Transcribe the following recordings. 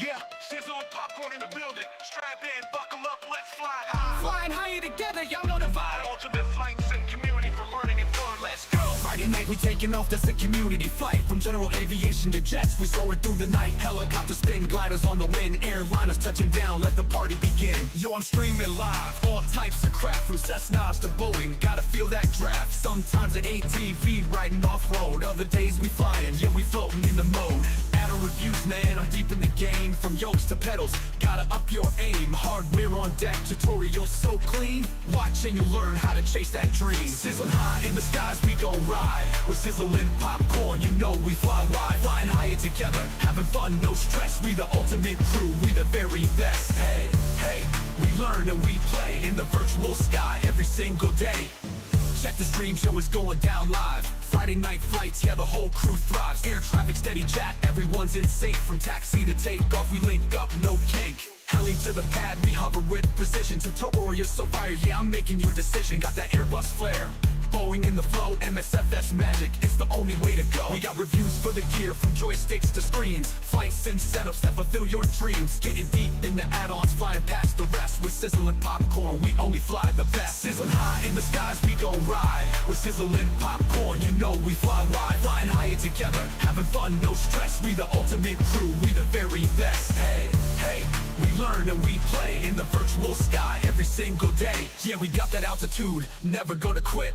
Yeah, sizzle and popcorn in the building. Strap in, buckle up, let's fly high. Flying higher together, y'all know the vibe. Ultimate flights and community for learning and fun. Let's go. Friday night we taking off, that's a community flight. From general aviation to jets, we soaring through the night. Helicopters spin, gliders on the wind, airliners touching down, let the party begin. Yo, I'm streaming live, all types of craft, from Cessnas to Boeing, gotta feel that draft. Sometimes an ATV riding off-road, other days we flying, yeah we floating in the mode. Add reviews, man, I'm deep in the game. From yokes to pedals, gotta up your aim. Hardware on deck, tutorials so clean. Watch and you learn how to chase that dream. Sizzling high in the skies, we gon' ride. We're sizzling popcorn, you know we fly wide. Flying higher together, having fun, no stress. We the ultimate crew, we the very best. Hey, hey, we learn and we play in the virtual sky every single day. Check the stream show is going down live. Friday night flights, yeah the whole crew thrives. Air traffic steady chat, everyone's in sync. From taxi to takeoff, we link up, no kink. Heli to the pad, we hover with precision. Tutorial, you're so fired, yeah I'm making your decision. Got that Airbus flair, Boeing in the flow, MSFS magic, it's the only way to go. We got reviews for the gear, from joysticks to screens. Flights and setups that fulfill your dreams. Getting deep in the add-ons, flying past the rest. With sizzling popcorn, we only fly the best. Sizzling high in the skies, we gon' ride. With sizzling popcorn, you know we fly wide. Flying higher together, having fun, no stress. We the ultimate crew, we the very best. Hey, hey, we learn and we play in the virtual sky every single day. Yeah, we got that altitude, never gonna quit.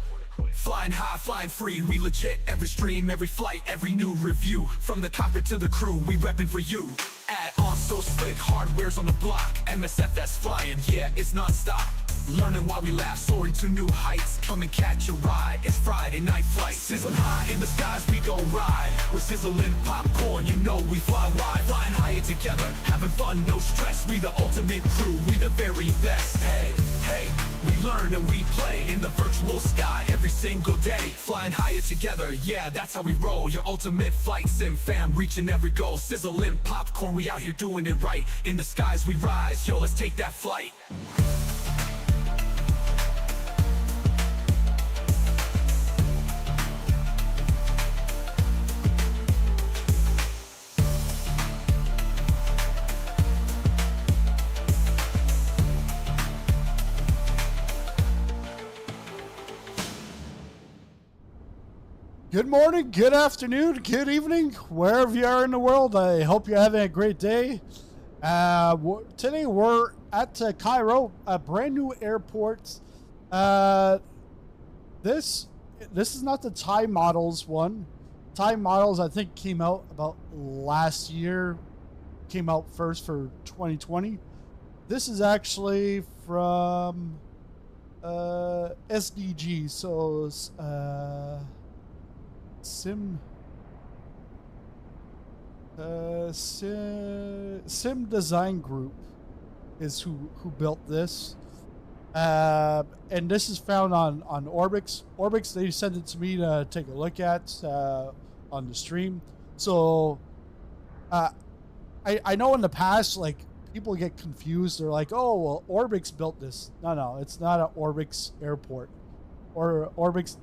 Flying high, flying free, we legit. Every stream, every flight, every new review. From the cockpit to the crew, we reppin' for you. Add on so slick, hardware's on the block. MSFS flying, yeah, it's non-stop. Learning while we laugh, soaring to new heights. Come and catch a ride, it's Friday night flight. Sizzling high in the skies, we gon' ride. We're sizzling popcorn, you know we fly wide. Flying higher together, having fun, no stress. We the ultimate crew, we the very best. Hey, hey, we learn and we play in the virtual sky every single day. Flying higher together, yeah, that's how we roll. Your ultimate flight sim fam, reaching every goal. Sizzling popcorn, we out here doing it right. In the skies we rise, yo, let's take that flight. Good morning, good afternoon, good evening, wherever you are in the world. I hope you're having a great day. Today we're at Cairo, a brand new airport. This is not the Thai models one. Thai models I think came out about last year. Came out first for 2020. This is actually from SDG, so Sim Design Group is who built this, and this is found on Orbx. Orbx, they sent it to me to take a look at on the stream. So I know in the past, like, people get confused. They're like, oh well, Orbx built this. No, it's not an Orbx airport. Or Orbx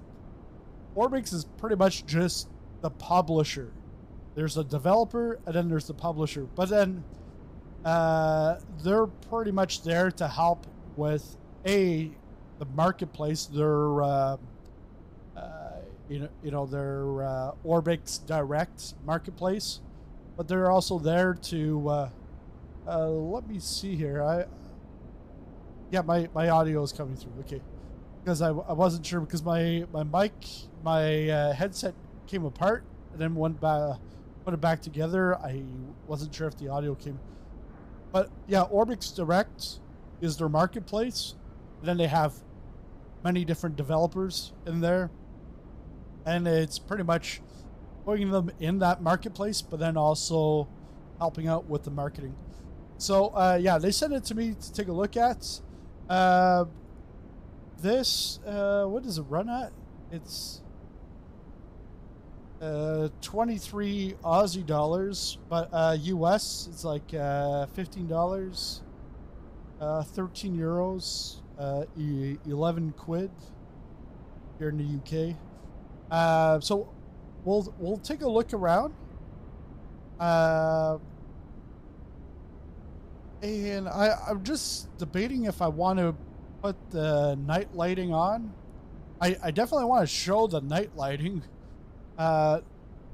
is pretty much just the publisher. There's a developer and then there's the publisher. But then they're pretty much there to help with the marketplace. Their their Orbx Direct marketplace. But they're also there to let me see here. My audio is coming through. Okay. Because I wasn't sure, because my mic, my headset came apart and then put it back together. I wasn't sure if the audio came. But yeah, Orbx Direct is their marketplace. And then they have many different developers in there. And it's pretty much putting them in that marketplace, but then also helping out with the marketing. So they sent it to me to take a look at. This, what does it run at? It's 23 Aussie dollars, but US it's like $15, 13 euros, 11 quid here in the UK. So we'll take a look around. And I'm just debating if I want to put the night lighting on. I definitely want to show the night lighting. But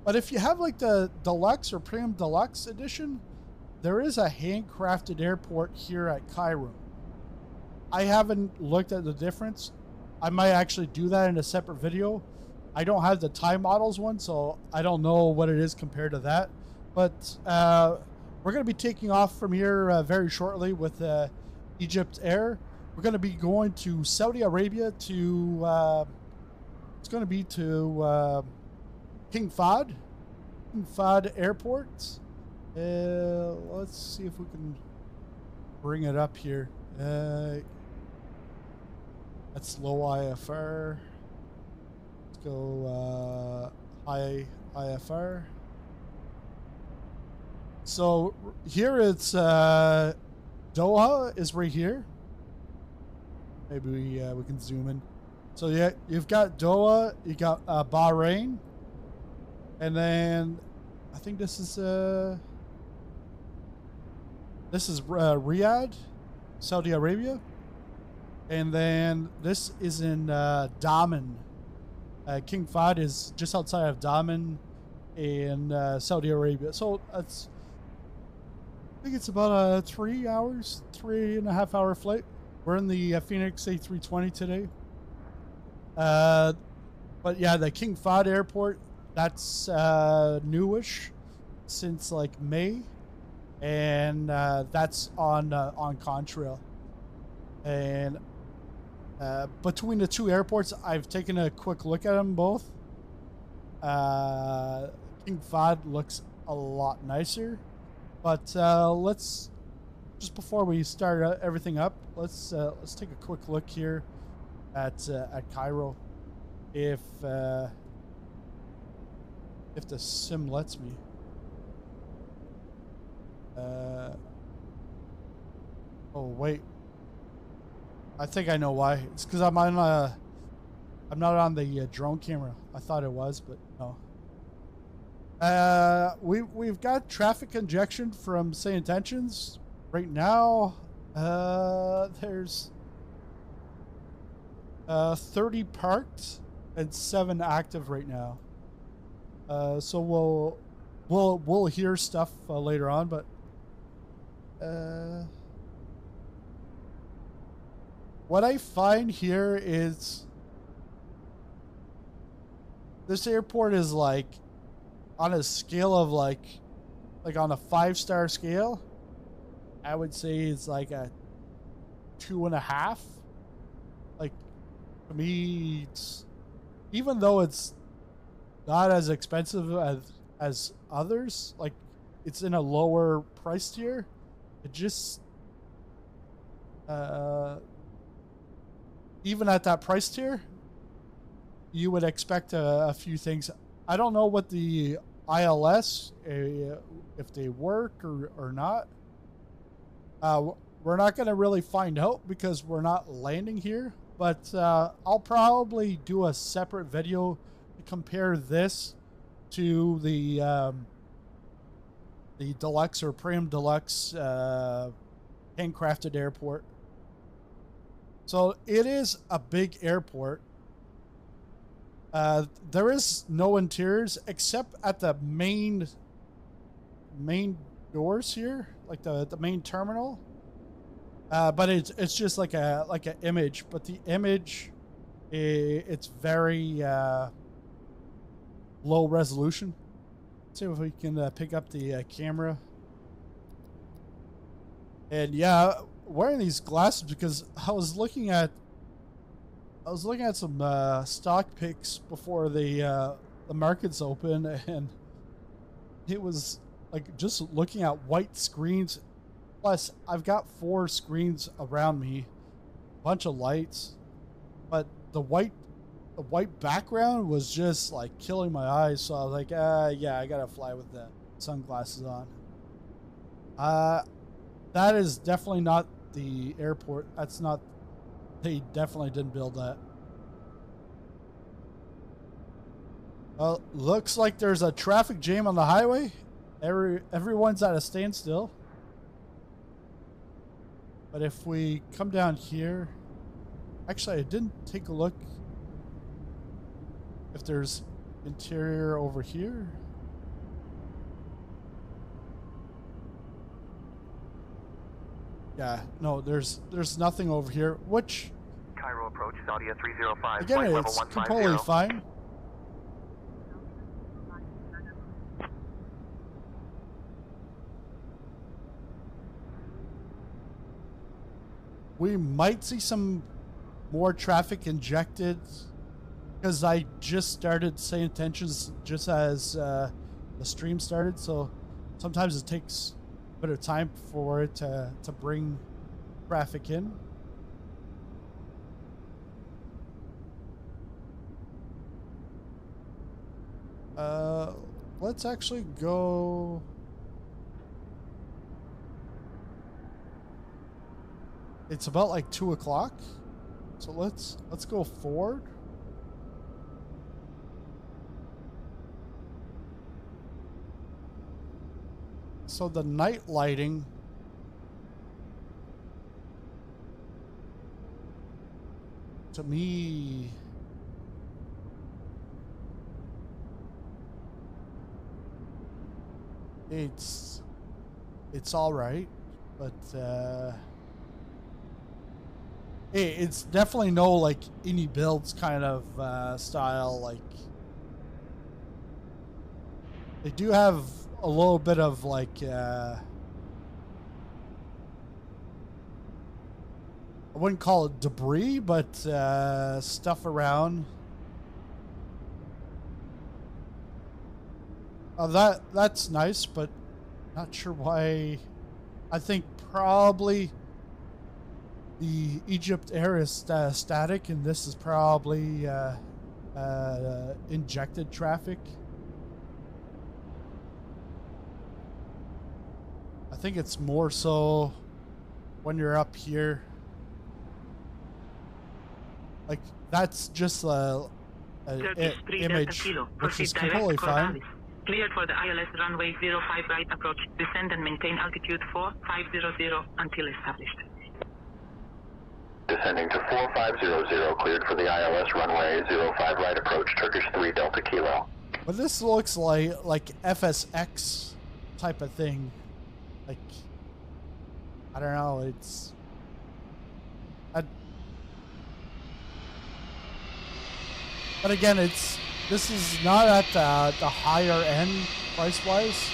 if you have like the deluxe or premium deluxe edition, there is a handcrafted airport here at Cairo. I haven't looked at the difference. I might actually do that in a separate video. I don't have the Thai models one, so I don't know what it is compared to that. But we're going to be taking off from here very shortly with Egypt Air. We're going to be going to Saudi Arabia to, it's going to be to King Fahd Airport. Let's see if we can bring it up here. That's low IFR. Let's go high IFR. So here it's Doha is right here. Maybe we can zoom in. So yeah, you've got Doha, you got Bahrain, and then I think this is Riyadh, Saudi Arabia, and then this is in Daman. King Fahd is just outside of Daman in Saudi Arabia. So that's, I think it's about a 3.5 hour flight. We're in the Fenix A320 today. But yeah, the King Fahd Airport, that's newish since like May, and that's on Contrail. And between the two airports, I've taken a quick look at them both. King Fahd looks a lot nicer, but let's, just before we start everything up, let's take a quick look here at Cairo, if the sim lets me. Oh wait, I think I know why. It's because I'm on I'm not on the drone camera. I thought it was, but no. We've got traffic congestion from St. Intentions right now. There's 30 parked and 7 active right now. So we'll hear stuff later on, but what I find here is this airport is like on a scale of like on a 5-star scale, I would say it's like a 2.5. Like, to me, it's, even though it's not as expensive as others, like it's in a lower price tier, it just even at that price tier, you would expect a few things. I don't know what the ILS, if they work or not. We're not going to really find out because we're not landing here, but I'll probably do a separate video to compare this to the deluxe or premium deluxe handcrafted airport. So it is a big airport. There is no interiors except at the main doors here, like the main terminal. But it's just like an image, but the image, it's very low resolution. Let's see if we can pick up the camera. And yeah, wearing these glasses because I was looking at some stock picks before the markets open, and it was like just looking at white screens. Plus, I've got 4 screens around me, a bunch of lights, but the white background was just like killing my eyes. So I was like, yeah, I gotta fly with the sunglasses on. That is definitely not the airport. That's not. They definitely didn't build that. Well, looks like there's a traffic jam on the highway. Everyone's at a standstill. But if we come down here, actually, I didn't take a look if there's interior over here. Yeah, no, there's nothing over here, which Cairo approach, Saudi A305, again, flight level it's 150. completely fine. We might see some more traffic injected because I just started saying intentions just as the stream started, so sometimes it takes a bit of time for it to bring traffic in. Let's actually go. It's about like 2 o'clock, so let's go forward. So the night lighting, to me, it's all right, but it's definitely no like iniBuilds kind of style. Like they do have a little bit of like I wouldn't call it debris, but stuff around. That's nice, but not sure why. I think probably the Egypt air is static, and this is probably injected traffic. I think it's more so when you're up here. Like that's just a image, which is completely fine. Cleared for the ILS runway 05 right approach. Descend and maintain altitude 4500 until established. Descending to 4500, cleared for the ILS runway 05 right approach, Turkish 3 Delta Kilo. But this looks like FSX type of thing. Like, I don't know, it's... But again, this is not at the higher end price-wise.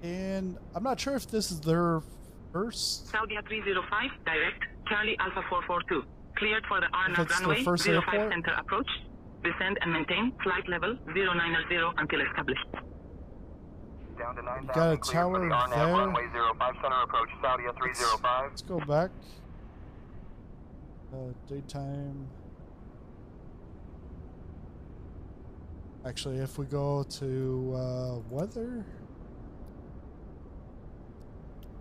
And I'm not sure if this is their first... Saudi 305, direct, Charlie Alpha 442. Cleared for the Arnold runway 05 airport. center approach. Descend and maintain flight level 090 until established. Down to 9,000, Got a cleared for tower the Arnold there. runway 05 center approach, Saudi 305. Let's go back. Daytime. Actually, if we go to weather,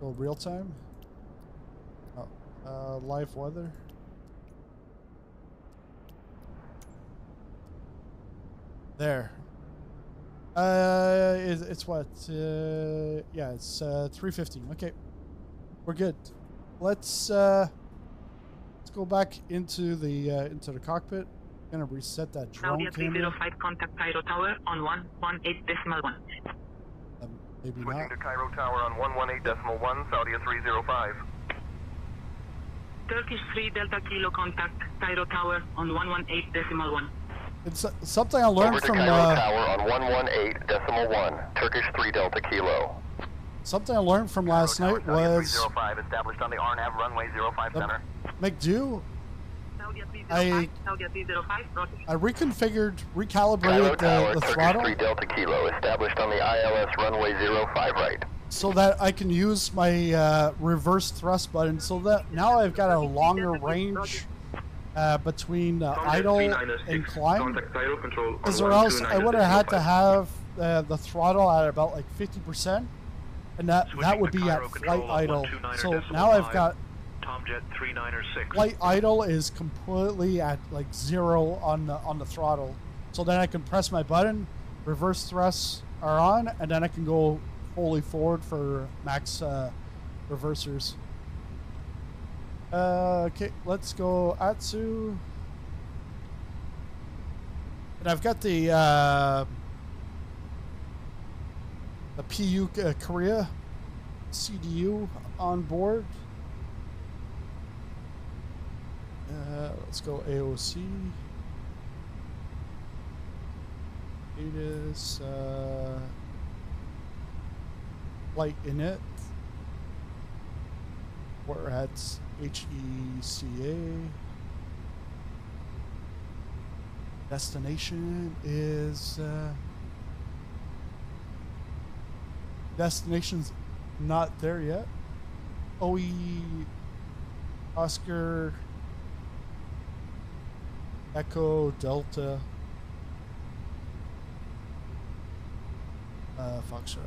go real time. Oh, live weather. There. It's what? Yeah, it's 3:15. Okay, we're good. Let's go back into the cockpit. Gonna reset that drone Saudi camera. 305 contact Cairo Tower on 118.1. Maybe Switching not. to Cairo Tower on 118.1, Saudi 305. Turkish 3 Delta Kilo contact Cairo Tower on 118.1. It's something I learned Over to from Cairo Tower on 118.1, Turkish 3 Delta Kilo. something I learned from last Cairo night Tower, was 305 established on the RNAV runway 05 center. McDo. Saudi 305, Saudi 305, roger. I reconfigured, Cairo recalibrated Tower, the Turkish throttle 3 Delta Kilo established on the ILS runway 05 right. so that I can use my reverse thrust button. So that now I've got a longer range between idle and climb. Because or else I would have had to have the throttle at about like 50%, and that would be at flight idle. So now I've got Tomjet 396. flight idle is completely at like 0 on the throttle. So then I can press my button, reverse thrusts are on, and then I can go fully forward for max reversers. Okay, let's go Atsu. And I've got the PU Korea CDU on board. Let's go AOC. It is flight init. We're at HECA. Destination is destination's not there yet. OE Oscar Echo Delta Foxtrot.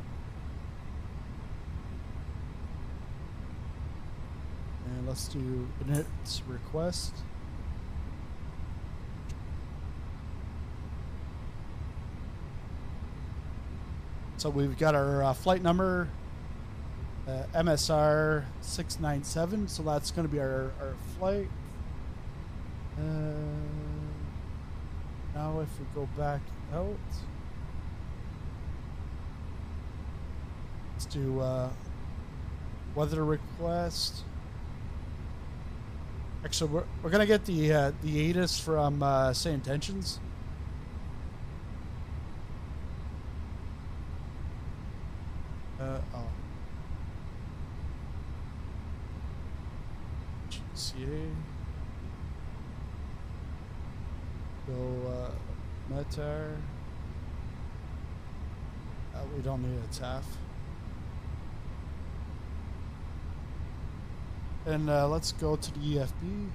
And let's do init request. So we've got our flight number, MSR 697. So that's going to be our flight. Now if we go back out, let's do weather request. Actually, we're going to get the ATIS from Say Intentions. GCA. Go Metar. We don't need a TAF. And let's go to the EFB.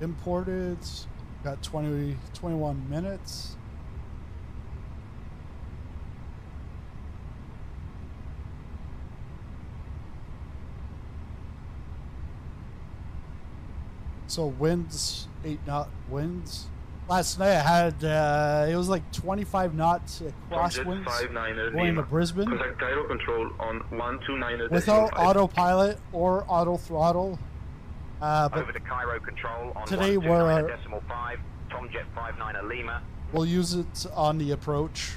Imported. Got 21 minutes. So winds, 8-knot winds. Last night I had, it was like 25 knots crosswinds going to Brisbane. Contact Cairo Control on 129. Without autopilot or auto throttle. But over to Cairo Control on today 129.5, Tomjet 59 Lima. We'll use it on the approach.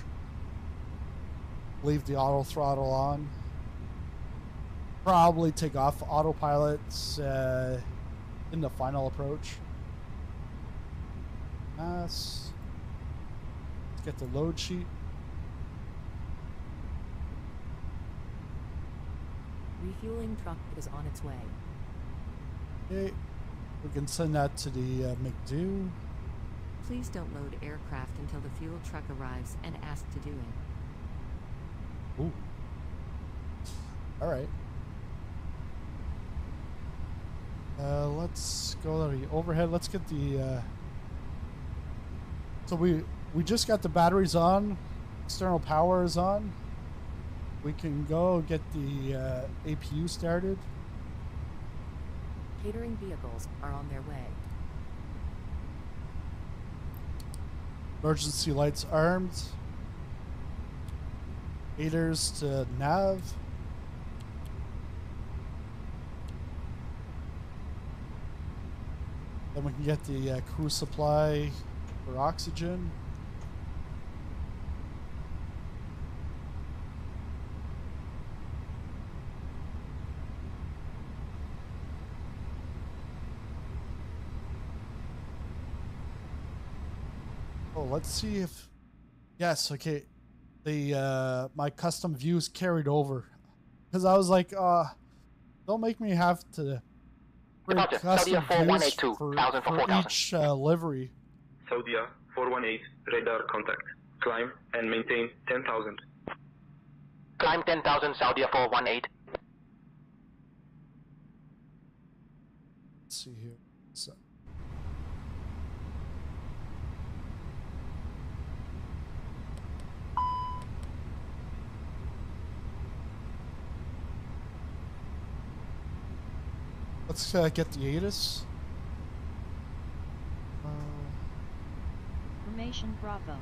Leave the auto throttle on. Probably take off autopilots in the final approach. Let's get the load sheet. Refueling truck is on its way. Okay, we can send that to the McDo. Please don't load aircraft until the fuel truck arrives and ask to do it. Ooh. All right. Let's go to the overhead. Let's get the. So we just got the batteries on. External power is on. We can go get the APU started. Catering vehicles are on their way. Emergency lights armed. Aiders to nav. Then we can get the crew supply for oxygen. Oh, let's see if yes, okay. The my custom views carried over. Because I was like, don't make me have to bring custom views for each livery. Saudia 418, radar contact. Climb and maintain 10,000. Climb 10,000, Saudia 418. Let's see here. So. Let's get the ATIS. Formation Bravo.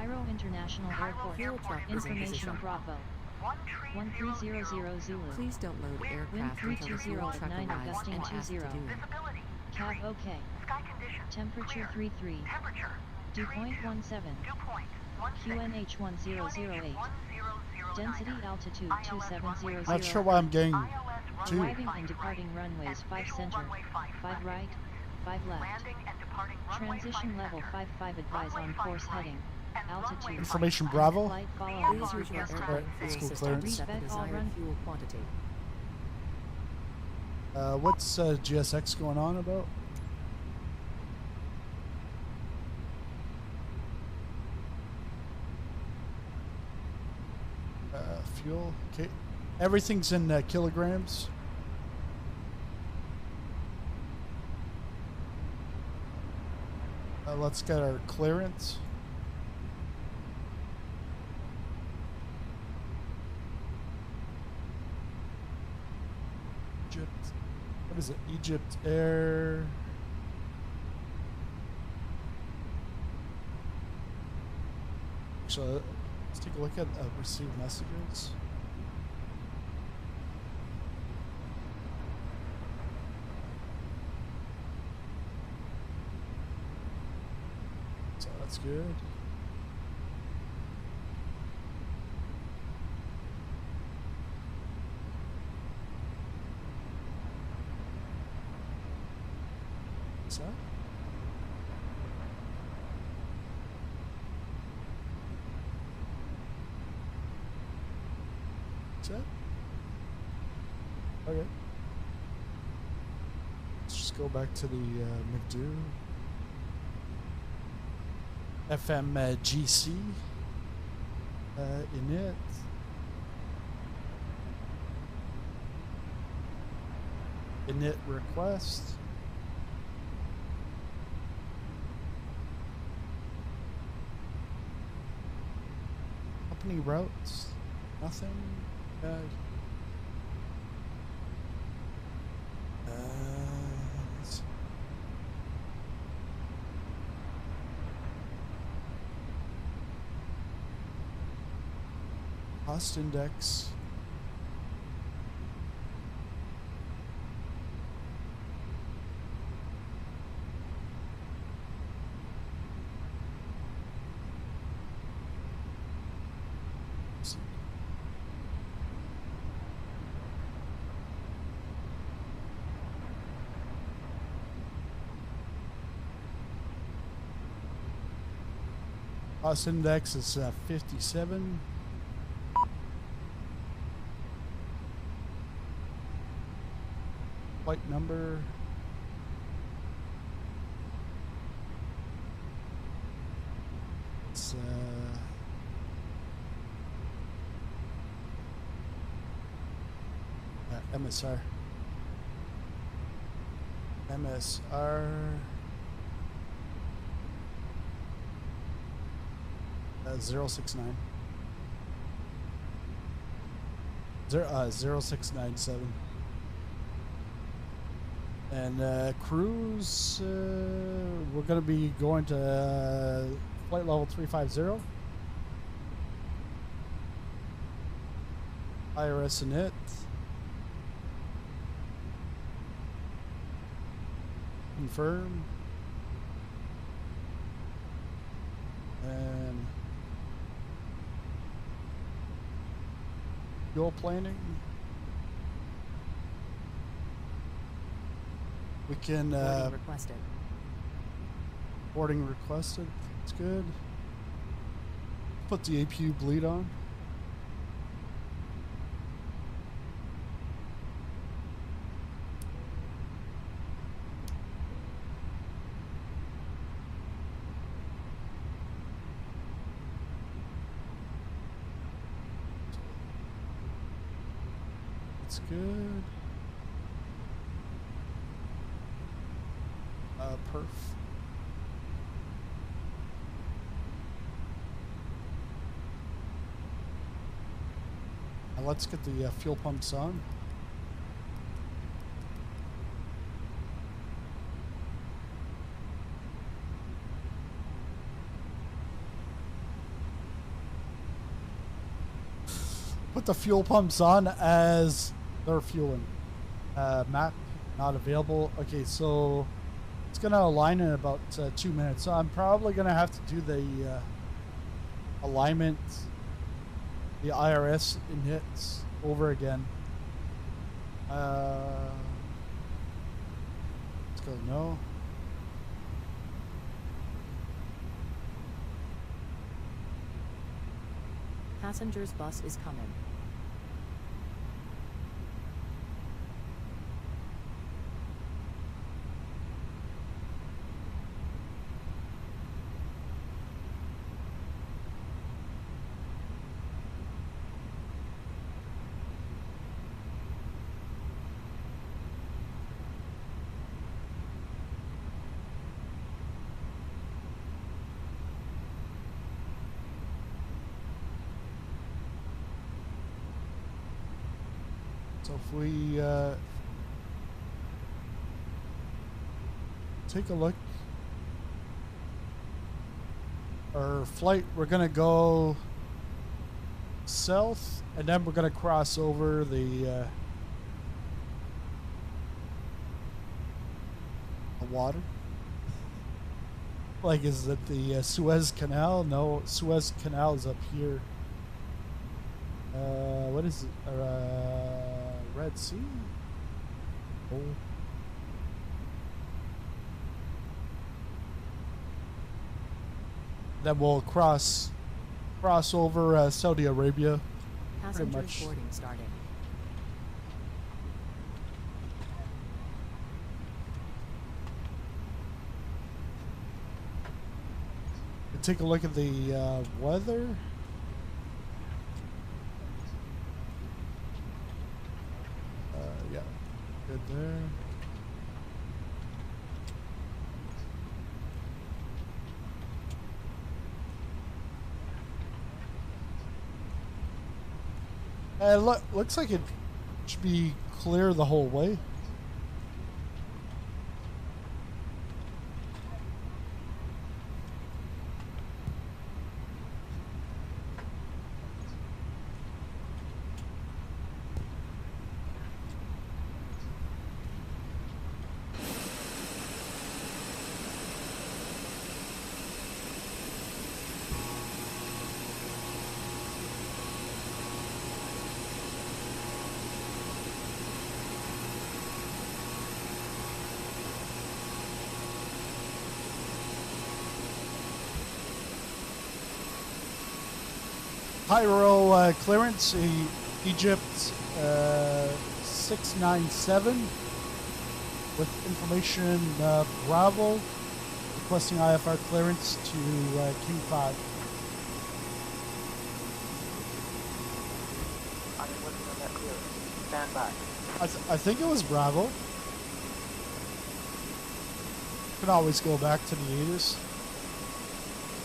Cairo International Airport. Fuel truck is in Information position. Bravo. 1300 Zulu. Please don't load Wind aircraft until the 320 fuel at truck 9 arrives gusting and asked to 20. do it. Visibility. Cab OK. Sky conditions. Temperature 33. Temperature. Dew point 17. Dew point. QNH 1008. Density altitude 2700. Not sure why I'm getting two. Arriving and departing runways 5 center, 5 right, 5 left. Landing and departing runway Transition level 55 advise on course heading. Altitude. Information Bravo. Flight follow Please bar use your requested. airline let's fuel go system to clearance. set the Respect all desired run- fuel quantity. What's GSX going on about? Fuel. Okay. Everything's in kilograms. Let's get our clearance. Egypt. What is it? Egypt Air. Actually, let's take a look at received messages. So that's good. What's that? What's that? Okay. Let's just go back to the McDo. FM GC. Init. Init request. Company routes. Nothing. Cost index. Cost index is 57. Flight number. It's MSR. MSR. 069. 0697. And cruise, we're going to be going to flight level 350. IRS and it. Confirm. And fuel planning. We can Boarding requested. boarding requested. That's good. Put the APU bleed on. That's good. Perf. Now let's get the fuel pumps on. put the fuel pumps on as they're fueling. Map not available. Okay, so it's gonna align in about 2 minutes. So I'm probably gonna have to do the alignment, the IRS in hits over again. Let's go no. Passengers bus is coming. So if we take a look, our flight, we're gonna go south, and then we're gonna cross over the water. Like, is it the Suez Canal? No, Suez Canal is up here. What is it? Red Sea? Oh. Then we'll cross over Saudi Arabia. Pretty Passengers much. boarding started. Take a look at the weather. Yeah, good there. Looks like it should be clear the whole way. Cairo clearance, Egypt 697 with information Bravo requesting IFR clearance to King Fahd. I am working on that clearance. Stand by. I think it was Bravo. Can always go back to the ATIS.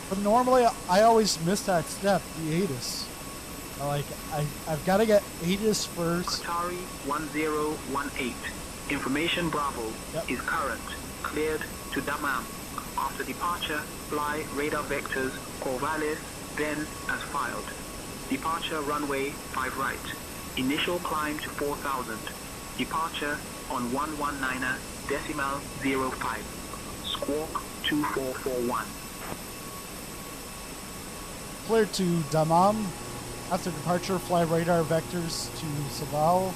But normally, I always miss that step, the ATIS. I've got to get ATIS first. Qatari 1018. Information Bravo is current. Cleared to Dammam. After departure, fly radar vectors Corvallis, then as filed. Departure runway 5 right. Initial climb to 4000. Departure on 119.05. Squawk 2441. Cleared to Dammam. After departure, fly radar vectors to Savao,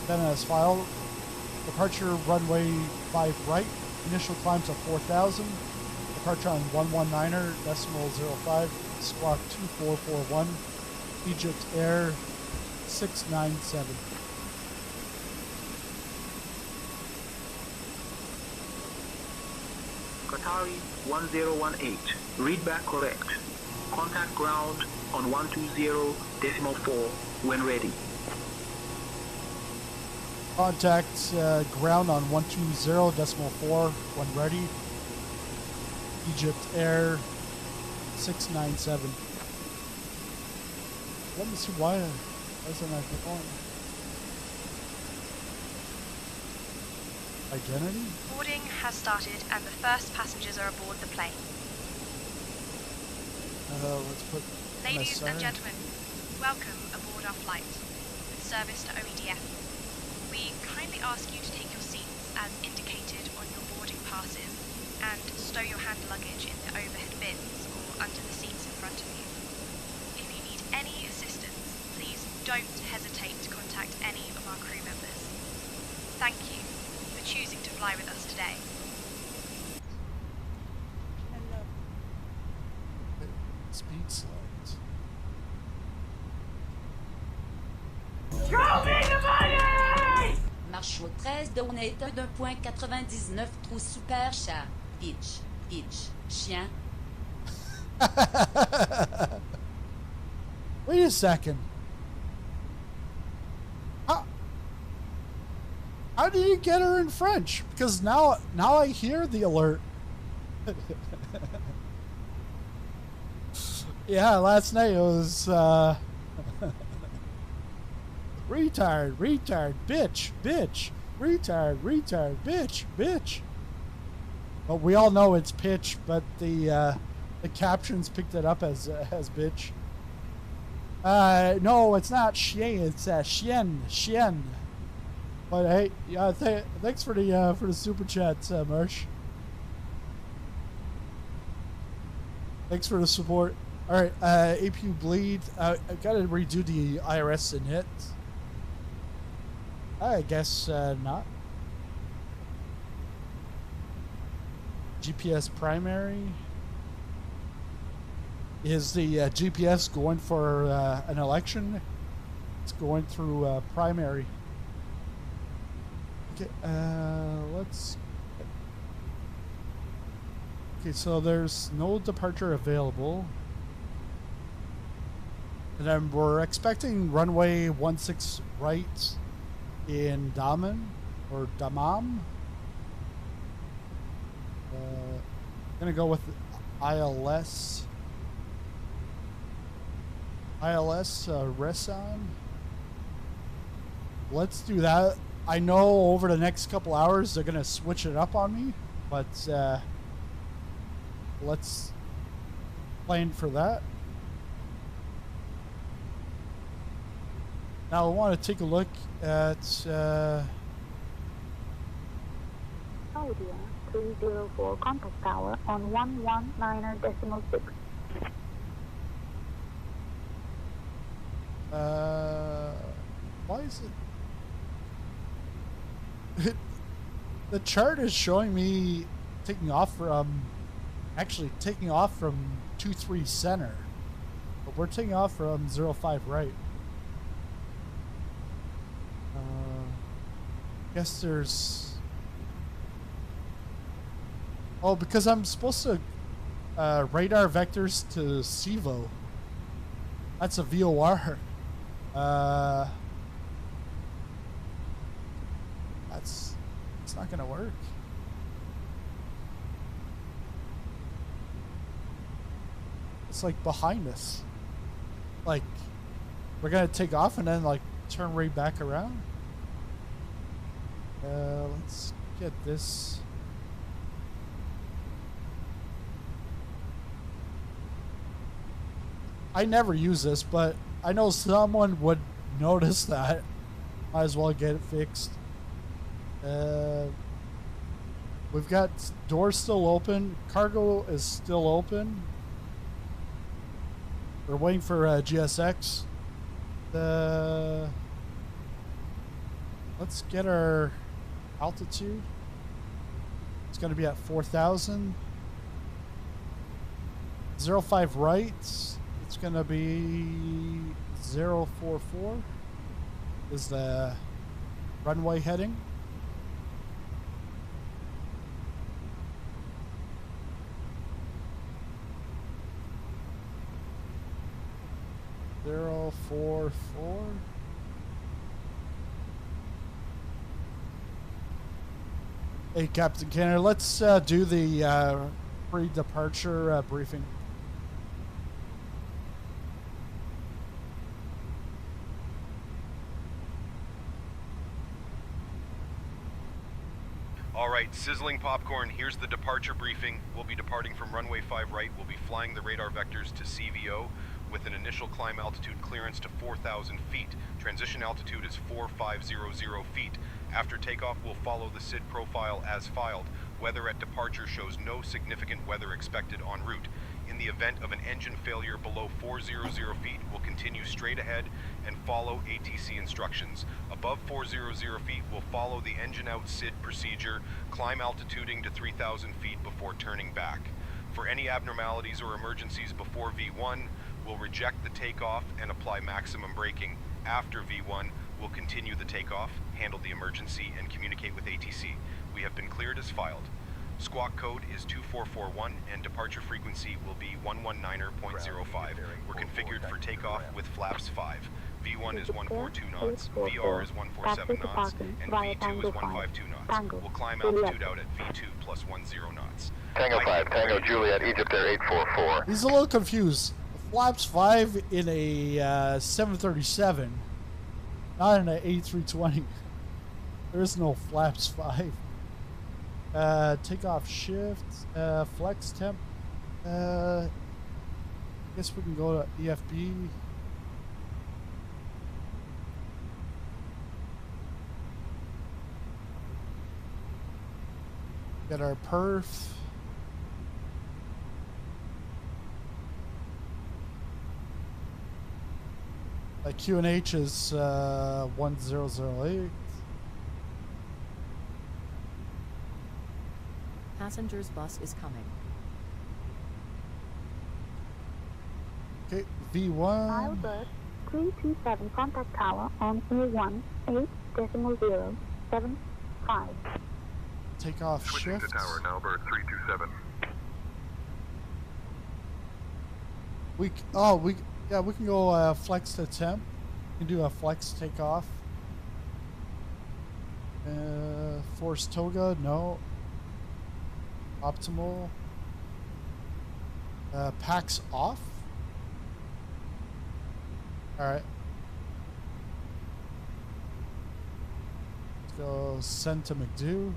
then as filed. Departure runway 5 right. Initial climb to 4000. Departure on 119.05. Squawk 2441. Egypt Air 697. Qatari 1018. Readback correct. Contact ground on 120.4 when ready. Contact ground on 120.4 when ready. Egypt Air 697. Let me see why isn't that going? Identity? Boarding has started and the first passengers are aboard the plane. Let's put Ladies MSR. and gentlemen, Welcome aboard our flight, with service to OEDF. We kindly ask you to take your seats as indicated on your boarding passes and stow your hand luggage in the overhead bins or under the seats in front of you. If you need any assistance, please don't hesitate to contact any of our crew members. Thank you for choosing to fly with us today. Speed slides. Marche au 13 donateur d'1.99 trou super chat. Ditch, ditch, chien. Wait a second. How did you get her in French? Because now I hear the alert. Yeah, last night it was retard, bitch, retard, bitch. But we all know it's pitch, but the captions picked it up as bitch. No, it's not chien, it's chien. But hey, yeah, thanks for the super chat, Marsh. Thanks for the support. All right, APU bleed. I gotta redo the IRS and hit. I guess not. GPS primary. Is the GPS going for an election? It's going through primary. Okay, let's. Okay, so there's no departure available. And then we're expecting runway 16 right in Daman or Damam. Gonna go with ILS. Resan. Let's do that. I know over the next couple hours they're gonna switch it up on me, but let's plan for that. Now I want to take a look at Oh dear, 304 contact tower on 119.6. Why is it? The chart is showing me taking off from 23 center, but we're taking off from 05 right. Guess there's. Oh, because I'm supposed to radar vectors to CVO. That's a VOR. It's not gonna work. It's like behind us. Like we're gonna take off and then like turn right back around. Let's get this. I never use this, but I know someone would notice that. Might as well get it fixed. We've got doors still open. Cargo is still open. We're waiting for GSX. Let's get our altitude. It's going to be at 4,000. 05 right. It's going to be 044 is the runway heading. Zero 4 4. Hey, Captain Kenner, let's do the pre-departure briefing. All right, sizzling popcorn, here's the departure briefing. We'll be departing from runway 5 right. We'll be flying the radar vectors to CVO. with an initial climb altitude clearance to 4,000 feet. Transition altitude is 4,500 feet. After takeoff, we'll follow the SID profile as filed. Weather at departure shows no significant weather expected en route. In the event of an engine failure below 400 feet, we'll continue straight ahead and follow ATC instructions. Above 400 feet, we'll follow the engine out SID procedure, climb altituding to 3,000 feet before turning back. For any abnormalities or emergencies before V1, we'll reject the takeoff and apply maximum braking. After V1, we'll continue the takeoff, handle the emergency, and communicate with ATC. We have been cleared as filed. Squawk code is 2441 and departure frequency will be 119.05. We're configured for takeoff with flaps 5. V1 is 142 knots, VR is 147 knots, and V2 is 152 knots. We'll climb altitude out at V2 plus 10 knots. Tango 5, Tango Juliet, Egypt Air 844. He's a little confused. Flaps 5 in a 737, not in an A320. There is no flaps 5. Takeoff shift, flex temp. I guess we can go to EFB. Get our perf. QNH is 1008. Passengers bus is coming. Okay, V1. Airbus 327 contact tower on A1.8.075. Takeoff Switching shift. to tower, Albert 327. We can go flex to temp. We can do a flex takeoff. Force toga, no. Optimal. Packs off. All right. Let's go send to McDo.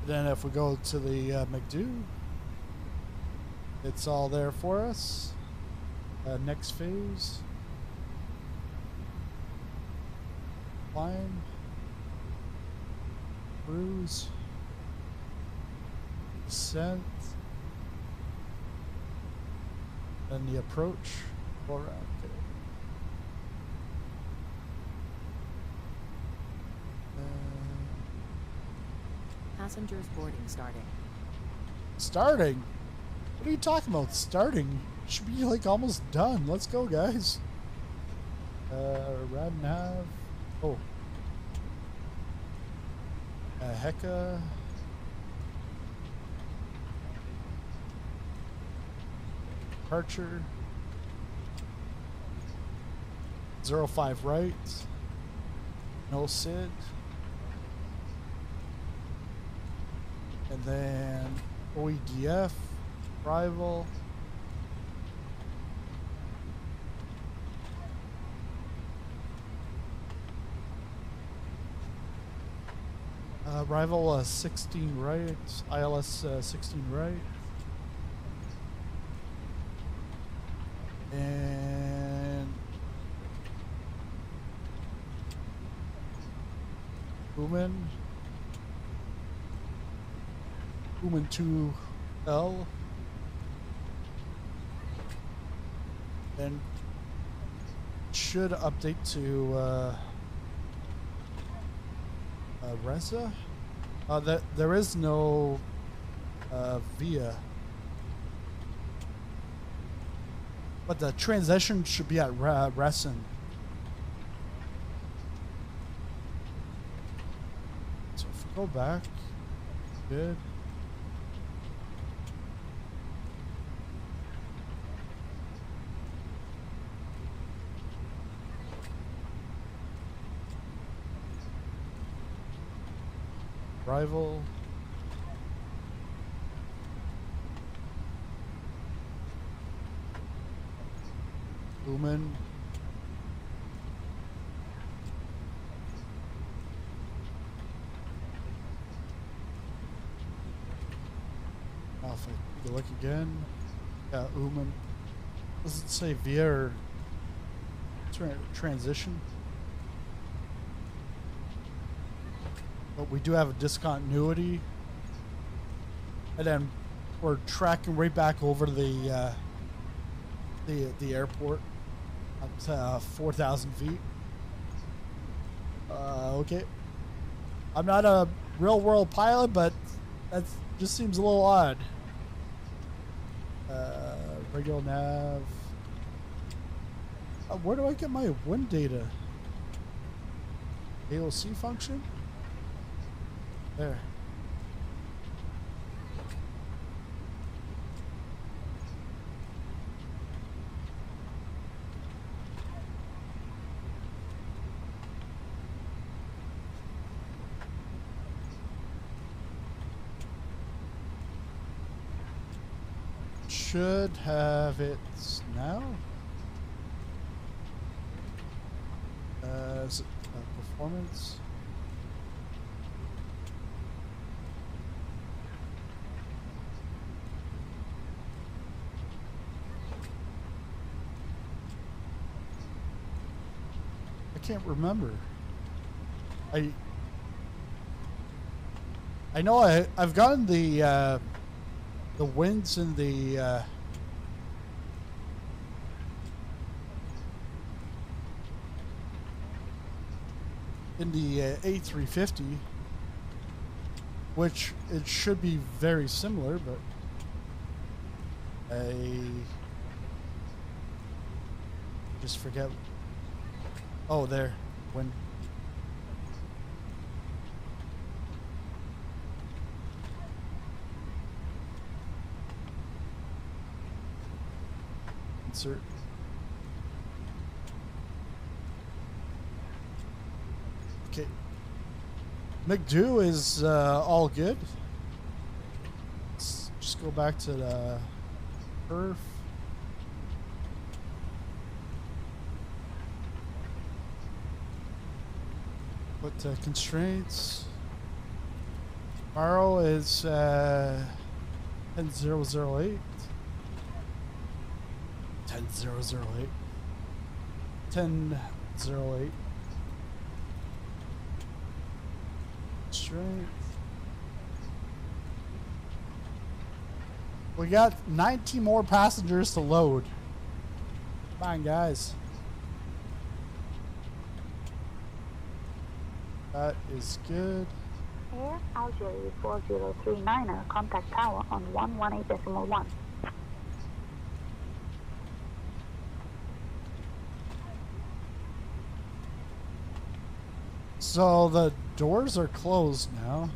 Then if we go to the McDo, it's all there for us. Next phase. Climb. Cruise. Descent. Then the approach. Go around. Okay. Passengers boarding starting. Starting? What are you talking about? Starting? Should be like almost done. Let's go, guys. Rad nav. Oh. HECA. Departure. 05 right. No SID. And then OEDF. Arrival. Arrival 16 right, ILS 16 right. And Uman 2L. And should update to Reza. There is no via, but the transition should be at Resin. So if we go back, good. Arrival. Uman. Now if I take a look again. Yeah, Uman. Does it say via or transition? But we do have a discontinuity. And then we're tracking right back over the airport up to 4,000 feet. Okay. I'm not a real world pilot, but that just seems a little odd. Regular nav. Where do I get my wind data? AOC function? There. Should have it now. Is it performance? I can't remember. I know I've gotten the winds in the A350, which it should be very similar, but I just forget. Oh, there. When insert. Okay. McDo is all good. Let's just go back to the perf. Put constraints. Tomorrow is 10008. 10008. 1008. Strength. We got 19 more passengers to load. Come on, guys. That is good. Air Algeria 4039er, contact tower on 118.1. So the doors are closed now.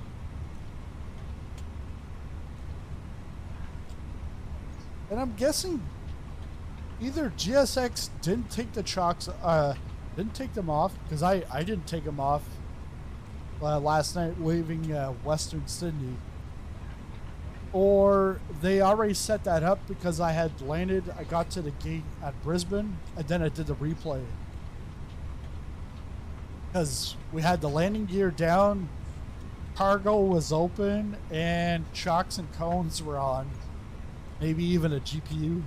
And I'm guessing either GSX didn't take the chocks, didn't take them off, because I didn't take them off last night leaving Western Sydney. Or they already set that up because I had landed, I got to the gate at Brisbane, and then I did the replay. Because we had the landing gear down, cargo was open, and chocks and cones were on. Maybe even a GPU.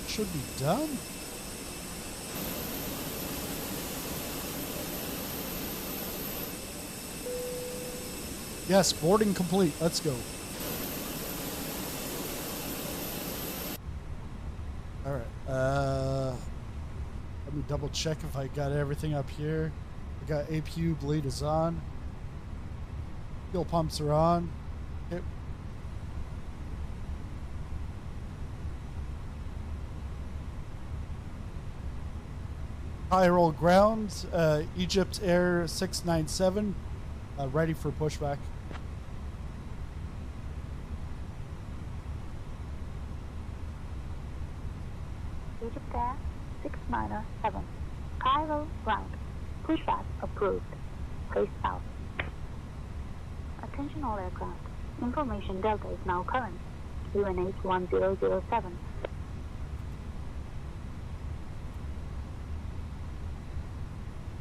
Should be done. Yes, boarding complete. Let's go. All right. Let me double check if I got everything up here. I got APU bleed is on. Fuel pumps are on. Okay. Cairo ground. Egypt Air 697. Ready for pushback. Egypt Air 697. Cairo ground. Pushback approved. Face south. Attention all aircraft. Information Delta is now current. UNH 1007.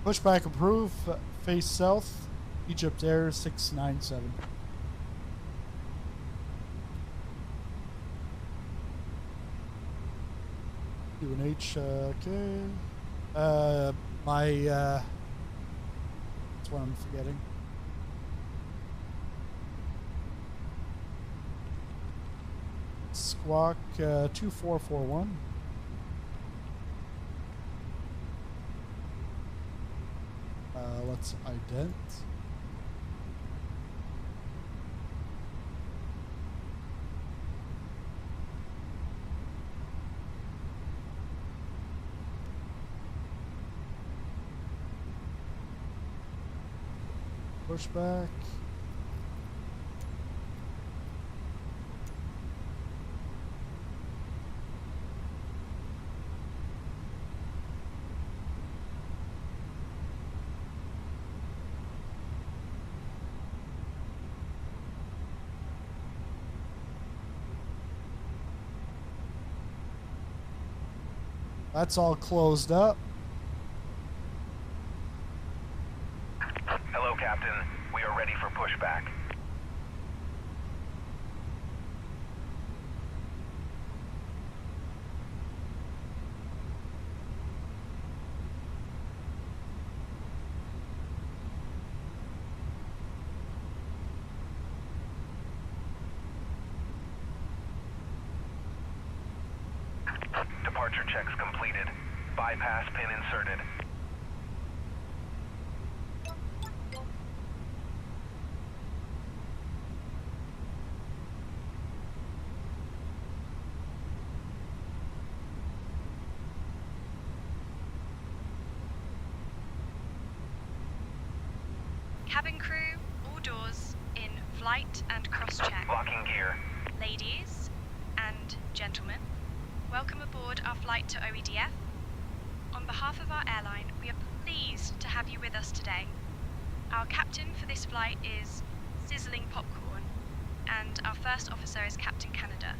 Pushback approved. Face south. Egypt Air 697. UNH, okay. That's what I'm forgetting. Squawk 2441. Let's ident. Pushback. That's all closed up. Hello, Captain. We are ready for pushback. Departure checks completed. Bypass pin inserted. Cabin crew, all doors in flight and cross-check. Locking gear. Ladies and gentlemen, welcome aboard our flight to OEDF. On behalf of our airline, we are pleased to have you with us today. Our captain for this flight is Sizzling Popcorn, and our first officer is Captain Canada.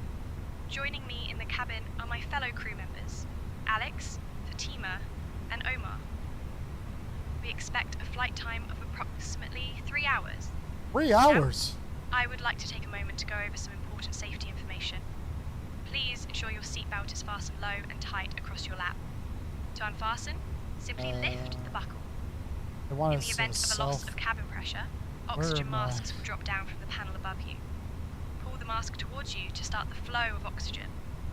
Joining me in the cabin are my fellow crew members, Alex, Fatima, and Omar. We expect a flight time of approximately 3 hours. 3 hours? Now, I would like to take a moment to go over some important safety information. Please ensure your seatbelt is fastened low and tight across your lap. To unfasten, simply lift the buckle. In the event of a loss of cabin pressure, oxygen masks will drop down from the panel above you. Pull the mask towards you to start the flow of oxygen.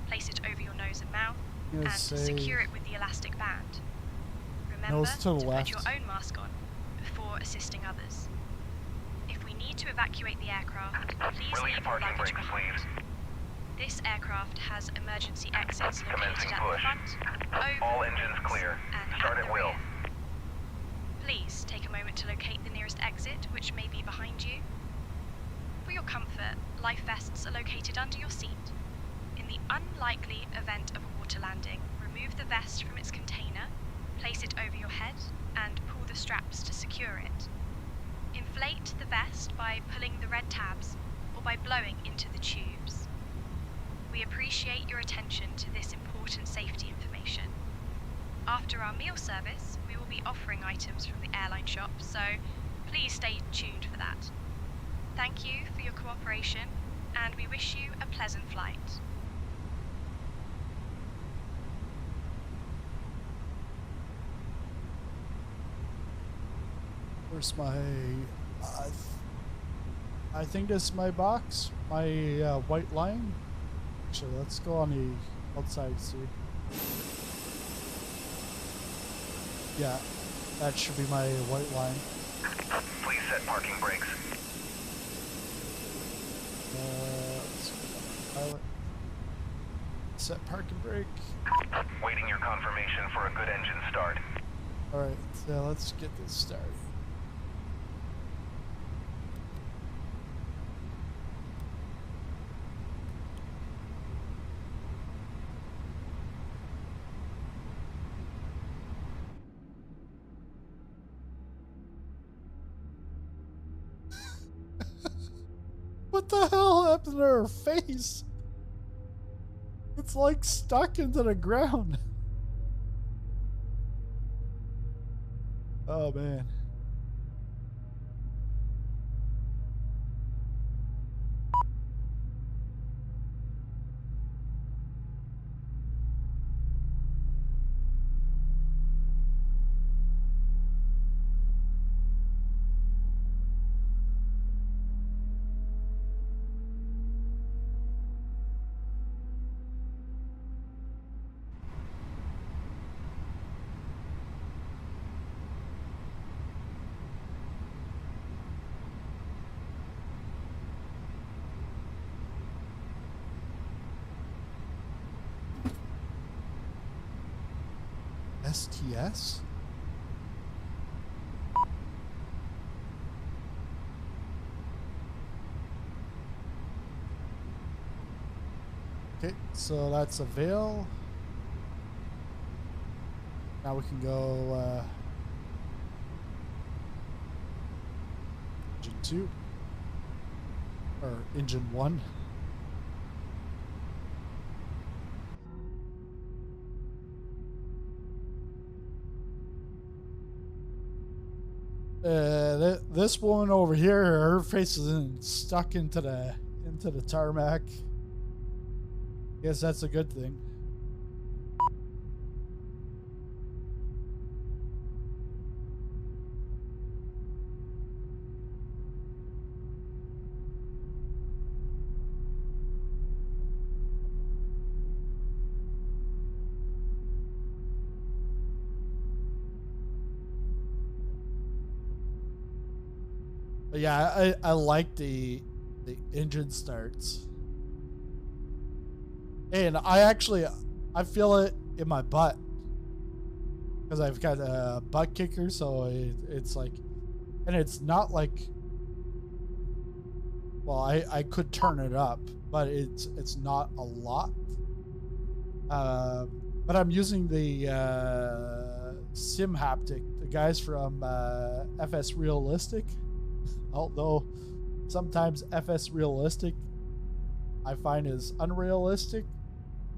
Place it over your nose and mouth, and secure it with the elastic band. Remember to put your own mask on before assisting others. If we need to evacuate the aircraft, please leave your luggage behind. This aircraft has emergency exits located at the front, over All engines clear. Start at will. Please take a moment to locate the nearest exit, which may be behind you. For your comfort, life vests are located under your seat. In the unlikely event of a water landing, remove the vest from its container, place it over your head, and pull the straps to secure it. Inflate the vest by pulling the red tabs or by blowing into the tubes. We appreciate your attention to this important safety information. After our meal service, we will be offering items from the airline shop, so please stay tuned for that. Thank you for your cooperation, and we wish you a pleasant flight. Where's my... I think this is my box, my white line. Actually, let's go on the outside, see. Yeah, that should be my white line. Please set parking brakes. Let's go pilot. Set parking brake. Waiting your confirmation for a good engine start. Alright, so let's get this started. What the hell happened to her face? It's like stuck into the ground. Oh man. STS? Okay, so that's a veil. Now we can go engine 2 or engine 1. This woman over here, her face is stuck into the tarmac. Guess that's a good thing. But yeah, I like the engine starts. And I feel it in my butt because I've got a butt kicker, so it's like, and it's not like, well, I could turn it up, but it's not a lot. But I'm using the Sim Haptic, the guys from FS Realistic. Although sometimes FS Realistic I find is unrealistic,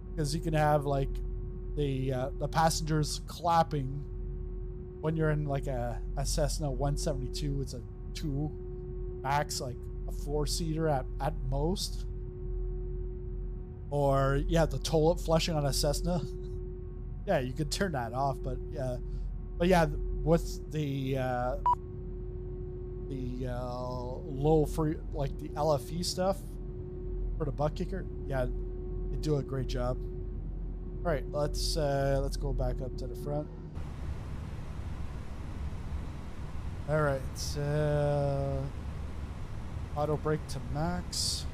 because you can have like the passengers clapping when you're in like a Cessna 172. It's a 2 max, like a 4-seater at most. Or yeah, the toilet flushing on a Cessna. Yeah, you could turn that off, but yeah, with the low free, like the LFE stuff for the butt kicker, yeah, they do a great job. All right, let's go back up to the front. All right, auto brake to max.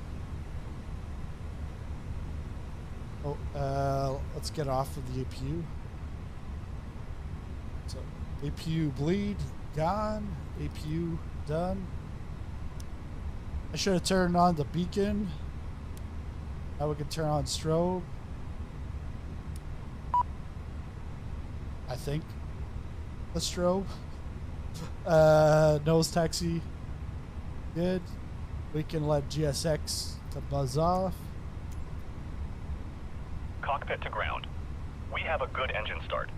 Let's get off of the APU. So APU bleed gone, APU done. I should have turned on the beacon. Now we can turn on strobe. I think the strobe. Nose taxi. Good. We can let GSX to buzz off. Cockpit to ground. We have a good engine start.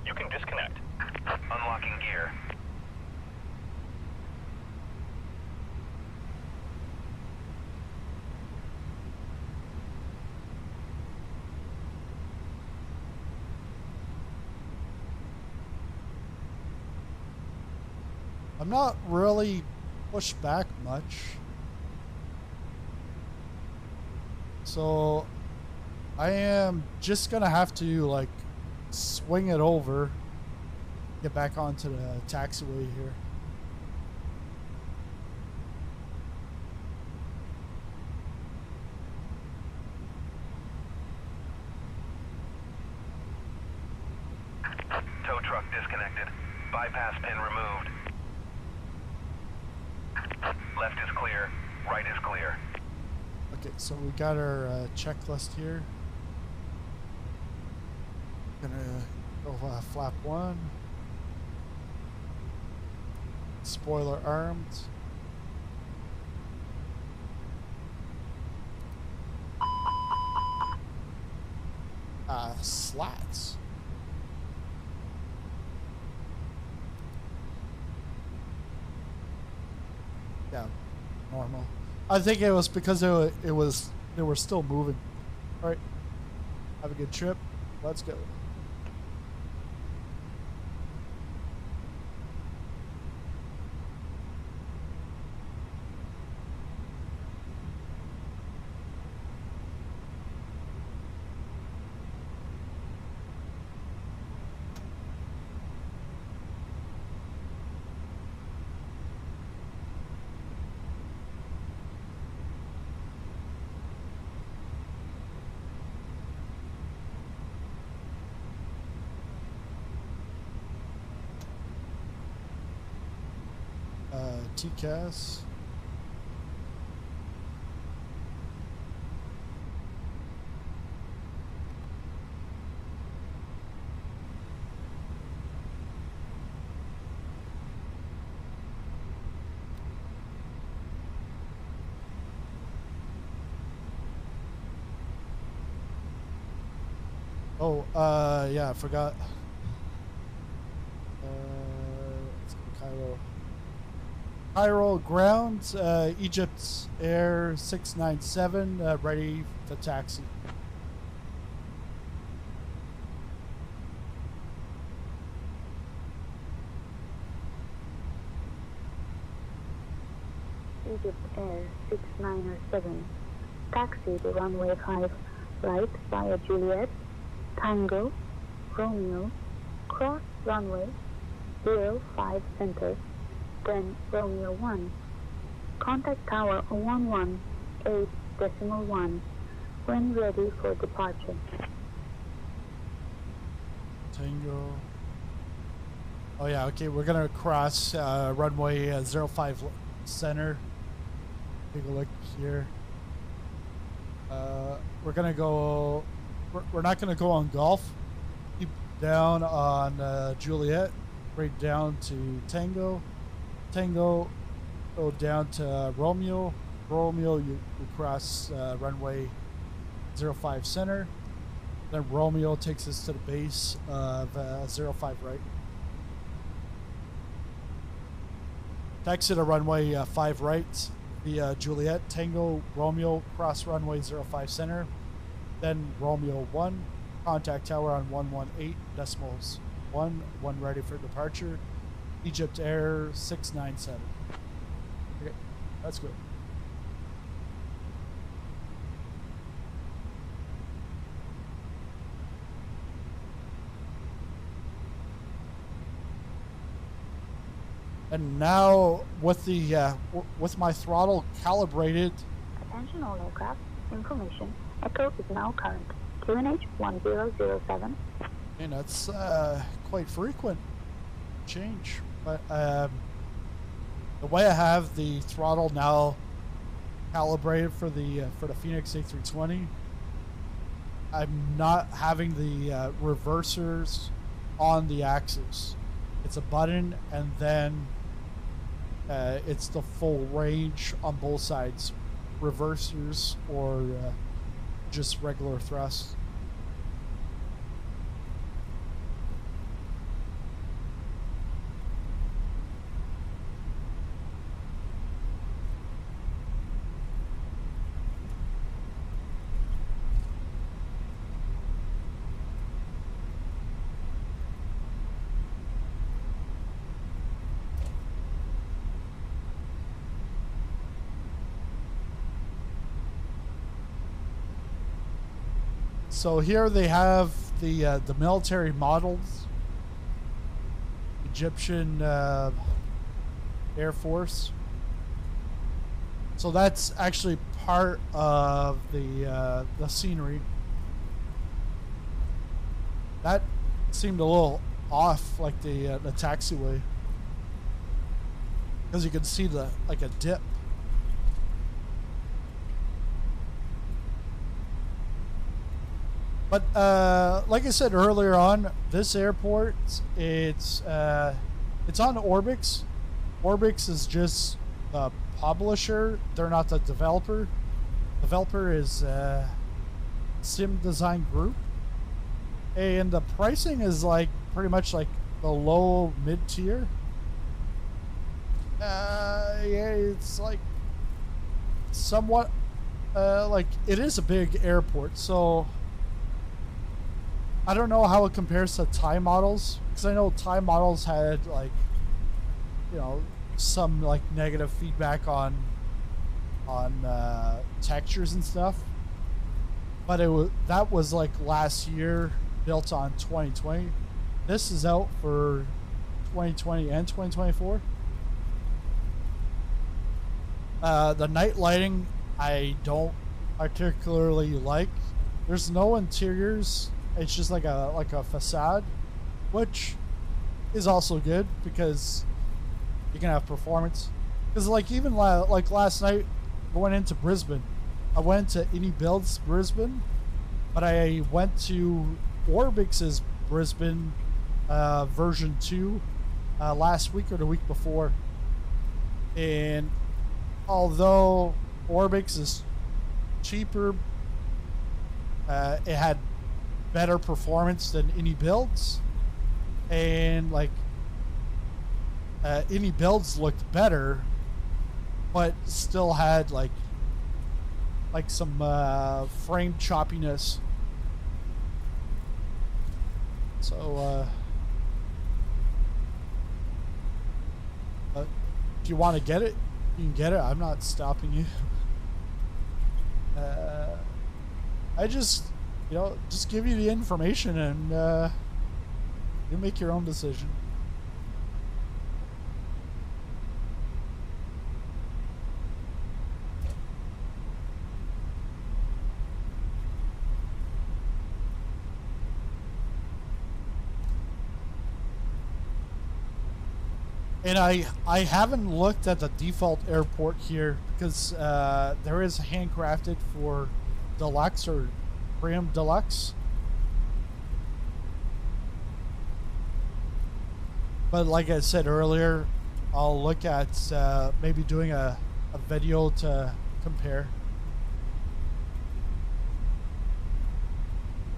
You can disconnect. Unlocking gear. I'm not really pushed back much. So I am just gonna have to like swing it over, get back onto the taxiway here. Tow truck disconnected. Bypass pin removed. Left is clear. Right is clear. Okay, so we got our checklist here. Gonna go flap 1. Spoiler armed. slats. Yeah, normal. I think it was because it was they were still moving. All right, have a good trip. Let's go. TCAS. Oh, yeah, I forgot. Let's go Cairo. Cairo ground, Egypt Air 697, ready to taxi. Egypt Air 697, taxi to runway 5, right via Juliet, Tango, Romeo, cross runway 05 center. Then Romeo 1. Contact tower 118.1 when ready for departure. Tango. Oh yeah, okay, we're gonna cross runway 05 center. Take a look here. We're gonna go. We're not gonna go on Gulf. Keep down on Juliet, right down to Tango. Tango, go down to Romeo. Romeo, you cross runway 05 center. Then Romeo takes us to the base of 05 right. Taxi to runway 5 right via Juliet. Tango, Romeo, cross runway 05 center. Then Romeo 1, contact tower on 118.1, when ready for departure. Egypt Air 697. Okay, that's good. And now with the with my throttle calibrated. Attention all aircraft. Information. Echo is now current. QNH 1007. And that's quite frequent change. But the way I have the throttle now calibrated for the Fenix A320, I'm not having the reversers on the axis. It's a button, and then it's the full range on both sides, reversers or just regular thrust. So here they have the military models, Egyptian Air Force. So that's actually part of the scenery. That seemed a little off, like the taxiway, because you can see like a dip. But like I said earlier on, this airport, it's on Orbx. Orbx is just the publisher. They're not the developer. Developer is Sim Design Group. And the pricing is like pretty much like the low mid tier. Yeah, it's like somewhat like it is a big airport, so I don't know how it compares to Thai models, because I know Thai models had like, you know, some like negative feedback on textures and stuff, but that was like last year, built on 2020. This is out for 2020 and 2024. The night lighting I don't particularly like. There's no interiors. It's just like a facade, which is also good because you can have performance. Because like even like last night, I went into Brisbane. I went to iniBuilds Brisbane, but I went to Orbx's Brisbane version 2 last week or the week before. And although Orbx is cheaper, it had better performance than iniBuilds, and like iniBuilds looked better, but still had like some frame choppiness. So if you want to get it, you can get it. I'm not stopping you. I just, you know, just give you the information and you make your own decision. And I haven't looked at the default airport here because there is handcrafted for deluxe or premium deluxe. But like I said earlier, I'll look at maybe doing a video to compare.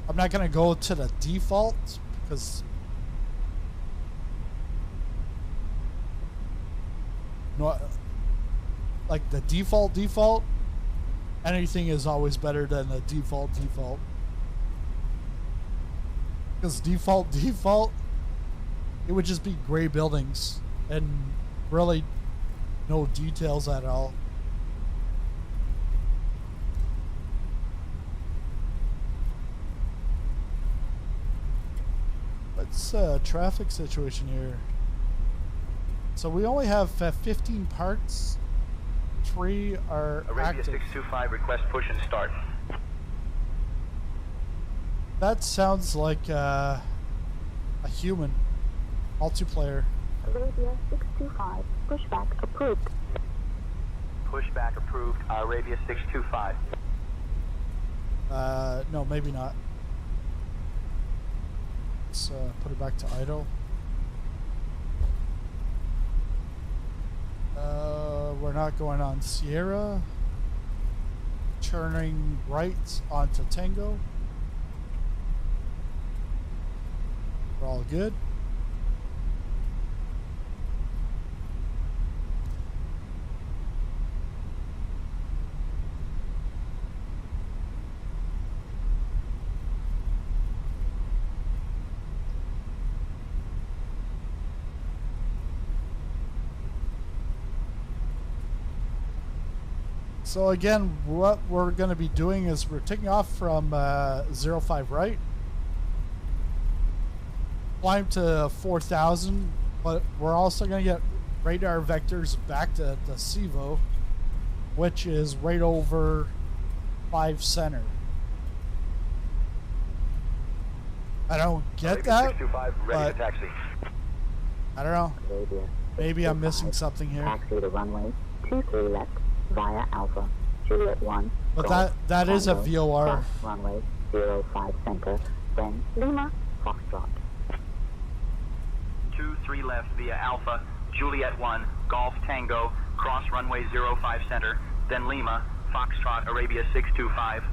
I'm not going to go to the default because no, like the default, anything is always better than the default. Because default, it would just be gray buildings and really no details at all. What's traffic situation here? So we only have 15 parts. 3 are Arabia active. 625 request push and start. That sounds like a human multiplayer. Arabia 625, pushback approved. Pushback approved. Arabia 625. No, maybe not. Let's put it back to idle. We're not going on Sierra. Turning right onto Tango. We're all good. So again, what we're going to be doing is we're taking off from 05 right, climb to 4,000, but we're also going to get radar vectors back to the CEVO, which is right over 5 center. I don't get that, but I don't know. Maybe I'm missing something here. Taxi to runway 23 left via Alpha, Juliet 1. But that is a VOR. Runway 05 center, then Lima, Foxtrot. 23 left via Alpha, Juliet 1, Golf Tango, cross runway 05 center, then Lima, Foxtrot, Arabia 625.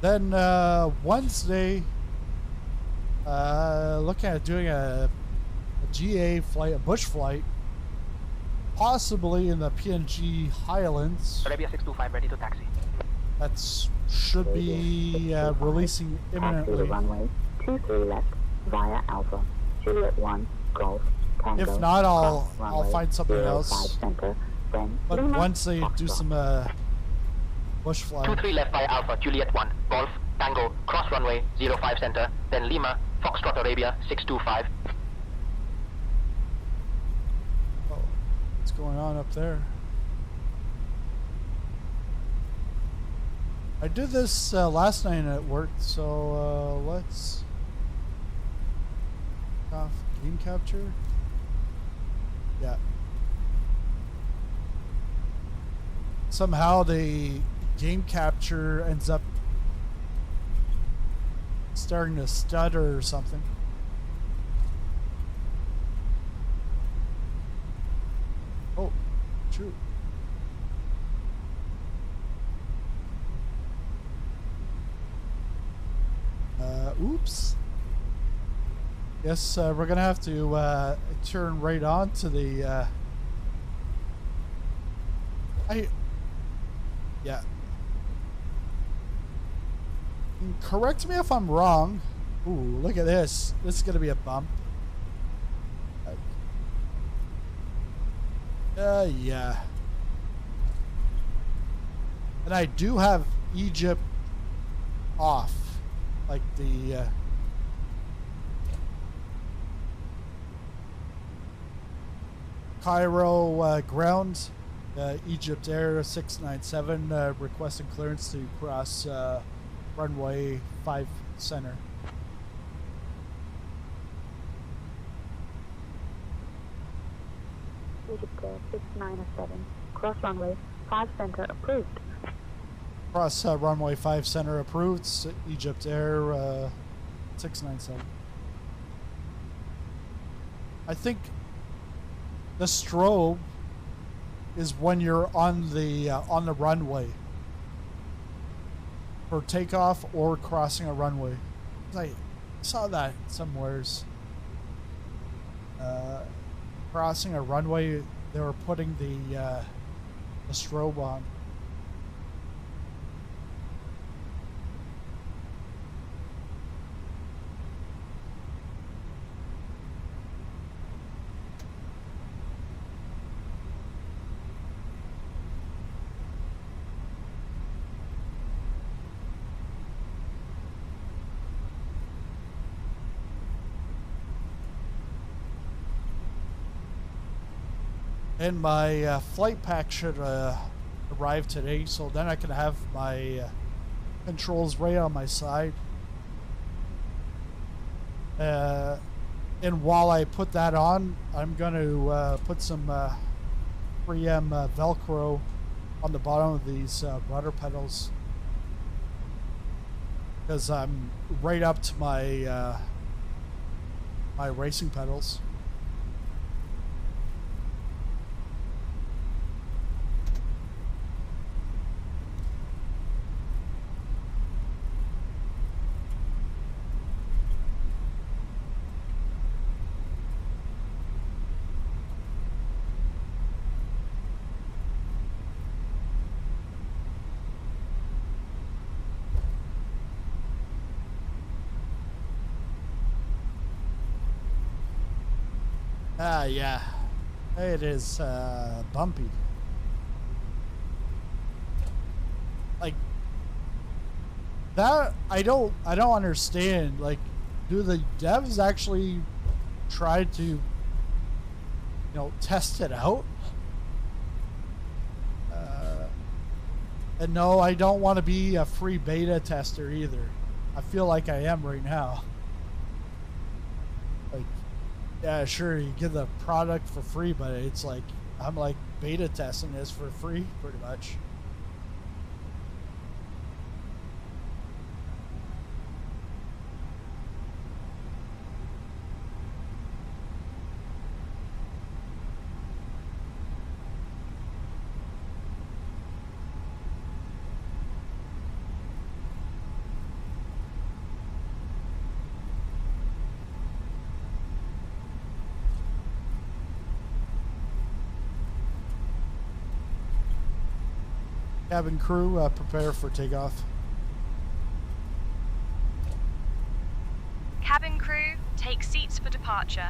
Then Wednesday, looking at doing a GA flight, a bush flight, possibly in the PNG Highlands. Arabia 625 ready to taxi. That's should be releasing imminently. Taxi to runway 23 left via Alpha, Juliet 1, Golf, Tango. If not, I'll find something else. Center, then But Lima, once they do some bush flying. 23 left via Alpha, Juliet 1, Golf, Tango, cross runway 05 center, then Lima, Foxtrot Arabia 625. Oh, what's going on up there? I did this last night and it worked, so let's off game capture. Yeah. Somehow the game capture ends up starting to stutter or something. Oh, true. Oops. Yes, we're gonna have to turn right on to the yeah. Correct me if I'm wrong. Ooh, look at this. This is gonna be a bump. Yeah. And I do have Egypt off. Like the Cairo ground, Egypt Air 697 requesting clearance to cross runway 5 center. Egypt Air 697, cross runway 5 center approved. Cross runway 5 center approved, Egypt Air 697. I think the strobe is when you're on the runway for takeoff or crossing a runway. I saw that somewheres. Crossing a runway, they were putting the strobe on. And my flight pack should arrive today, so then I can have my controls right on my side. And while I put that on, I'm going to put some 3M Velcro on the bottom of these rudder pedals, because I'm right up to my my racing pedals. Yeah, it is bumpy. Like that, I don't understand. Like, do the devs actually try to, test it out? And no, I don't want to be a free beta tester either. I feel like I am right now. Like, yeah, sure, you get the product for free, but it's like, I'm like beta testing this for free, pretty much. Cabin crew, prepare for takeoff. Cabin crew, take seats for departure.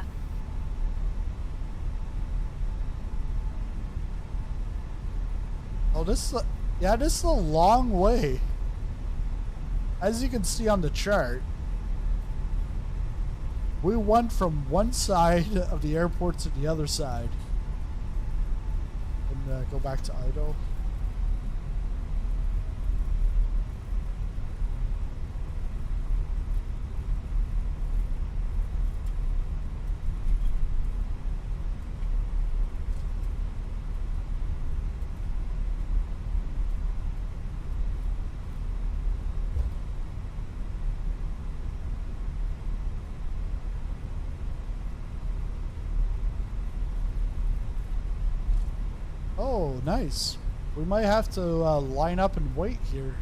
Oh, this is this is a long way. As you can see on the chart, we went from one side of the airport to the other side. And go back to idle. Oh, nice. We might have to line up and wait here.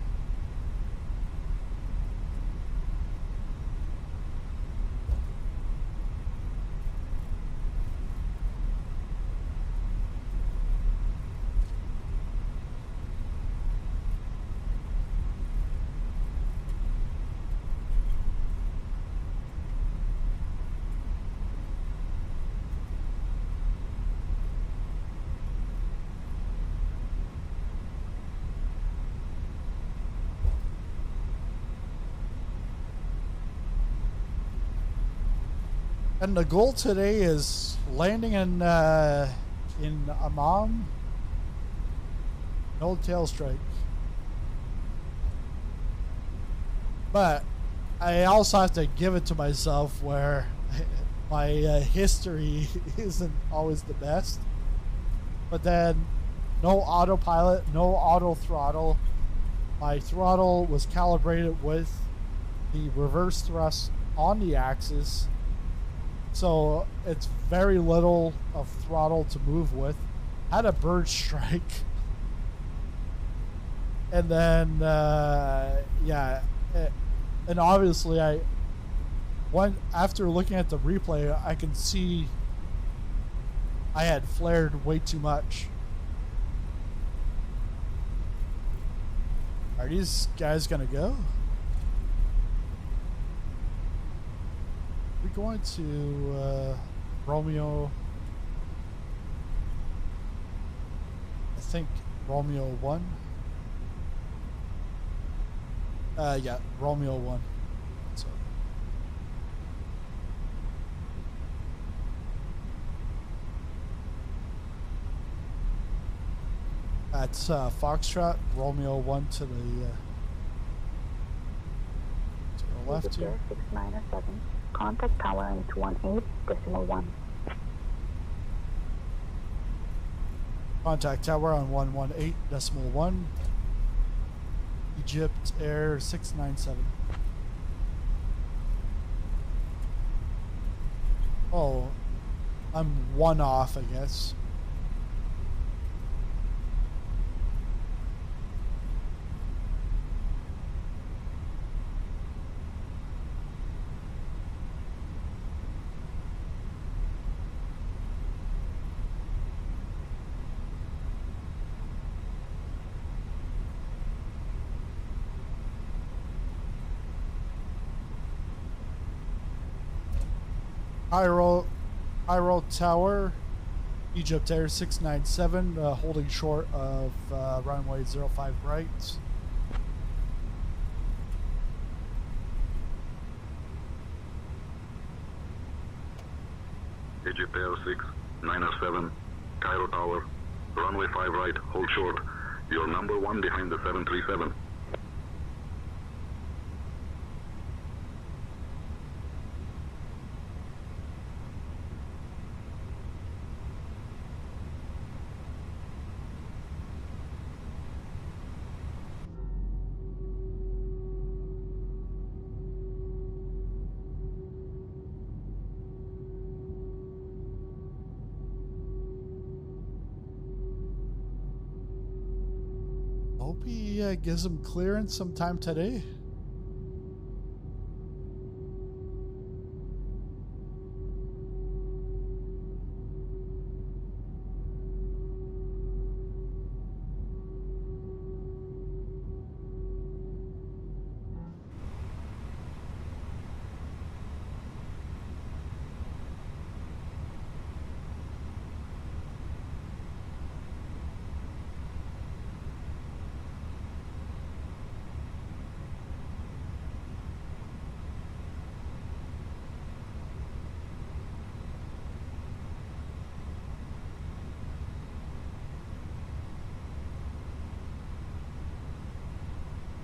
And the goal today is landing in Amman. No tail strike. But I also have to give it to myself where my history isn't always the best. But then no autopilot, no auto throttle. My throttle was calibrated with the reverse thrust on the axis. So it's very little of throttle to move with. Had a bird strike. And then, and obviously after looking at the replay, I can see I had flared way too much. Are these guys gonna go? We're going to Romeo. I think Romeo 1. Yeah, Romeo 1. So. That's Foxtrot, Romeo 1 to the left here. 697. Contact tower is 18.1. Contact tower on 118.1. Egypt Air 697. Oh, I'm one off, I guess. Cairo Tower, Egypt Air 697, holding short of runway 05 right. Egypt Air 697, Cairo Tower, runway 5 right, hold short. You're number 1 behind the 737. Hope he gives him clearance sometime today.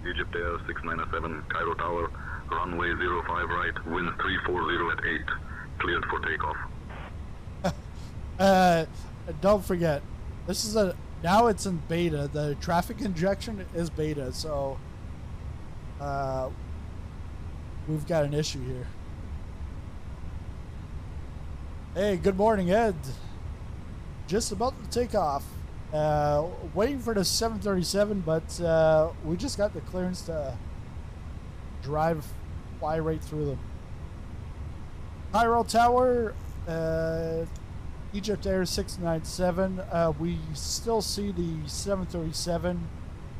Egypt Air 697, Cairo Tower, runway 05 right, winds 340 at 8, cleared for takeoff. Don't forget, this is now it's in beta. The traffic injection is beta, so we've got an issue here. Hey, good morning, Ed. Just about to take off. Waiting for the 737, but we just got the clearance to fly right through them. Cairo Tower, Egypt Air 697. We still see the 737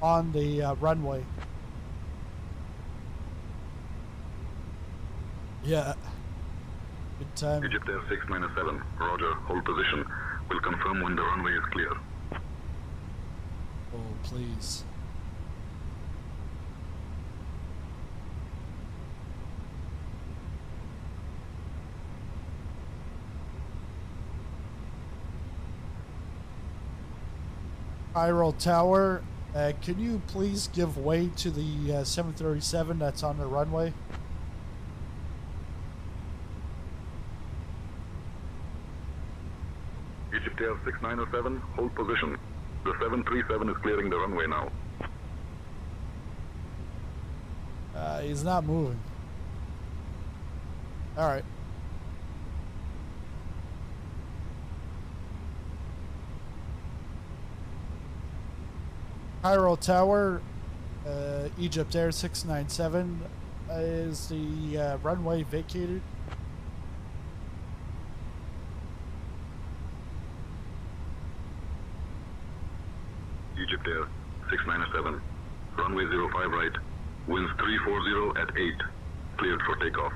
on the runway. Yeah. Good time. Egypt Air 697, roger, hold position. We'll confirm when the runway is clear. Oh, please. Cairo Tower, can you please give way to the 737 that's on the runway? Egypt Air 6907, hold position. The 737 is clearing the runway now. He's not moving. All right. Cairo Tower, Egypt Air 697, is the runway vacated? Egypt Air 697, runway 05 right, winds 340 at 8, cleared for takeoff.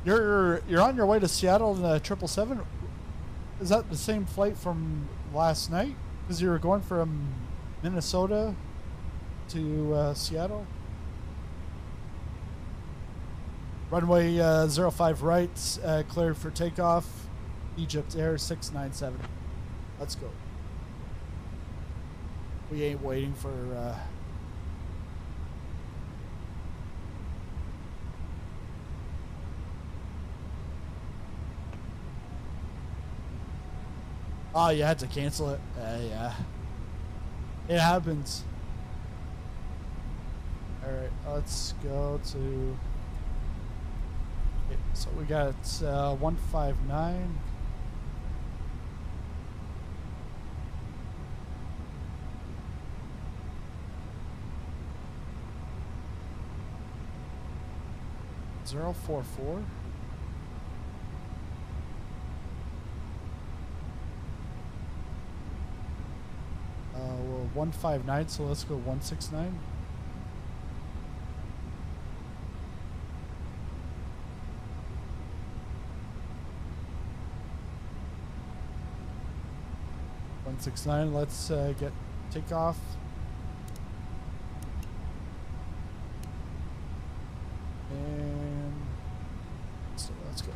You're on your way to Seattle in the 777? Is that the same flight from last night? Because you were going from Minnesota to Seattle? Runway 05 right, cleared for takeoff, Egypt Air 697. Let's go. We ain't waiting for oh, you had to cancel it. Yeah. It happens. Alright, let's go to... Okay, so we got 159. Zero 44. Well, 159, so let's go 169. Let's get takeoff. And so let's go.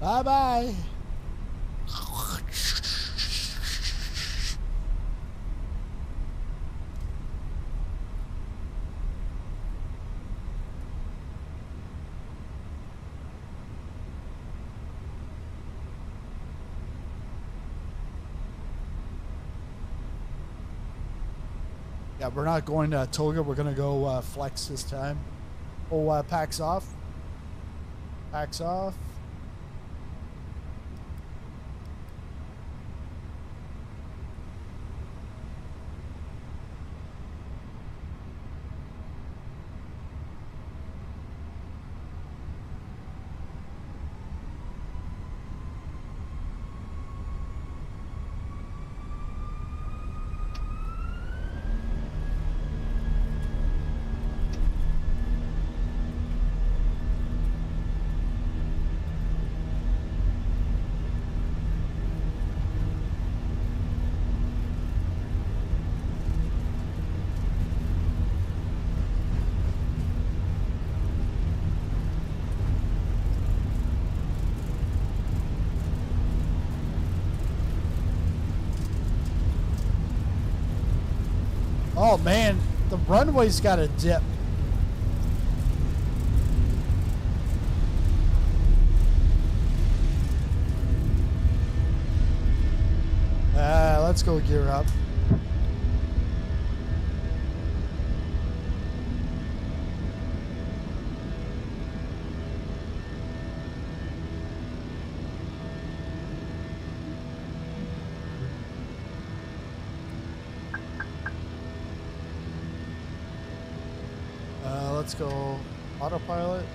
Bye-bye. Yeah, we're not going to Toga. We're going to go flex this time. Oh, packs off. Packs off. Oh man, the runway's got a dip. Let's go gear up. Let's go autopilot.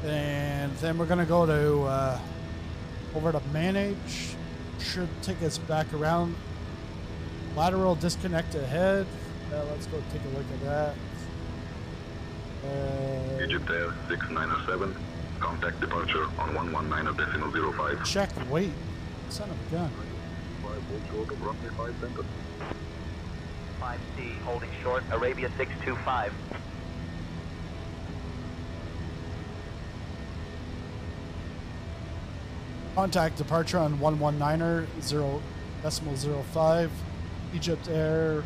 And then we're gonna go to over to manage. Should take us back around. Lateral disconnect ahead. Let's go take a look at that. Egypt Air 6907, contact departure on 119.05. Check weight. Son of a gun. 5C, holding short, Arabia 625. Contact departure on 119er 0.05, Egypt Air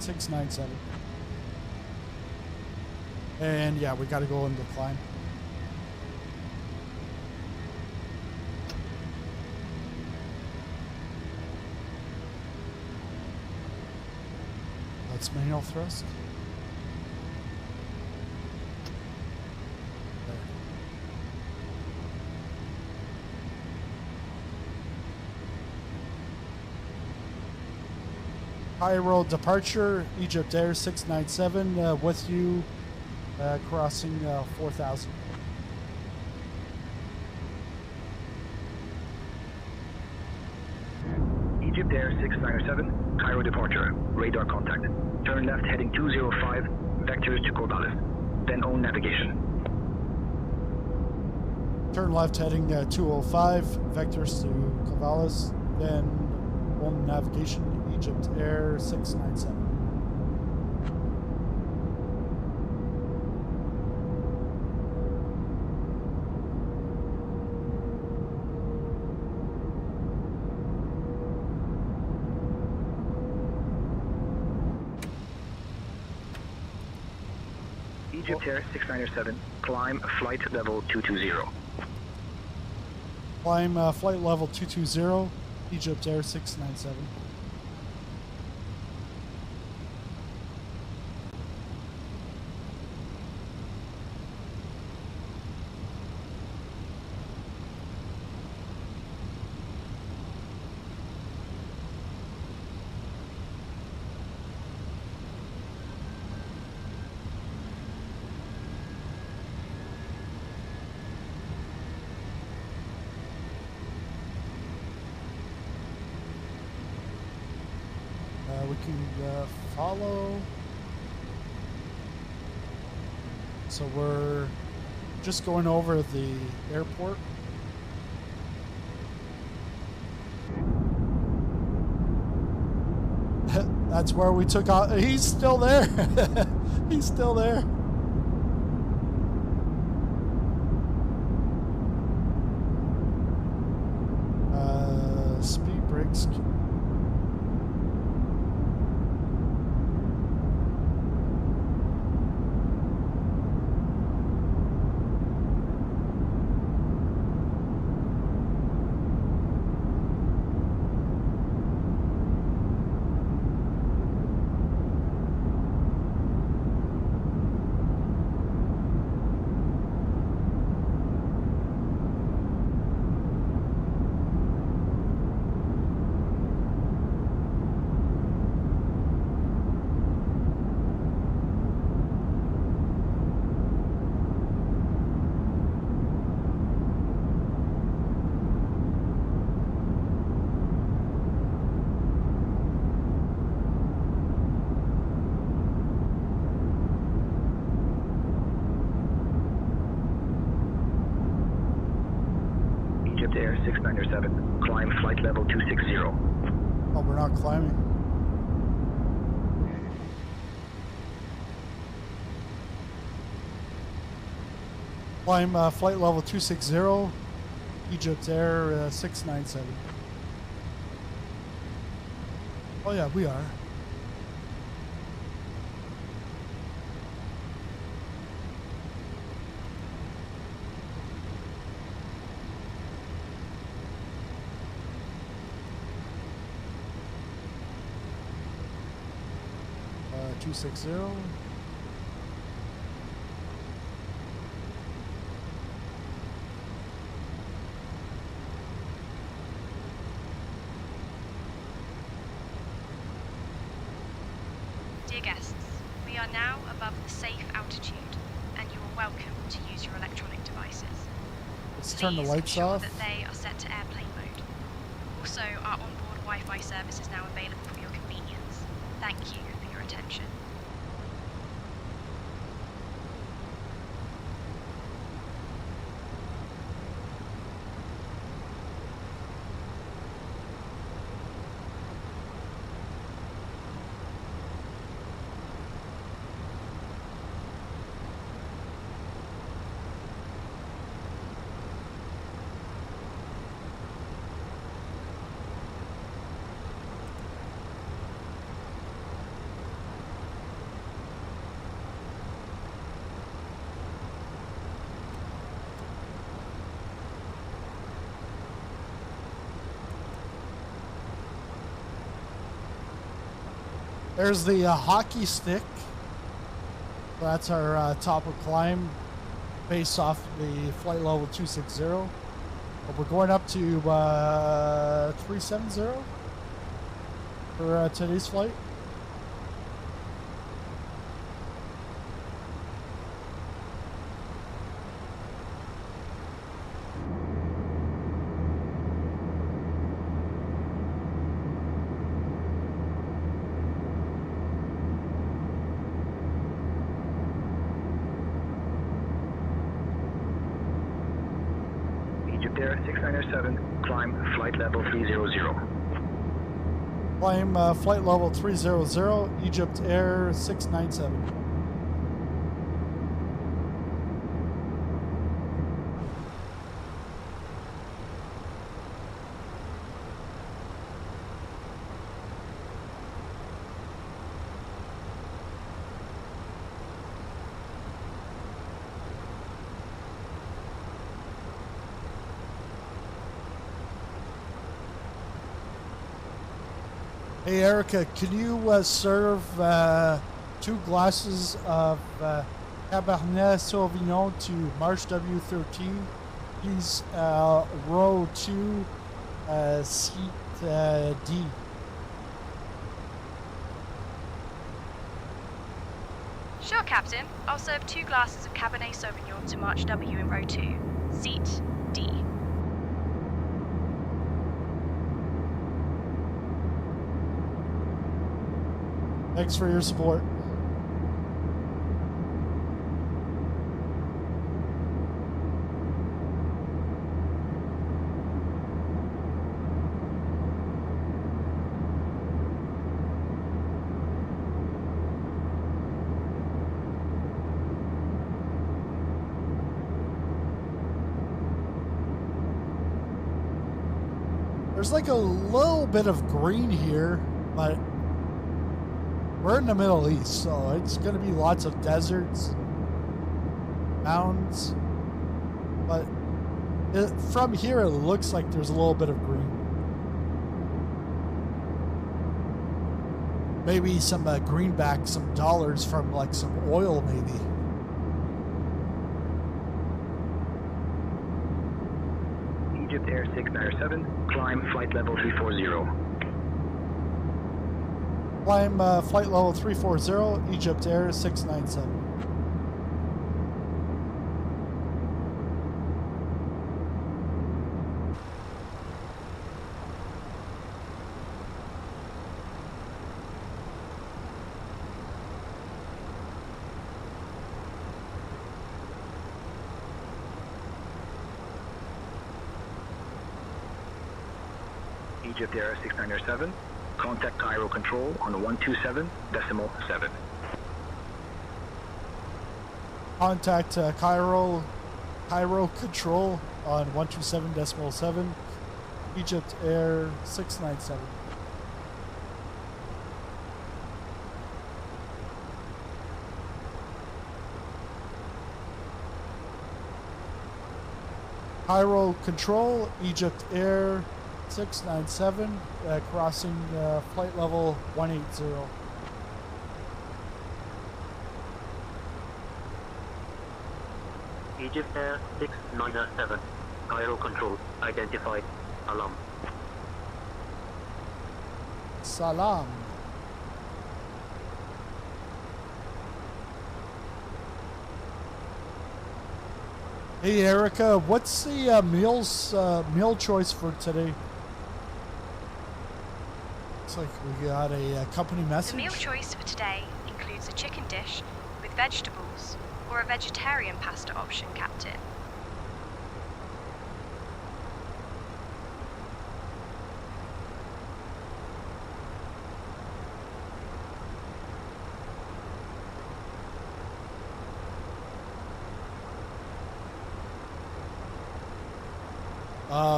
697. And yeah, we got to go into climb. That's manual thrust. Cairo departure, Egypt Air 697 with you, crossing 4,000. Egypt Air 6907, Cairo departure, radar contact. Turn left heading 205, vectors to Corvallis, then own navigation. Turn left heading 205, vectors to Corvallis, then own navigation, Egypt Air 697. Egypt Air 697, climb flight level 220. Climb flight level 220, Egypt Air 697. We can follow. So we're just going over the airport. That's where we took off. He's still there. He's still there. Speed brakes. Air 697, climb flight level 260. Oh, we're not climbing. Climb flight level 260, Egypt Air 697. Oh yeah, we are. Uh, 260. Dear guests, we are now above the safe altitude, and you are welcome to use your electronic devices. Let's turn the Please lights ensure off. that they are set to airplane mode. Also, our onboard Wi-Fi service is now available for your convenience. Thank you for your attention. There's the hockey stick. That's our top of climb based off the flight level 260. But we're going up to 370 for today's flight. Egypt Air 6907, climb flight level 300. Climb flight level 300, Egypt Air 697. Hey Erica, can you serve 2 glasses of Cabernet Sauvignon to March W13? Please, row 2, seat D. Sure, Captain. I'll serve 2 glasses of Cabernet Sauvignon to March W in row 2. Seat D. Thanks for your support. There's like a little bit of green here, but we're in the Middle East, so it's going to be lots of deserts, mountains, but from here it looks like there's a little bit of green. Maybe some greenback, some dollars from like some oil maybe. Egypt Air 697, climb flight level 340. Climb flight level 340, Egypt Air 697. Egypt Air 697, contact Cairo Control on 127.7. Contact Cairo Control on 127.7, Egypt Air 697. Cairo Control, Egypt Air 697, crossing flight level 180. Egypt Air 697, Cairo Control, identified, alarm. Salam. Hey Erica, what's the meal choice for today? Looks like we got a company message. The meal choice for today includes a chicken dish with vegetables or a vegetarian pasta option, Captain.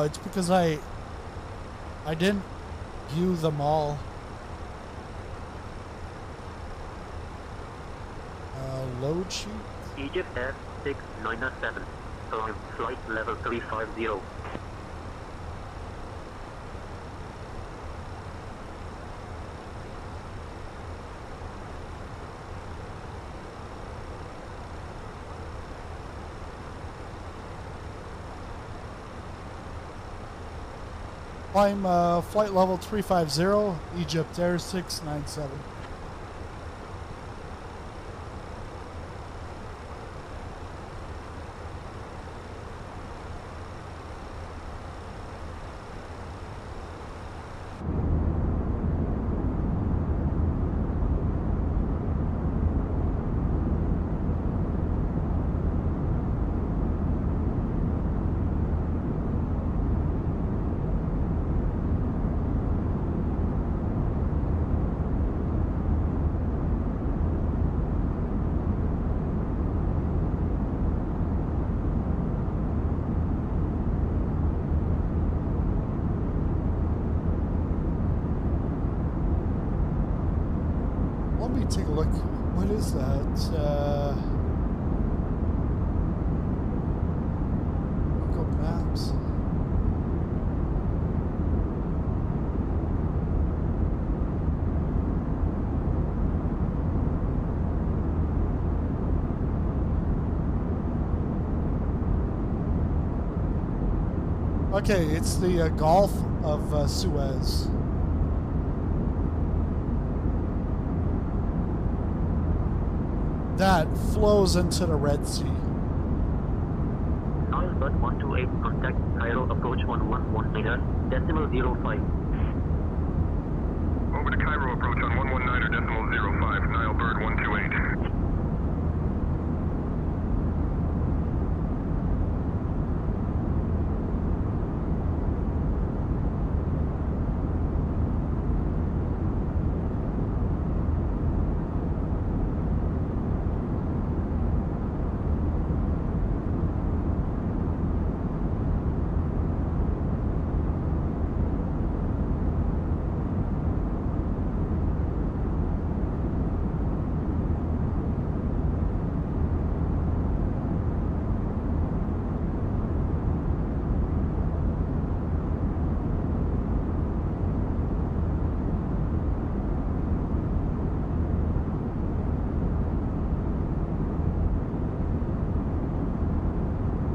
It's because I didn't view them all. Load sheet? Egypt Air 697, climb flight level 350. Climb flight level 350, Egypt Air 697. Let me take a look. What is that? Google Maps. Okay, it's the Gulf of Suez. That flows into the Red Sea. Airbus 128, contact Cairo approach 119er, decimal 05. Over to Cairo approach on 119er decimal 05, Nile Bird 128.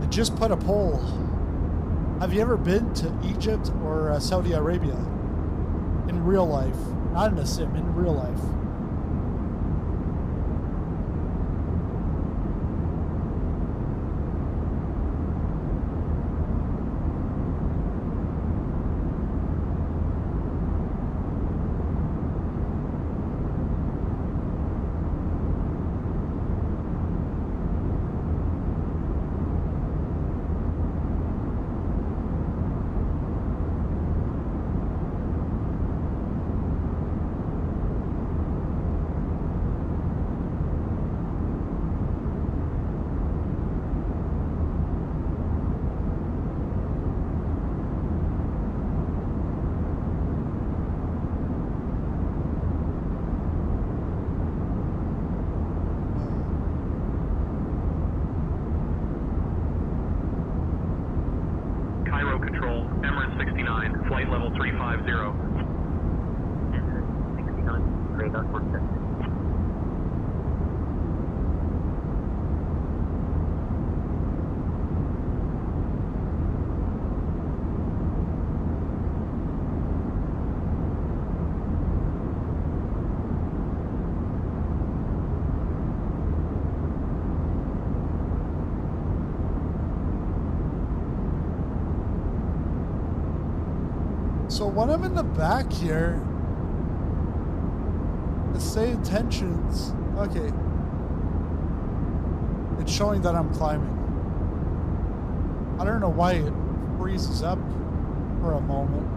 Just put a poll. Have you ever been to Egypt or Saudi Arabia? In real life. Not in a sim, in real life. 69, flight level 350. Enter 69, radar contact. So when I'm in the back here, it's saying tensions. Okay. It's showing that I'm climbing. I don't know why it freezes up for a moment.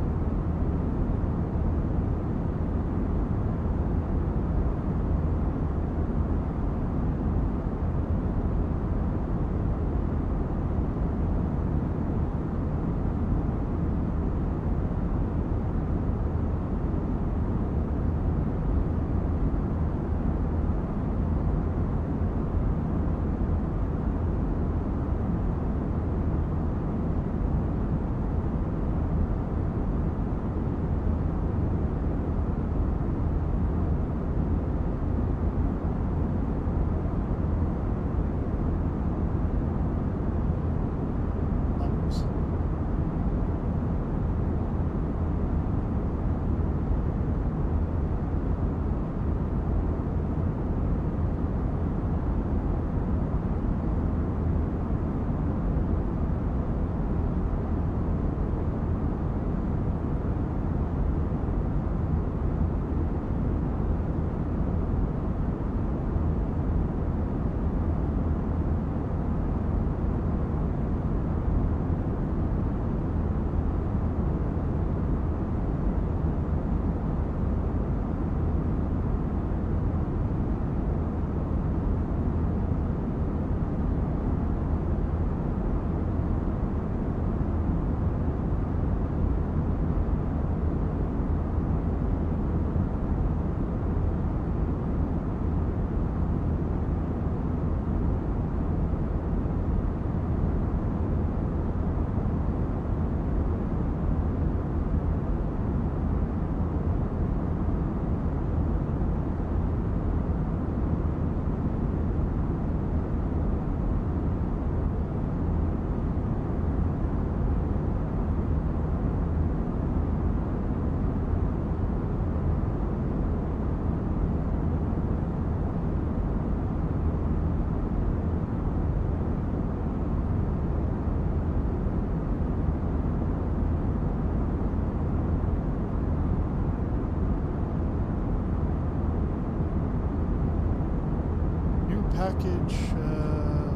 Package,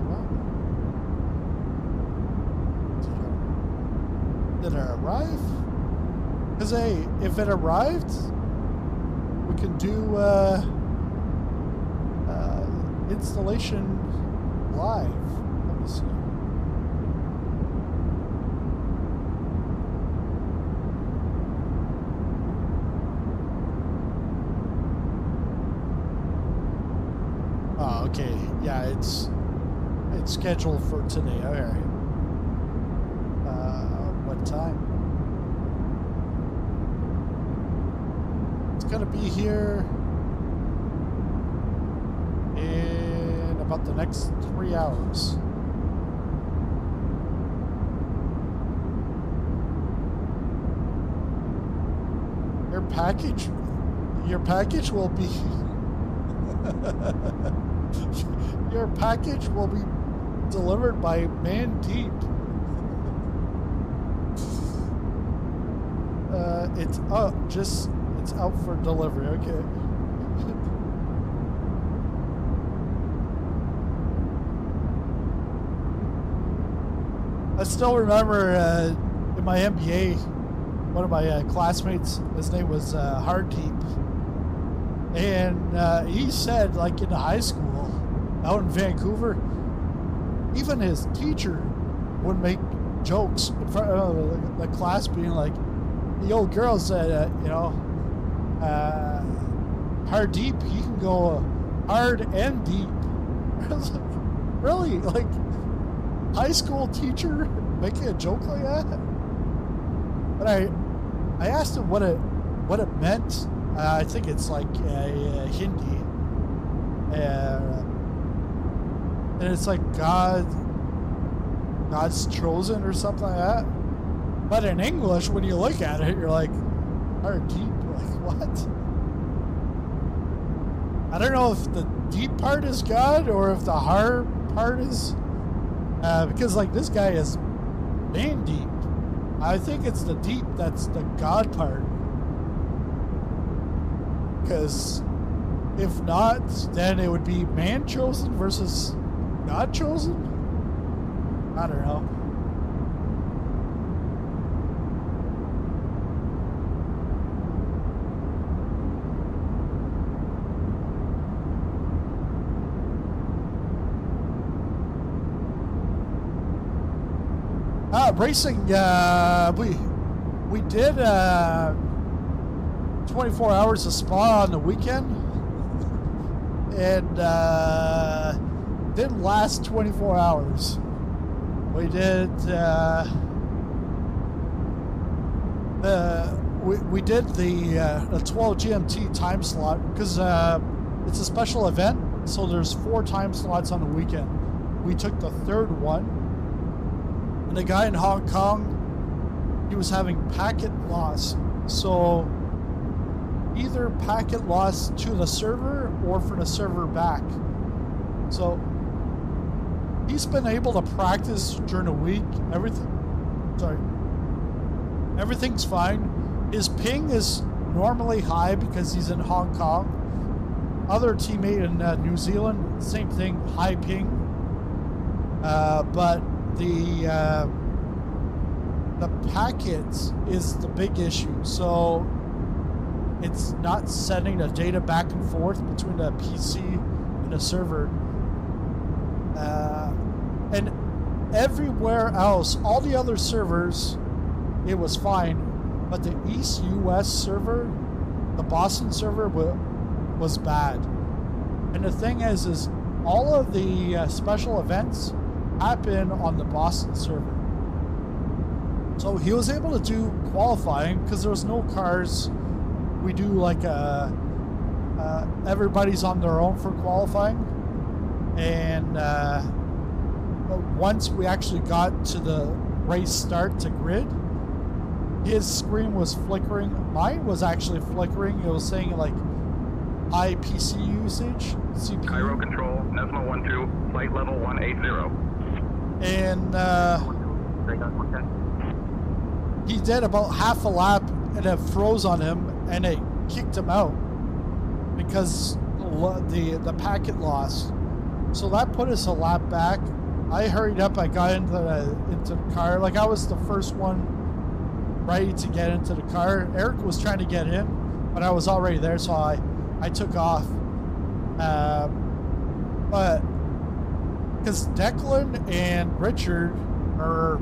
what? Did it arrive? Because, hey, if it arrived, we can do installation live. Let me see. Oh, okay. Yeah, it's scheduled for today. Okay. What time? It's gonna be here in about the next 3 hours. Your package will be your package will be delivered by Man Deep. It's out for delivery. Okay. I still remember in my MBA, one of my classmates, his name was Hard Deep, and he said, like, in high school out in Vancouver, even his teacher would make jokes in front of the class, being like, the old girl said, Hard Deep, he can go hard and deep. I was like, really? Like, high school teacher making a joke like that? But I asked him what it meant. I think it's like Hindi, and it's like God's chosen or something like that. But in English, when you look at it, you're like, "Are deep?" Like what? I don't know if the deep part is God or if the hard part is, because like this guy is man deep. I think it's the deep that's the God part. Because if not, then it would be man chosen versus God chosen? I don't know. Racing, we did 24 hours of Spa on the weekend, and didn't last 24 hours. We did we did the 12 GMT time slot because it's a special event, so there's 4 time slots on the weekend. We took the third one. And the guy in Hong Kong, he was having packet loss. So either packet loss to the server or for the server back. So he's been able to practice during the week. Everything's fine. His ping is normally high because he's in Hong Kong. Other teammate in New Zealand, same thing, high ping. But the packets is the big issue. So it's not sending the data back and forth between the PC and the server. And everywhere else, all the other servers, it was fine. But the East US server, the Boston server, was bad. And the thing is all of the special events happen on the Boston server. So he was able to do qualifying because there was no cars. We do like everybody's on their own for qualifying. And but once we actually got to the race start to grid, his screen was flickering. Mine was actually flickering. It was saying like high PC usage, CPU. Cairo Control, Nesma 12, flight level 180. And he did about half a lap and it froze on him and it kicked him out because the packet loss. So that put us a lap back. I hurried up. I got into the car. Like I was the first one ready to get into the car. Eric was trying to get in, but I was already there, so I took off. But because Declan and Richard are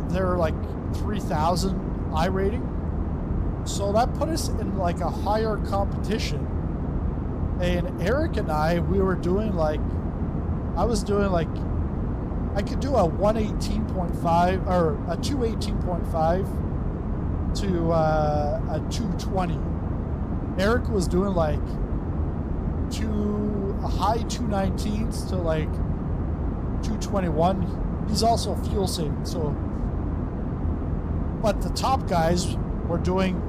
they're like 3,000 I rating, so that put us in like a higher competition. And Eric and we were doing like, I was doing like, I could do a 118.5 or a 218.5 to a 220. Eric was doing like high 219s to like 221. He's also fuel saving, so. But the top guys were doing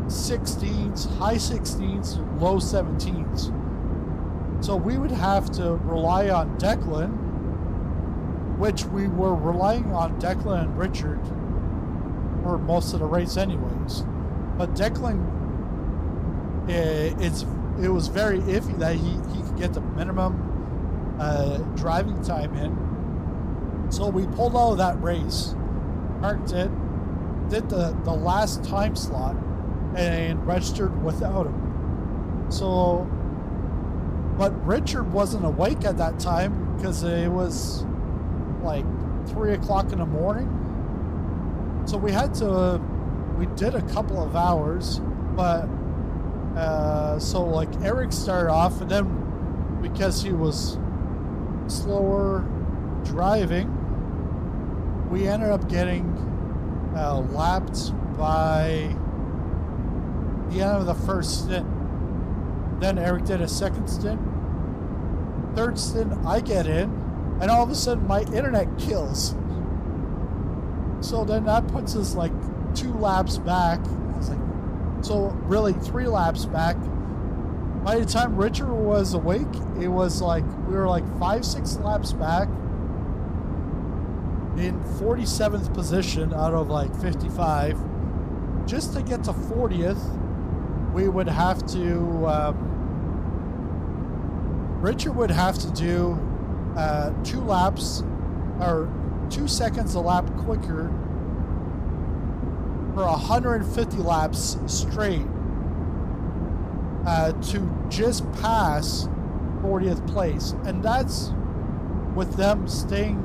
16s, high 16s, low 17s. So we would have to rely on Declan, which we were relying on Declan and Richard for most of the race anyways. But Declan, it was very iffy that he could get the minimum driving time in. So we pulled out of that race, parked it, did the last time slot, and registered without him. So, but Richard wasn't awake at that time because it was like 3 o'clock in the morning. So we did a couple of hours, but so like Eric started off, and then because he was slower driving, we ended up getting lapped by the end of the first stint. Then Eric did a second stint. Third stint, I get in, and all of a sudden my internet kills. So then that puts us like 2 laps back. I was like, so really 3 laps back. By the time Richard was awake, it was like we were like 5-6 laps back in 47th position out of like 55. Just to get to 40th, we would have to Richard would have to do 2 laps or 2 seconds a lap quicker for 150 laps straight to just pass 40th place, and that's with them staying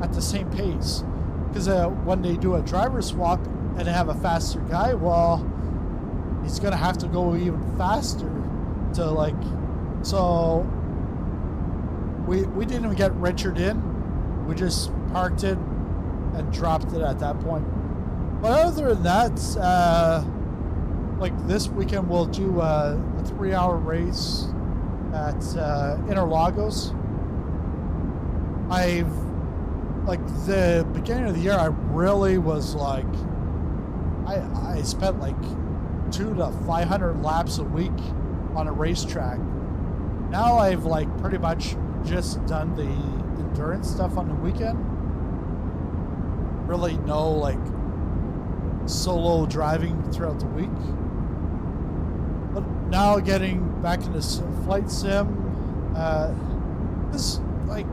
at the same pace. Because when they do a driver swap and they have a faster guy, well, he's gonna have to go even faster to like. So we didn't even get Richard in. We just parked it and dropped it at that point. But other than that, like this weekend we'll do a 3-hour race at Interlagos. Like the beginning of the year, I really was like, I spent like 200 to 500 laps a week on a racetrack. Now I've like pretty much just done the endurance stuff on the weekend. Really no like solo driving throughout the week. But now getting back into flight sim, this like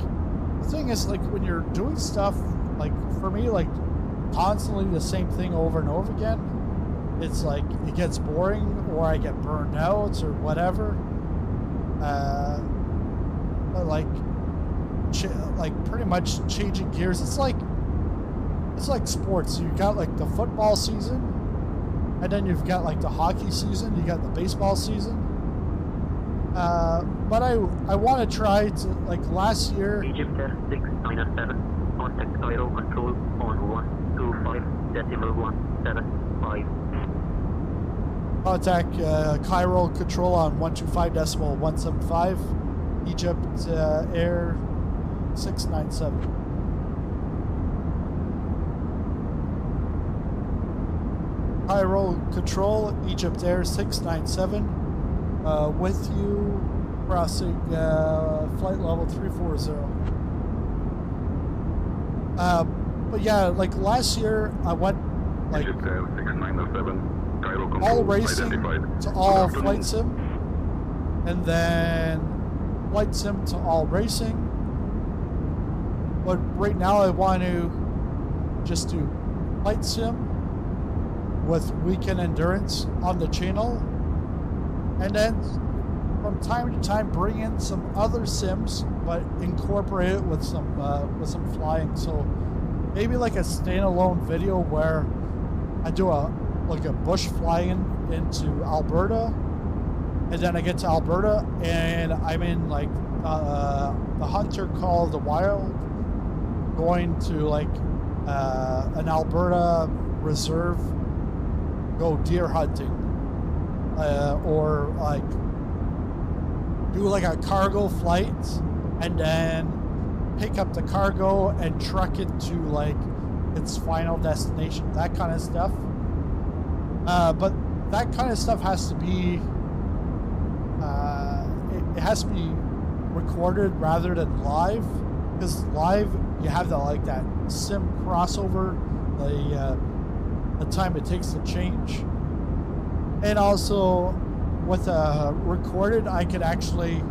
the thing is like when you're doing stuff like for me like constantly the same thing over and over again, it's like it gets boring or I get burned out or whatever. But like pretty much changing gears. It's like sports. You got like the football season, and then you've got like the hockey season. You got the baseball season. But I want to try to like last year. Egypt 697. Contact Cairo control on 125.175. Contact Cairo control on 125.175. Egypt Air 697. Cairo control Egypt Air 697. With you crossing flight level 340. But yeah, like last year I went like Egypt Air 697. Cairo control all racing identified. to all flight sim, and then flight sim to all racing. But right now I want to just do flight sim with weekend endurance on the channel, and then from time to time bring in some other sims, but incorporate it with some flying. So maybe like a standalone video where I do a bush flying into Alberta, and then I get to Alberta and I'm in like the hunter call the wild, going to like an Alberta reserve, go deer hunting, or like do like a cargo flight and then pick up the cargo and truck it to like its final destination, that kind of stuff. But that kind of stuff has to be it has to be recorded rather than live, because live you have that sim crossover, the time it takes to change, and also with recorded I could actually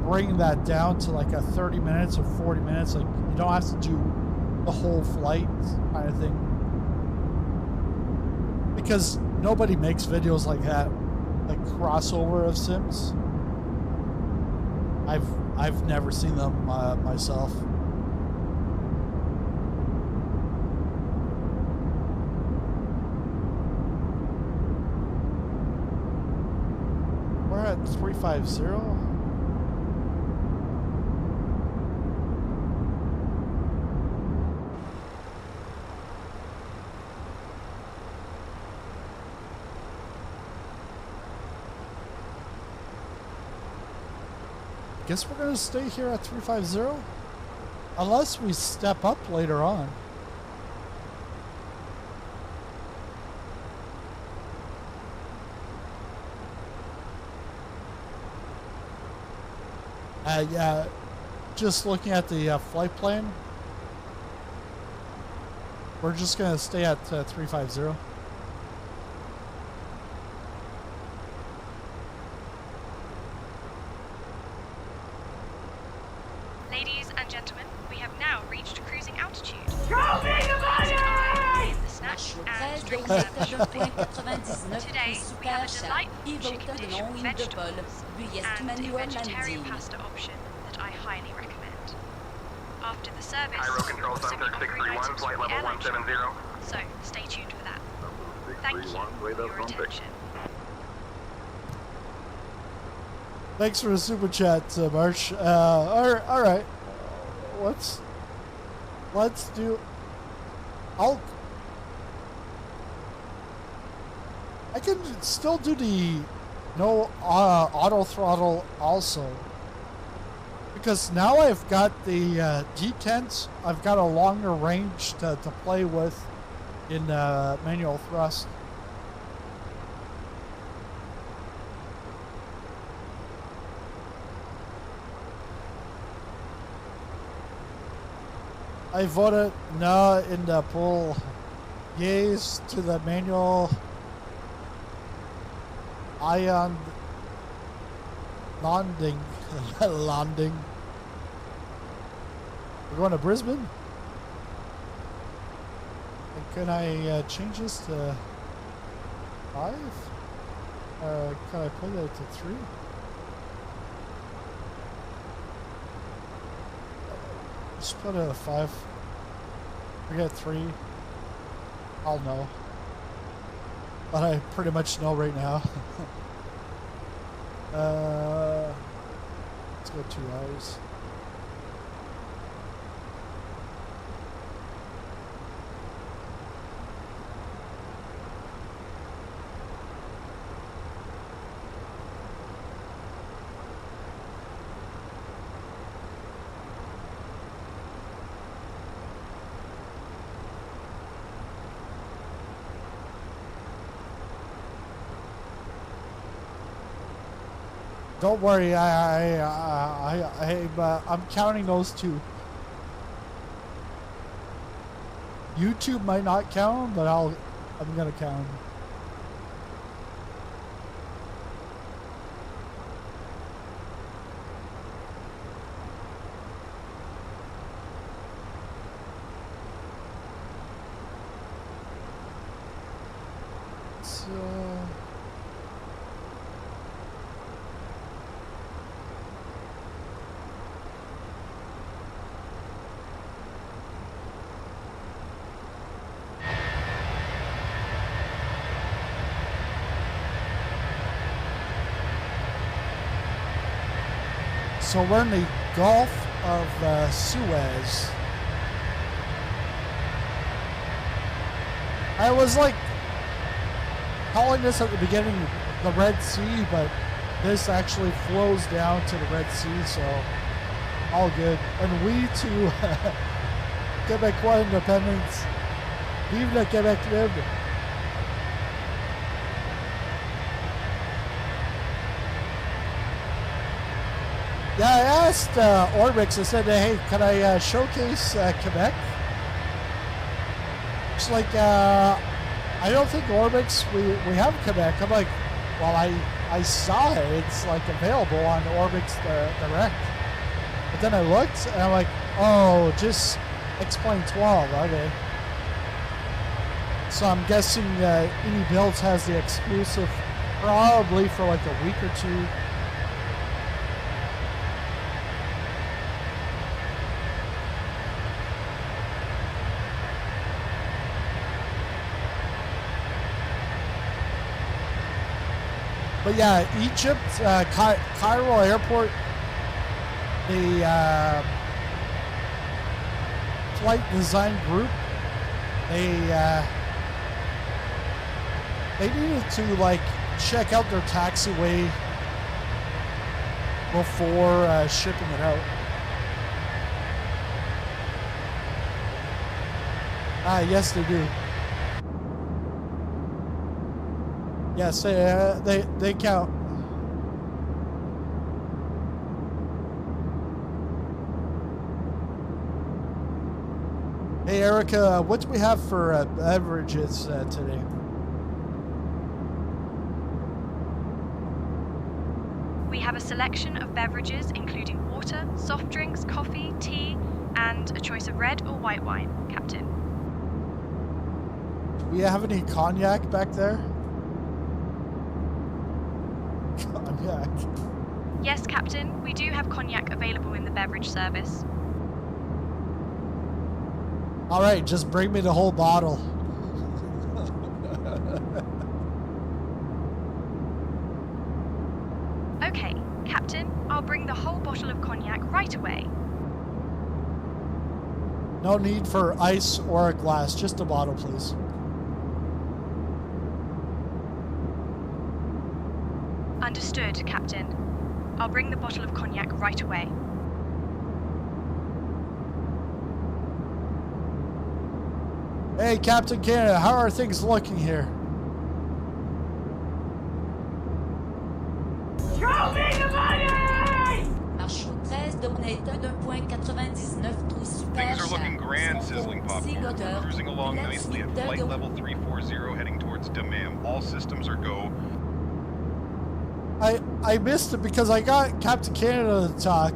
bring that down to like a 30 minutes or 40 minutes. Like you don't have to do the whole flight kind of thing, because nobody makes videos like that, like crossover of sims. I've never seen them myself. We're at 350. guess we're going to stay here at 350. Unless we step up later on. Yeah, just looking at the flight plan, we're just going to stay at 350. Ladies and gentlemen, we have now reached cruising altitude. Show me the money! In the snack and drink Today, we have a delightful chicken dish with vegetables and a vegetarian pasta option that I highly recommend. After the service, Cairo Control Center 631, flight level 170. So stay tuned for that. Thank you for your attention. Thanks for the super chat, Marsh. All right. Let's do. I can still do the no auto throttle also, because now I've got the detents. I've got a longer range to play with in manual thrust. I voted no in the poll. Yes to the manual ion landing. Landing. We're going to Brisbane? And can I change this to 5? Can I put it to 3? Just put it at 5. We got 3. I'll know. But I pretty much know right now. Let's go 2 hours. Don't worry, I'm counting those 2. YouTube might not count them, but I'm gonna count them. So we're in the Gulf of Suez. I was like calling this at the beginning the Red Sea, but this actually flows down to the Red Sea, so all good. And we to Quebecois independence. Vive le Québec libre. Yeah, I asked Orbx, I said, hey, can I showcase Quebec? It's like, I don't think Orbx, we have Quebec. I'm like, well, I saw it. It's like available on Orbx Direct. But then I looked and I'm like, oh, just explain 12, okay. So I'm guessing iniBuilds has the exclusive probably for like a week or 2. But yeah, Egypt, Cairo Airport, the flight design group, they needed to like check out their taxiway before shipping it out. Yes, they do. Yes, they count. Hey, Erica, what do we have for beverages today? We have a selection of beverages including water, soft drinks, coffee, tea, and a choice of red or white wine, Captain. Do we have any cognac back there? Cognac. Yes, Captain, we do have cognac available in the beverage service. All right, just bring me the whole bottle. Okay, Captain, I'll bring the whole bottle of cognac right away. No need for ice or a glass, just a bottle, please. Understood, Captain. I'll bring the bottle of cognac right away. Hey, Captain Canada, how are things looking here? Show me the money! Marche 13 de Moneta d'1.99 trou super. Things are looking grand, sizzling popcorn. Cruising along nicely at flight level 340, heading towards Dammam. All systems are go. I missed it because I got Captain Canada to talk.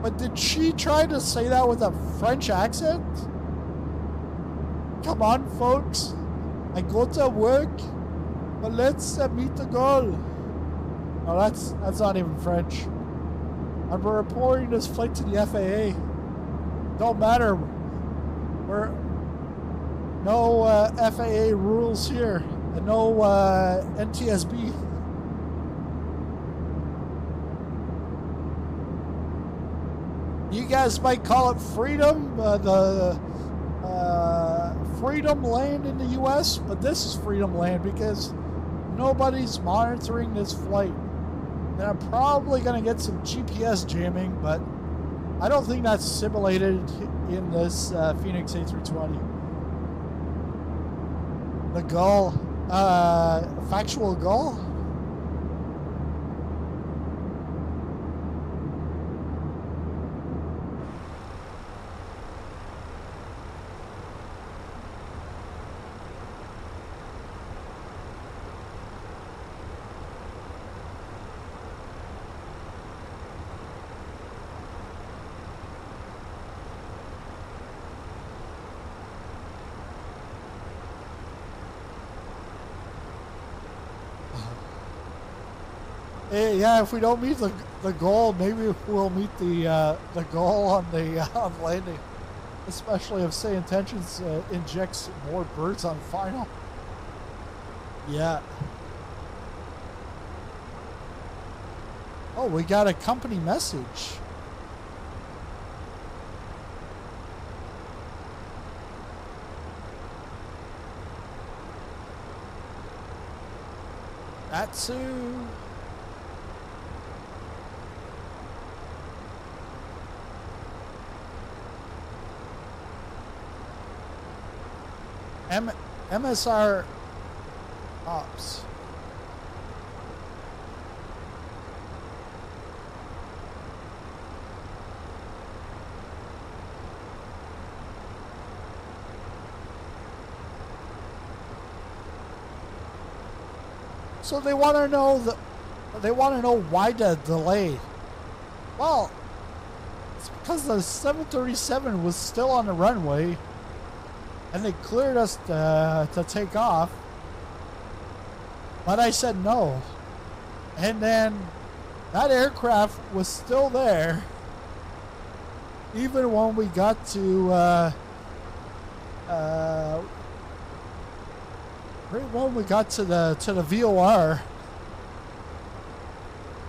But did she try to say that with a French accent? Come on, folks. I go to work, but let's meet the goal. Oh, that's not even French. I'm reporting this flight to the FAA. Don't matter. We're no FAA rules here, and no NTSB. You guys might call it freedom, freedom land in the U.S., but this is freedom land because nobody's monitoring this flight. And I'm probably going to get some GPS jamming, but I don't think that's simulated in this Fenix A320. The gull, factual gull? Yeah, if we don't meet the goal, maybe we'll meet the goal on the on landing. Especially if Say Intentions injects more birds on final. Yeah. Oh, we got a company message. Atsu. MSR Ops. So they want to know why the delay. Well, it's because the 737 was still on the runway. And they cleared us to take off. But I said no. And then that aircraft was still there. Even when we got to right when we got to the VOR,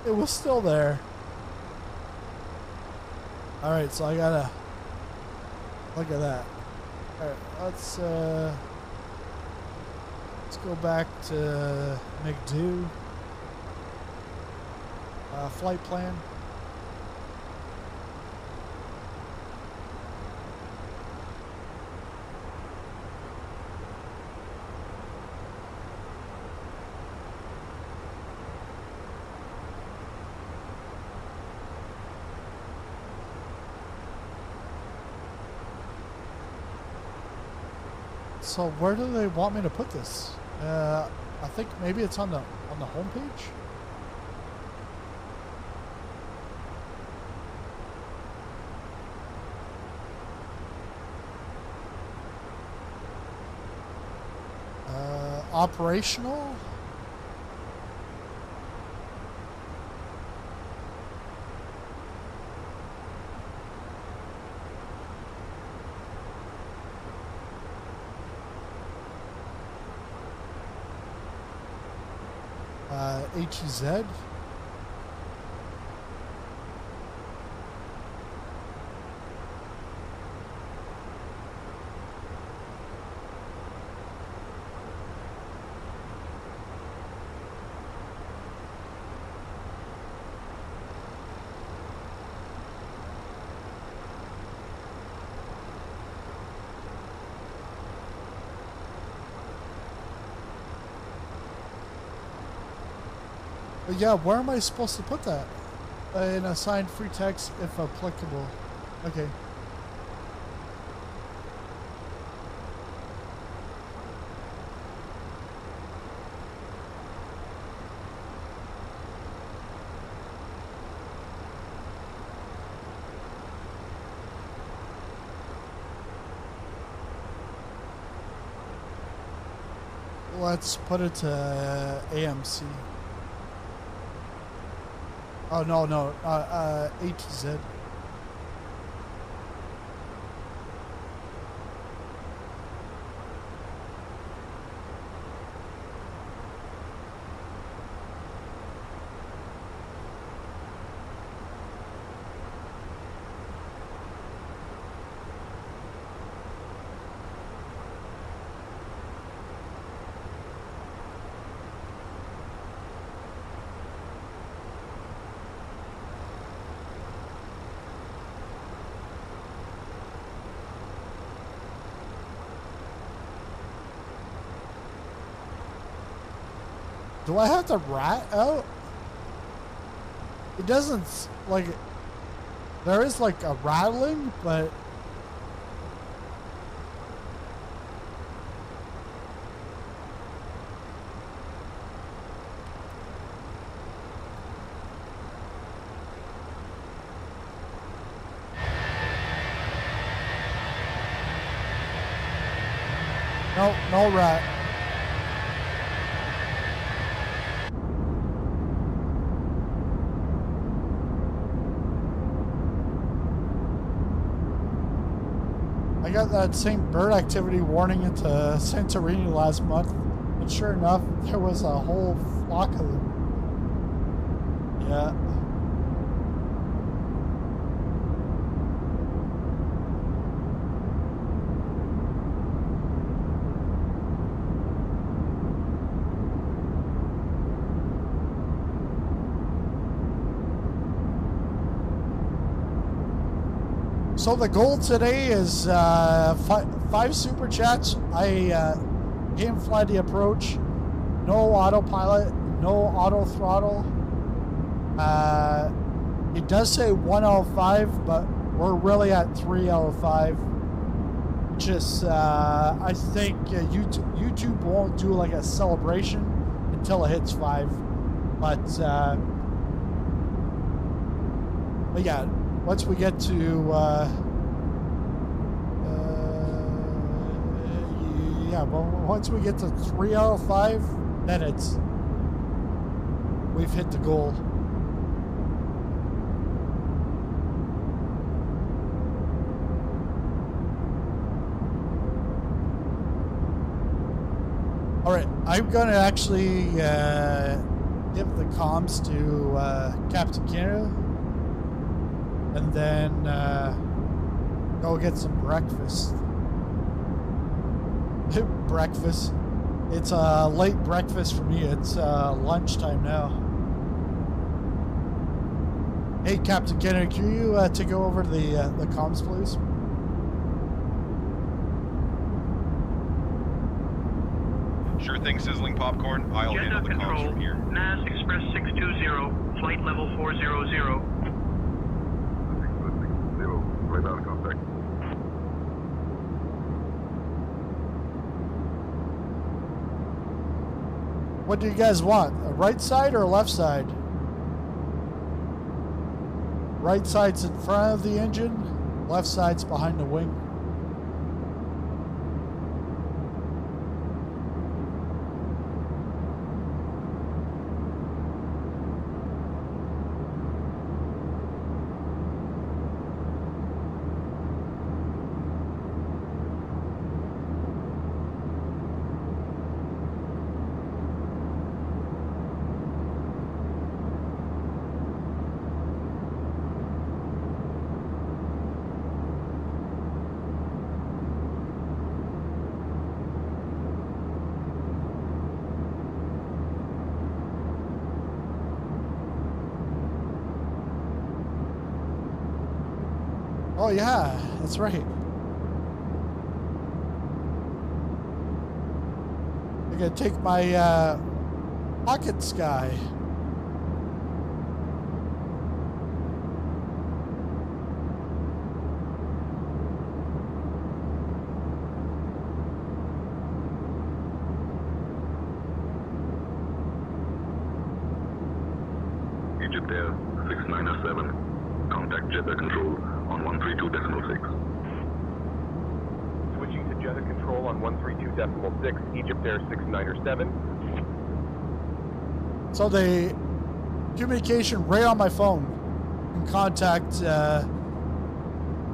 it was still there. Alright, so I gotta look at that. Alright, let's go back to McDo. flight plan. So where do they want me to put this? I think maybe it's on the homepage. Operational. HEZ. But yeah, where am I supposed to put that? In assigned free text, if applicable. Okay. Let's put it to AMC. Oh, no, HZ. Do I have to rat out? It doesn't, like, there is like a rattling, but no rat. I got that same bird activity warning into Santorini last month, and sure enough, there was a whole flock of them. Yeah. So the goal today is five super chats. Game fly the approach, no autopilot, no auto throttle. It does say 1 out of 5, but we're really at 3 out of 5. Just I think YouTube won't do like a celebration until it hits 5. But yeah. Once we get to, once we get to 3 out of 5, then we've hit the goal. All right, I'm gonna actually give the comms to Captain Canada. And then go get some breakfast. Breakfast. It's a late breakfast for me. It's lunchtime now. Hey, Captain Kennedy, can you take over the comms, please? Sure thing, Sizzling Popcorn. I'll handle the comms from here. NAS Express 620, flight level 400. 620, radar contact. What do you guys want? A right side or a left side? Right side's in front of the engine, left side's behind the wing. Oh yeah, that's right. I'm gonna take my pocket sky. Egypt Air 6907, contact Jeddah Control on 132.6. Switching to Jeddah Control on 132.6, Egypt Air 6907. So the communication right on my phone can contact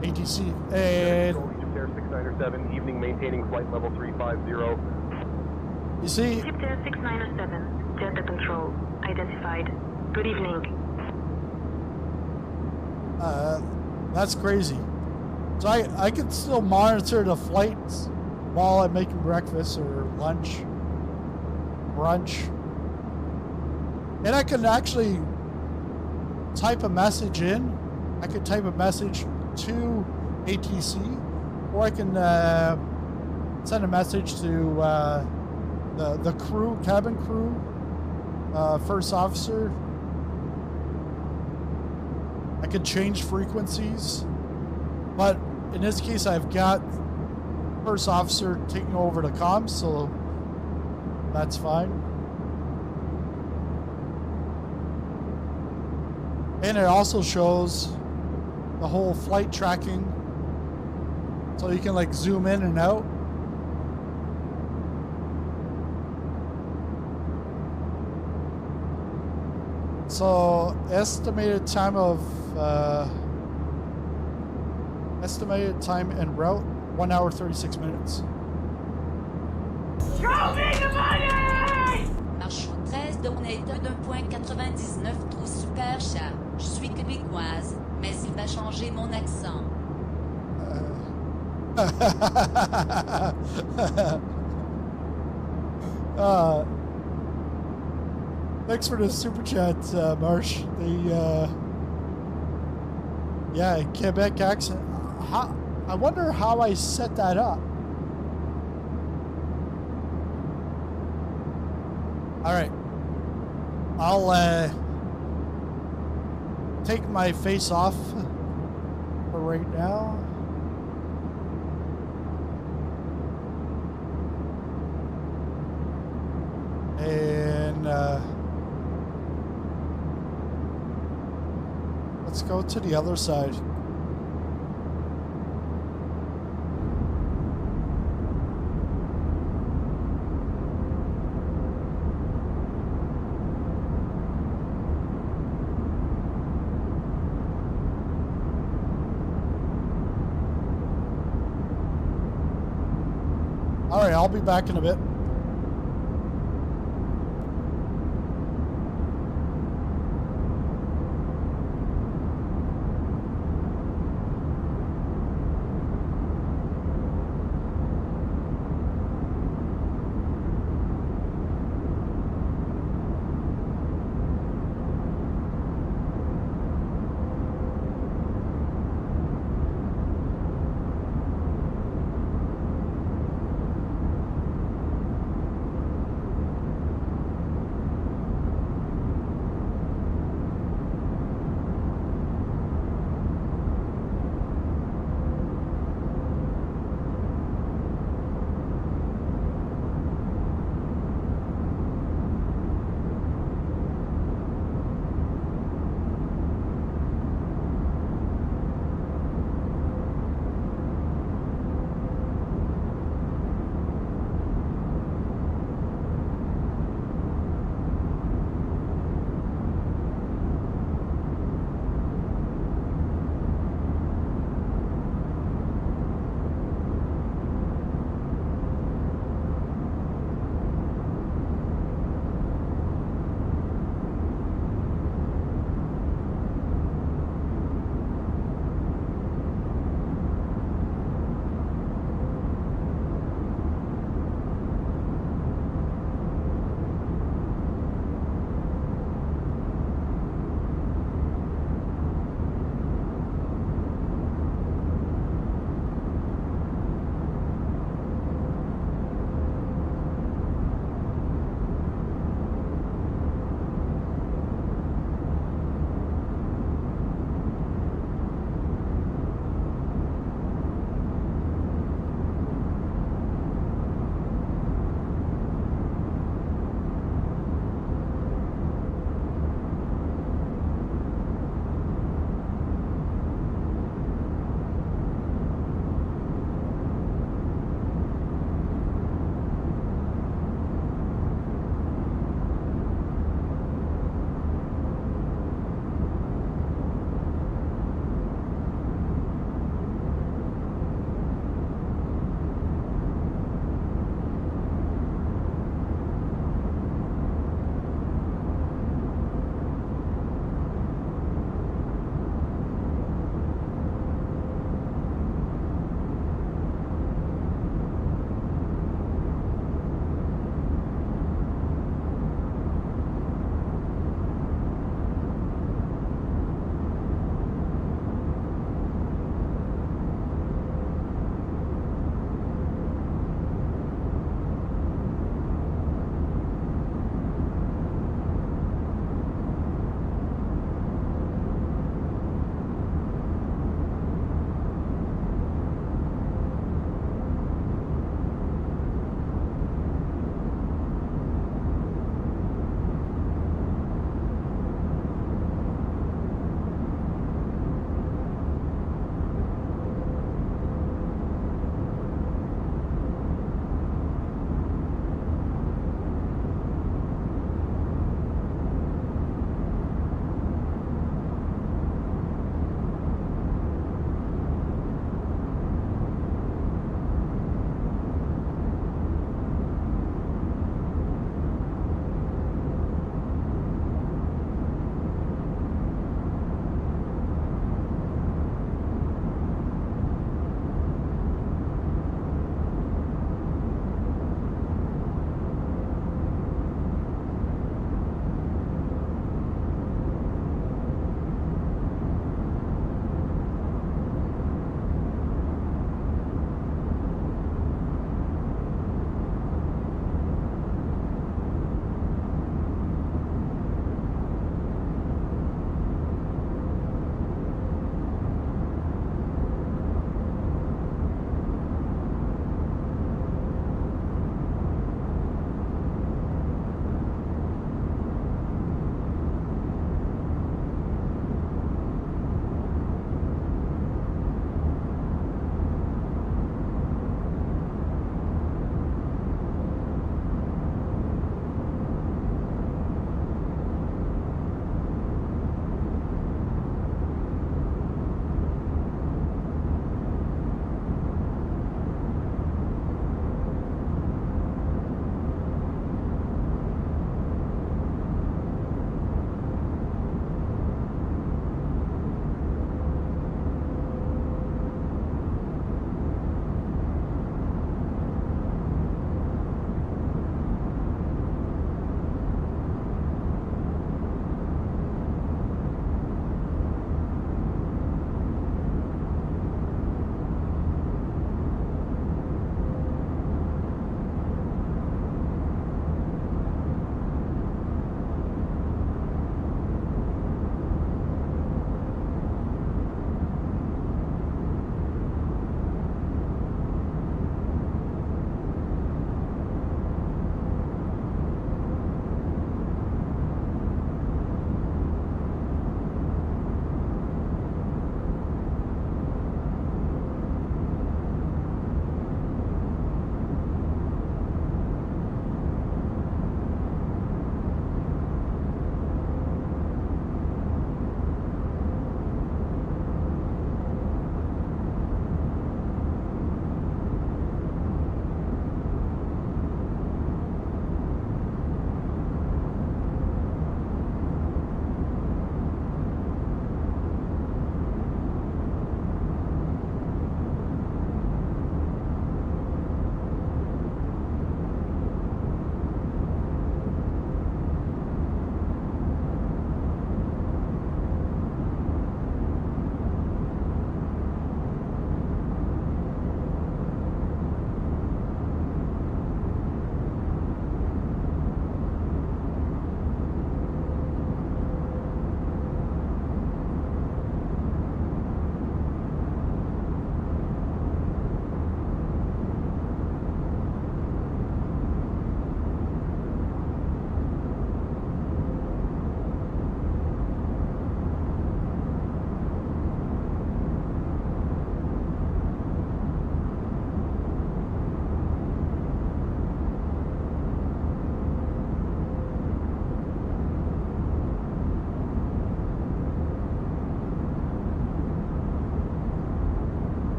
ATC and Egypt Air 6907, evening maintaining flight level 350. You see, Egypt Air 6907, Jeddah Control, identified. Good evening. that's crazy. So I can still monitor the flights while I'm making breakfast or lunch, brunch. And I can actually type a message in. I could type a message to ATC, or I can send a message to the crew, cabin crew, first officer. I could change frequencies, but in this case, I've got first officer taking over the comms, so that's fine. And it also shows the whole flight tracking, so you can like zoom in and out. So estimated time en route 1 hour 36 minutes. Marche 13 de honnêteté d'1.99 trop super cher. Je suis québécoise, mais il va changer mon accent. Thanks for the super chat, Marsh. Yeah, Quebec accent. I wonder how I set that up. All right, I'll take my face off for right now. And let's go to the other side. All right, I'll be back in a bit.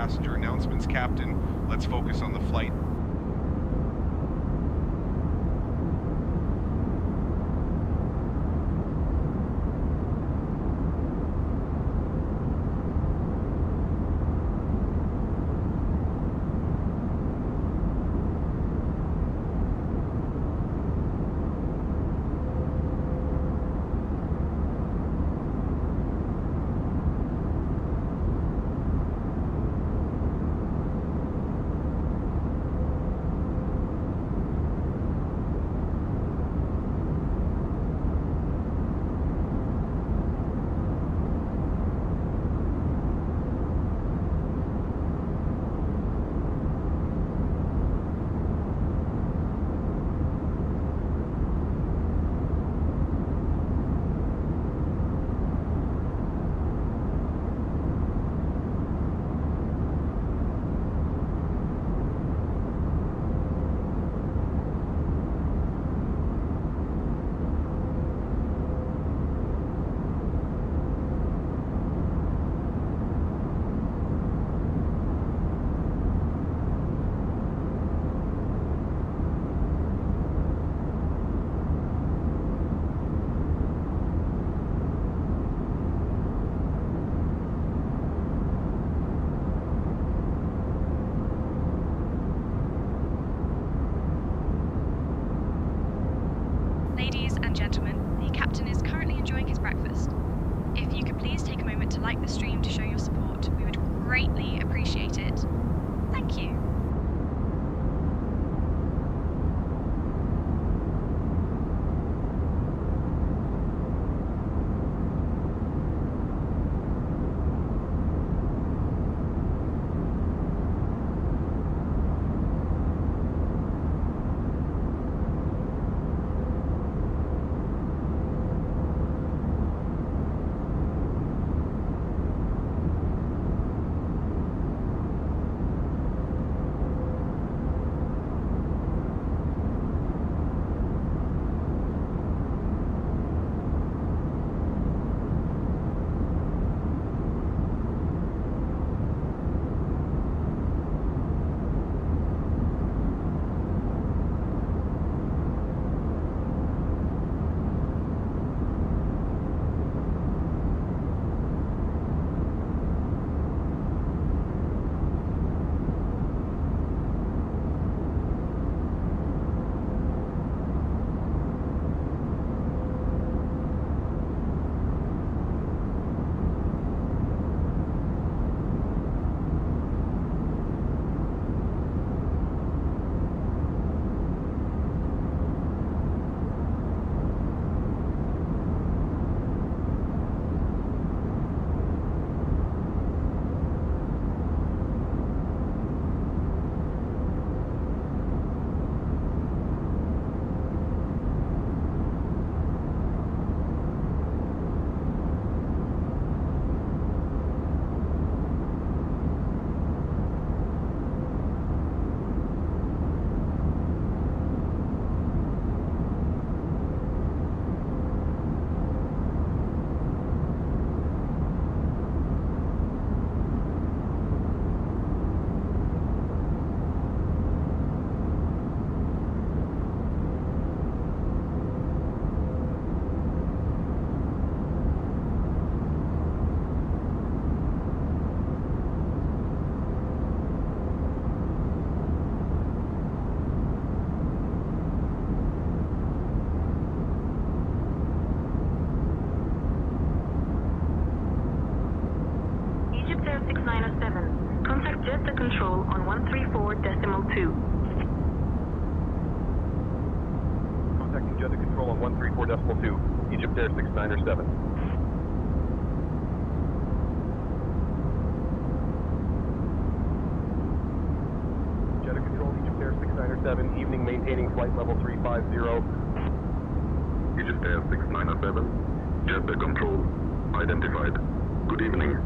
passenger announcements, Captain. Let's focus on the flight. Ladies and gentlemen, the captain is currently enjoying his breakfast. If you could please take a moment to like the stream to show your support, we would greatly appreciate it. Thank you. control on 134.2. Contacting Jeddah Control on 134.2. Egypt Air 6907. Jeddah Control, Egypt Air 6907, evening maintaining flight level 350. Egypt Air 6907, Jeddah Control, identified. Good evening.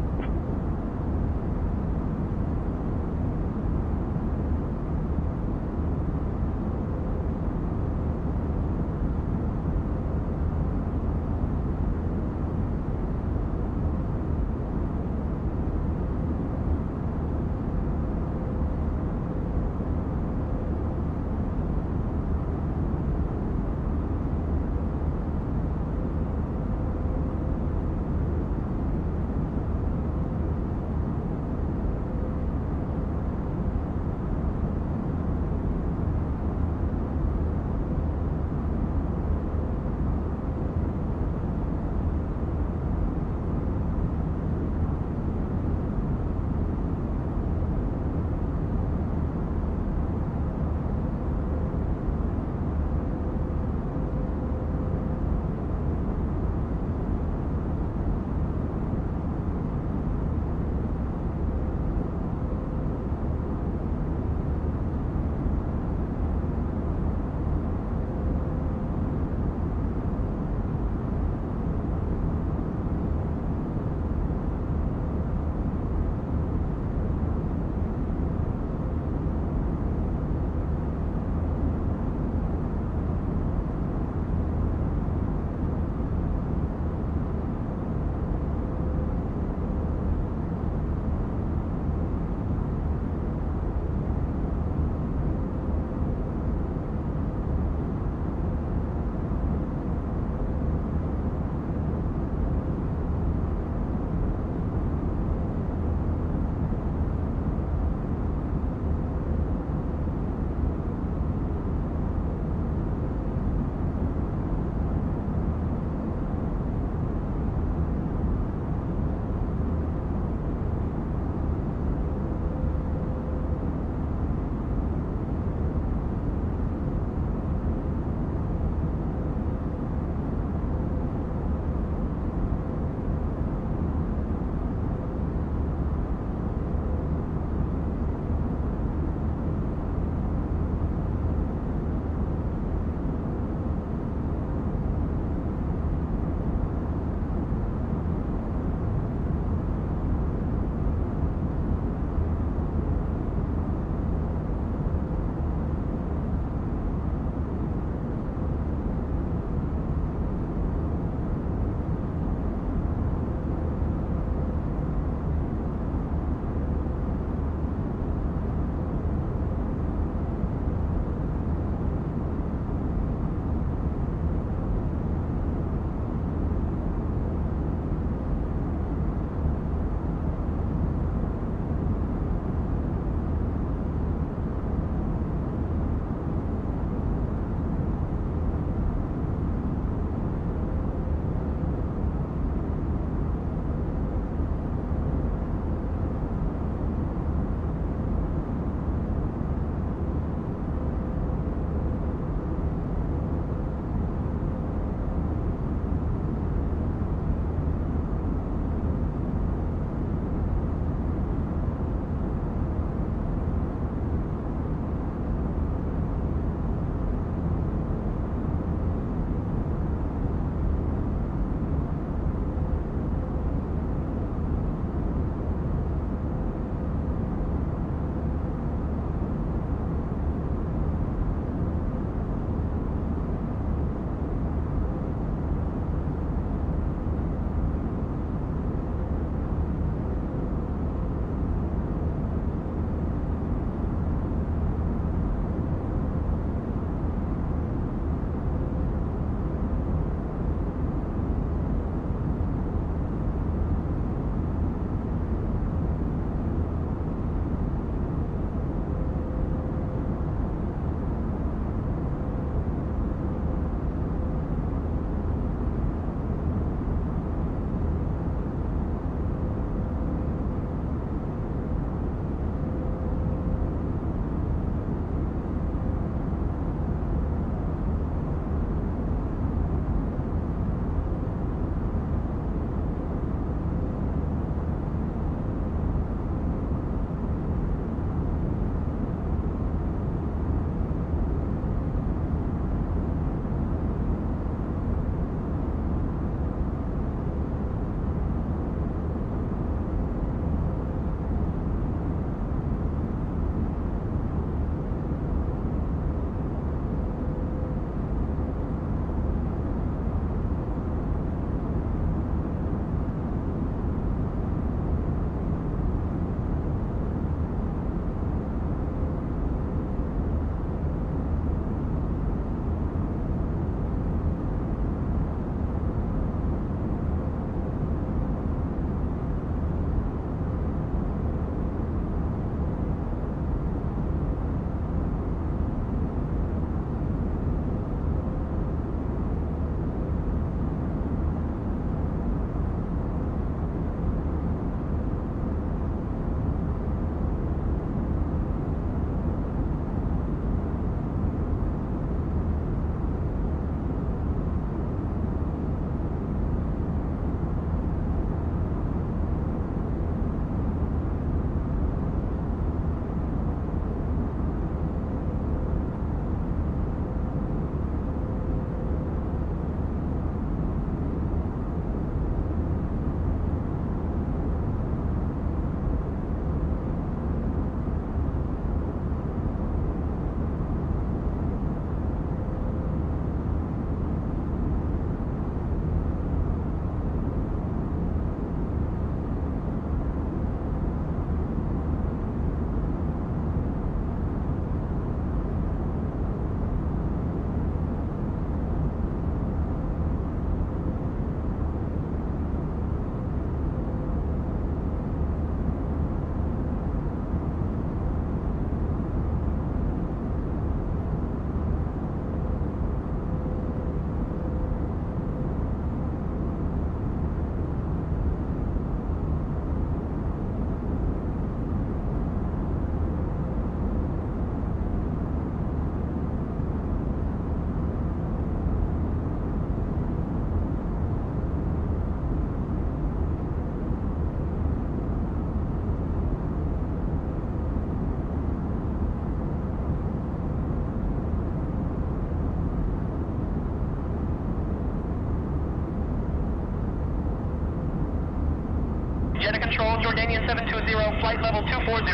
Engine 720, flight level 240.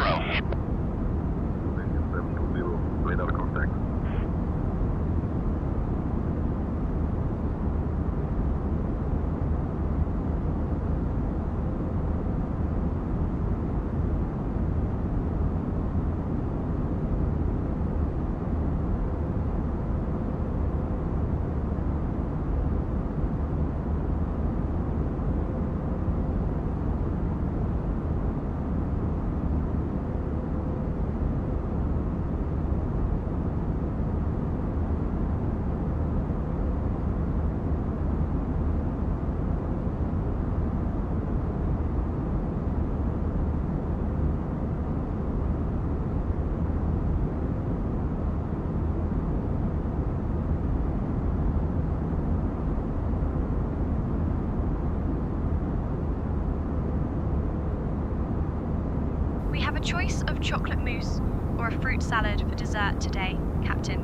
Engine 720, radar contact. We have a choice of chocolate mousse or a fruit salad for dessert today, Captain.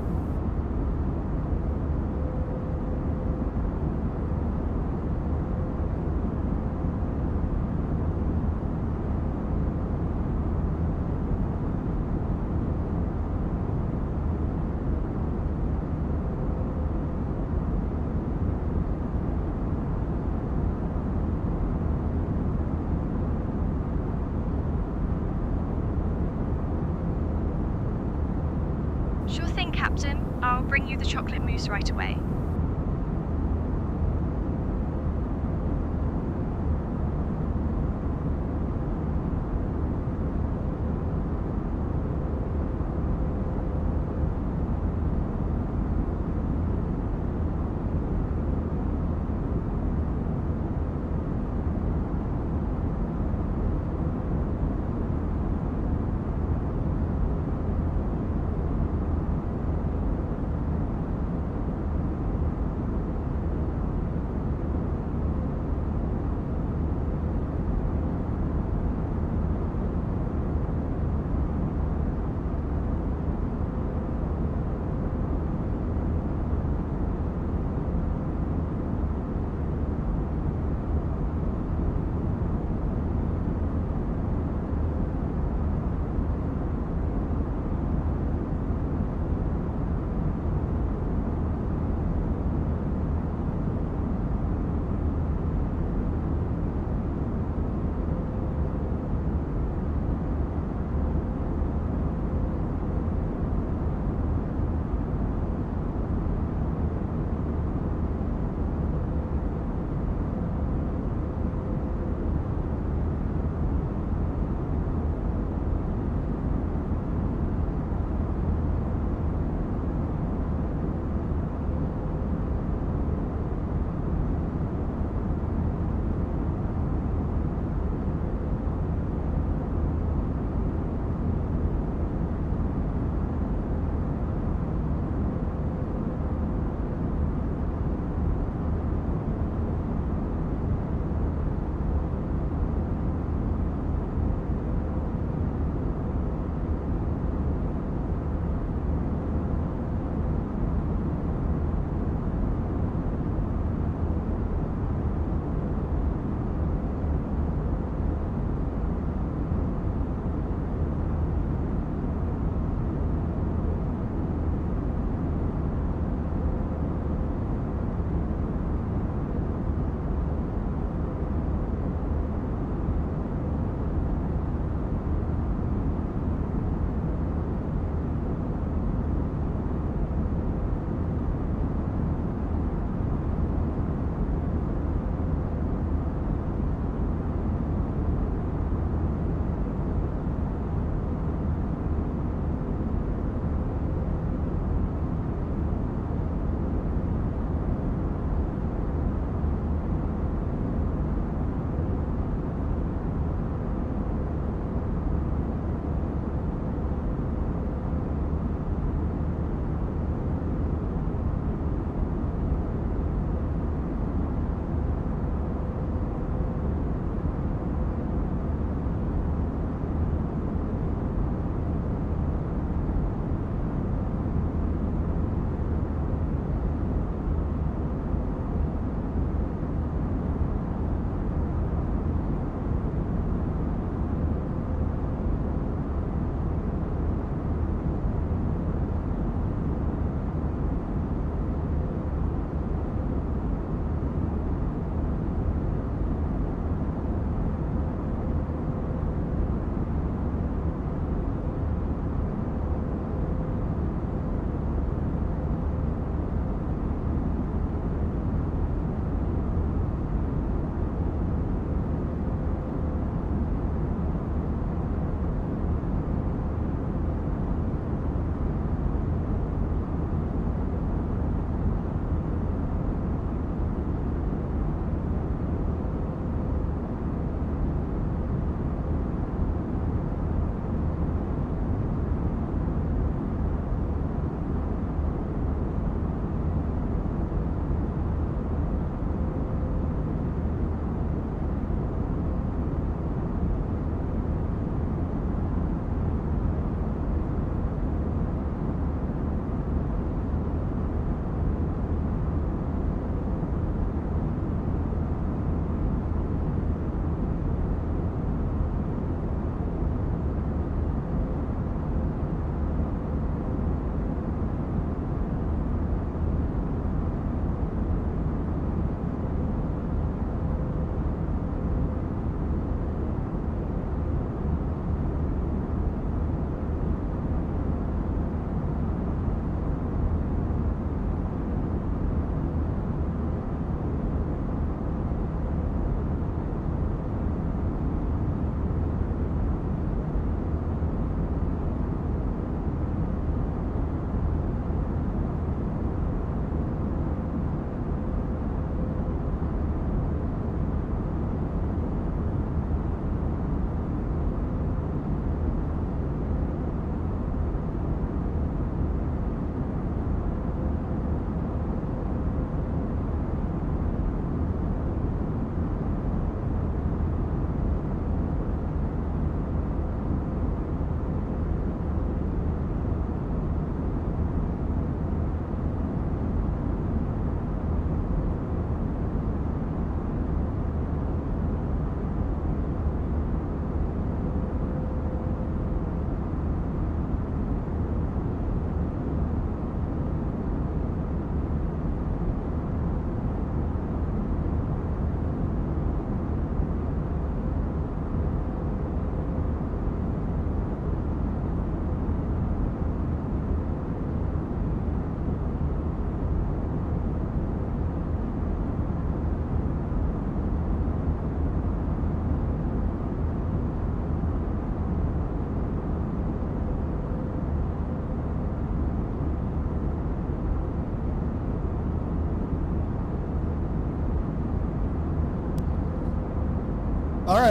Sure thing, Captain. I'll bring you the chocolate mousse right away.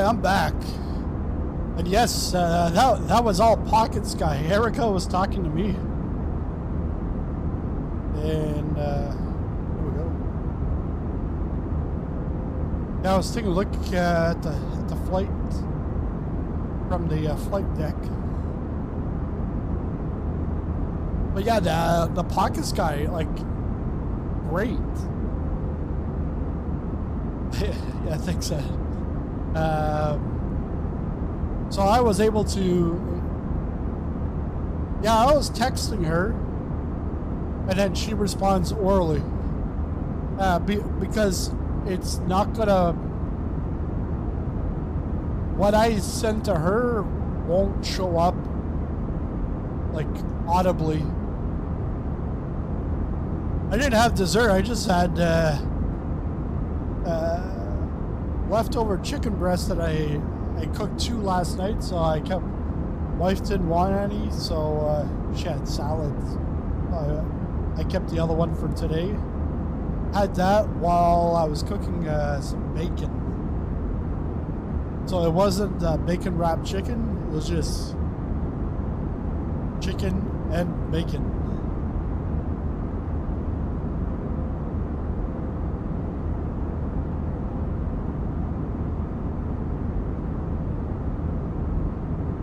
I'm back. And yes, that was all Pocket Sky. Erica was talking to me. And here we go. Yeah, I was taking a look at the flight from the flight deck. But yeah, the Pocket Sky, like, great. Yeah, thanks. So I was able to. Yeah, I was texting her, and then she responds orally. Because it's not gonna. What I sent to her won't show up, like, audibly. I didn't have dessert. I just had leftover chicken breast that I cooked 2 last night, so I kept. Wife didn't want any, so she had salads. I kept the other one for today. Had that while I was cooking some bacon. So it wasn't bacon wrapped chicken. It was just chicken and bacon.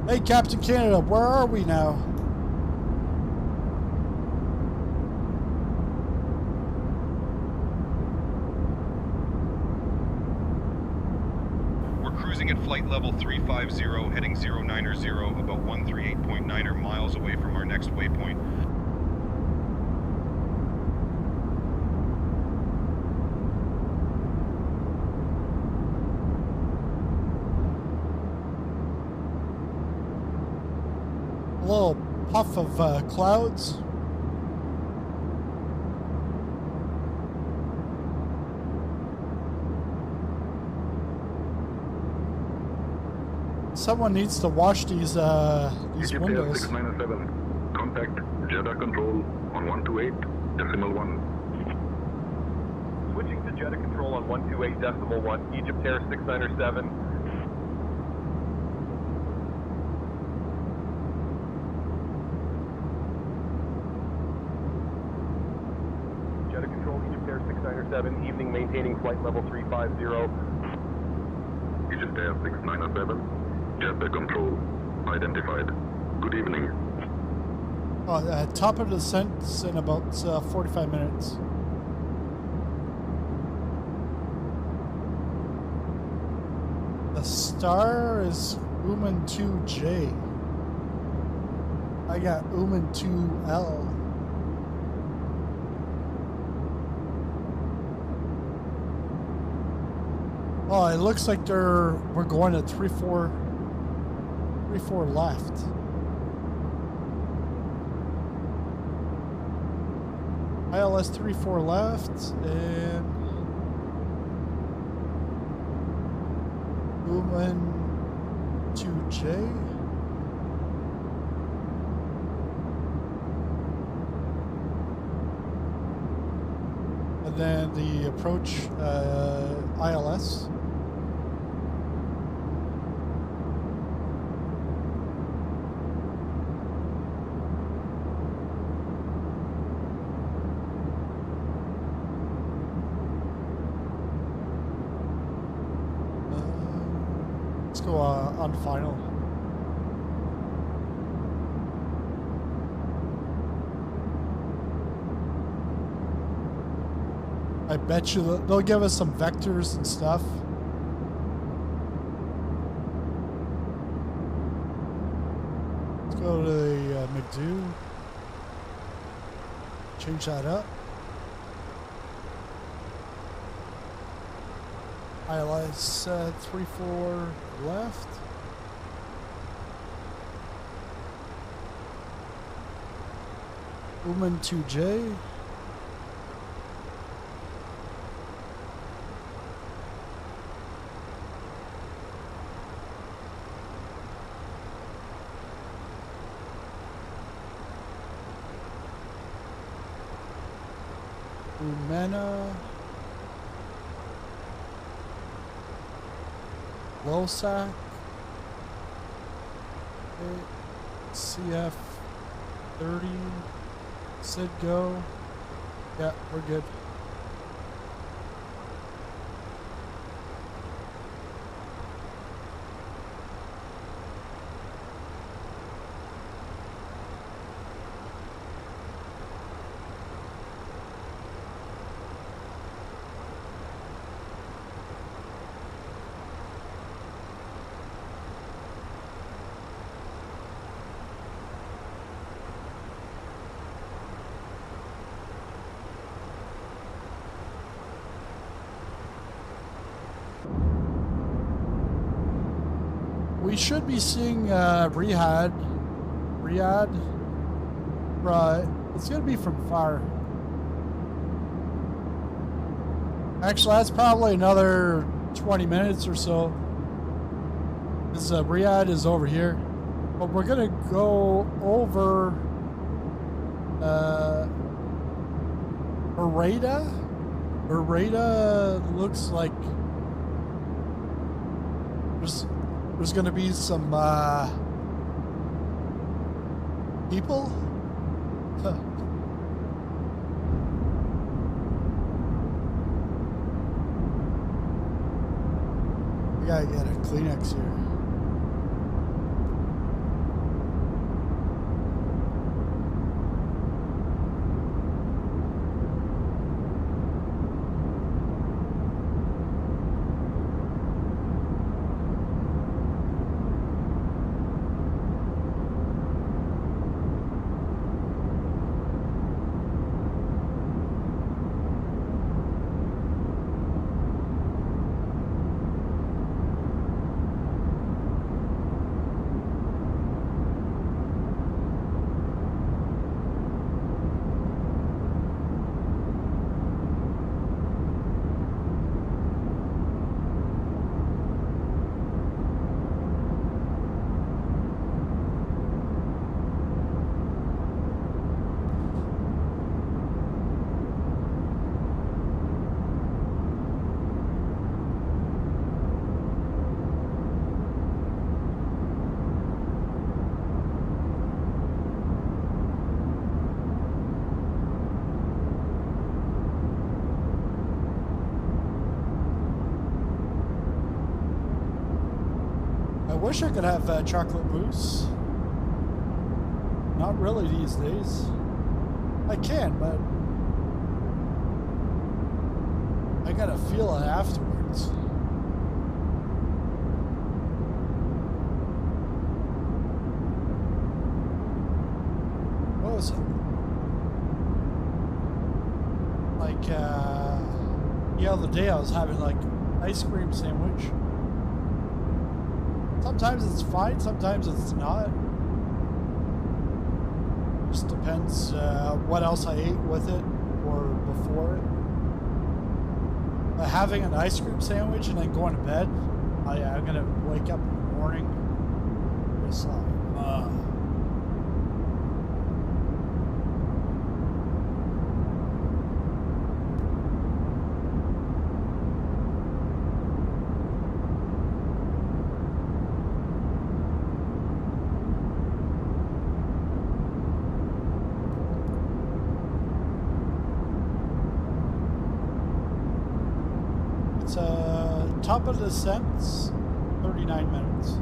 Hey, Captain Canada, where are we now? We're cruising at flight level 350, heading 090, about 138.9 miles away from our next waypoint. A little puff of clouds. Someone needs to wash these windows. 697. Contact Jeddah Control on 128.1. Switching to Jeddah Control on 128.1, Egypt Air 697. Jeddah Control, Egypt Air 697, evening maintaining flight level 350. Egypt Air 697. Jeddah Control identified. Good evening. Top of the descent in about 45 minutes. The star is Uman 2J. I got Uman 2L. Oh, it looks like we're going at 34 left. ILS 34 left and Uman 2J. And then the approach ILS. Go on final. I bet you they'll give us some vectors and stuff. Let's go to the McDo. Change that up. ILS 34 left. Uman 2J. Umana. LOSAC. Okay. CF 30. SID go. Yeah, we're good. We should be seeing Riyadh. It's gonna be from far. Actually, that's probably another 20 minutes or so. This Riyadh is over here, but we're gonna go over Bereda. Bereda looks like there's going to be some people. We gotta get a Kleenex here. I wish I could have chocolate mousse. Not really these days. I can, but I gotta feel it afterwards. What was it? Like, the other day I was having like ice cream sandwich. Sometimes it's fine, sometimes it's not. Just depends what else I ate with it or before it. But having an ice cream sandwich and then going to bed, I'm gonna wake up in the morning just like, top of the descents, 39 minutes.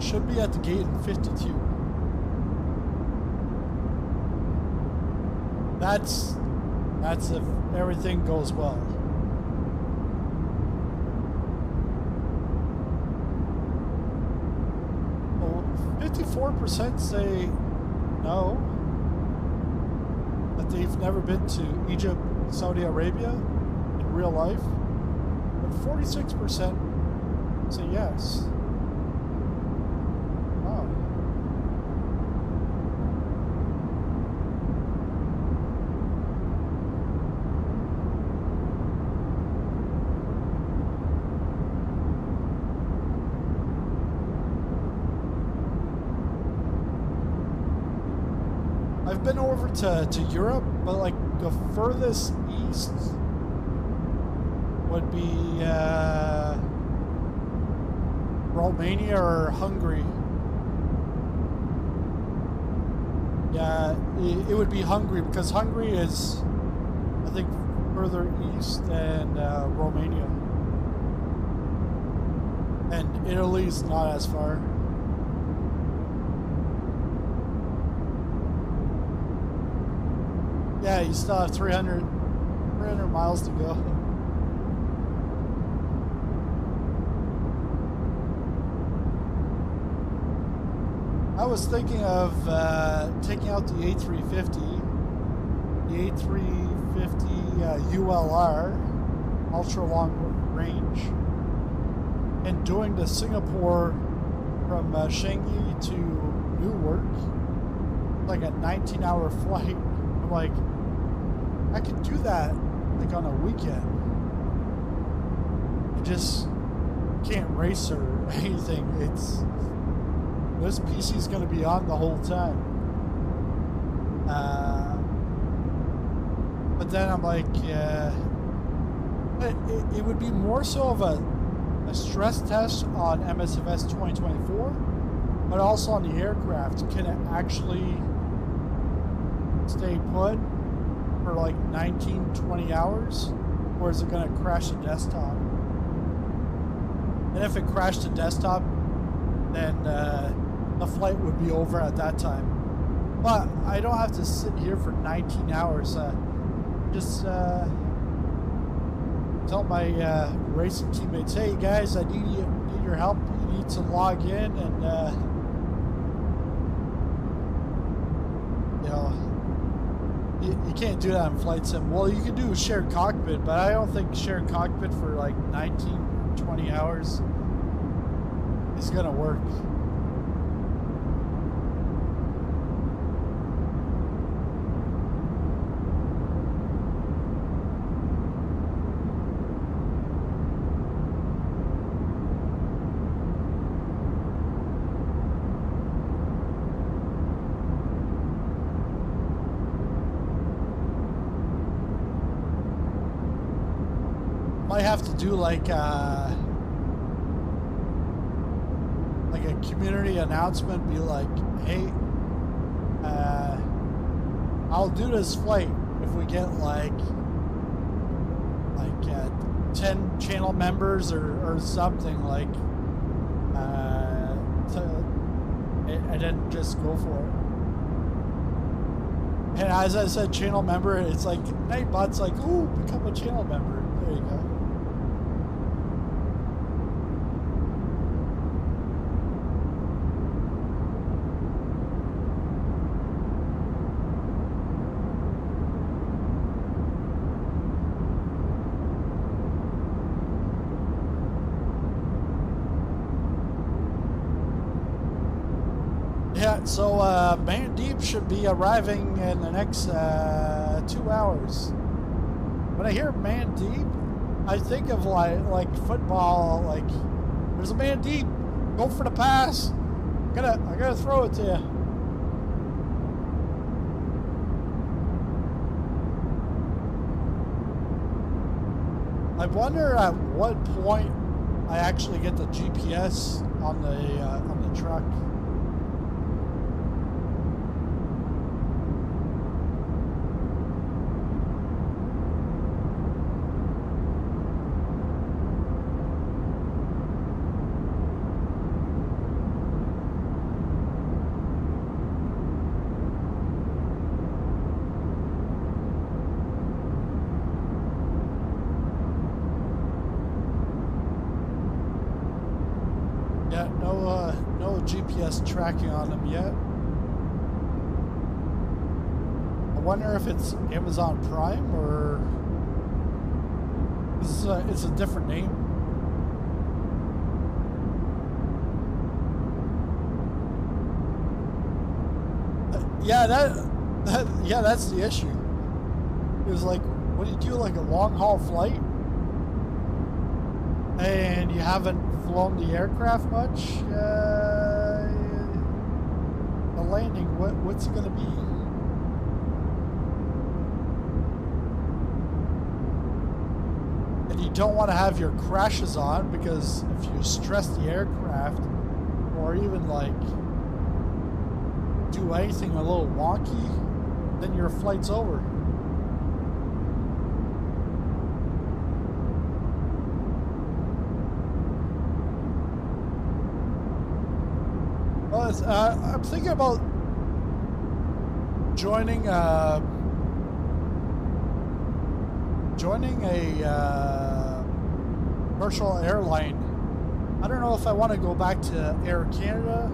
Should be at the gate in 52. That's if everything goes well. Well, 54% say no, that they've never been to Egypt, Saudi Arabia in real life, but 46% say yes. Wow. I've been over to Europe, but like the furthest east would be Romania or Hungary. Yeah, it would be Hungary because Hungary is, I think, further east than Romania. And Italy's not as far. Yeah, you still have 300 miles to go. I was thinking of taking out the A350, the A350 ULR, ultra long range, and doing the Singapore from Changi to Newark, like a 19-hour flight. I'm like, I could do that like on a weekend. I just can't race or anything. This PC is going to be on the whole time. But then I'm like, it would be more so of a stress test on MSFS 2024, but also on the aircraft. Can it actually stay put for like 19-20 hours, or is it going to crash the desktop? And if it crashed the desktop, then the flight would be over at that time. But I don't have to sit here for 19 hours. Just tell my racing teammates, hey guys, I need your help. You need to log in, and you know, you can't do that in flight sim. Well, you can do shared cockpit, but I don't think shared cockpit for like 19-20 hours is gonna work. Might have to do like a community announcement, be like, hey, I'll do this flight if we get like 10 channel members or something, like and then just go for it. And as I said, channel member, it's like Nightbot's like, ooh, become a channel member. There you go. Yeah, so Man Deep should be arriving in the next 2 hours. When I hear Man Deep, I think of like football. Like, there's a Man Deep, go for the pass. I gotta throw it to you. I wonder at what point I actually get the GPS on the truck. No GPS tracking on them yet. I wonder if it's Amazon Prime or it's a different name. Yeah, that's the issue. It was like, when you do like a long haul flight and you haven't flown the aircraft much, the landing, what's it gonna be? don't want to have your crashes on, because if you stress the aircraft or even like do anything a little wonky, then your flight's over. Well, I'm thinking about joining a virtual airline. I don't know if I want to go back to Air Canada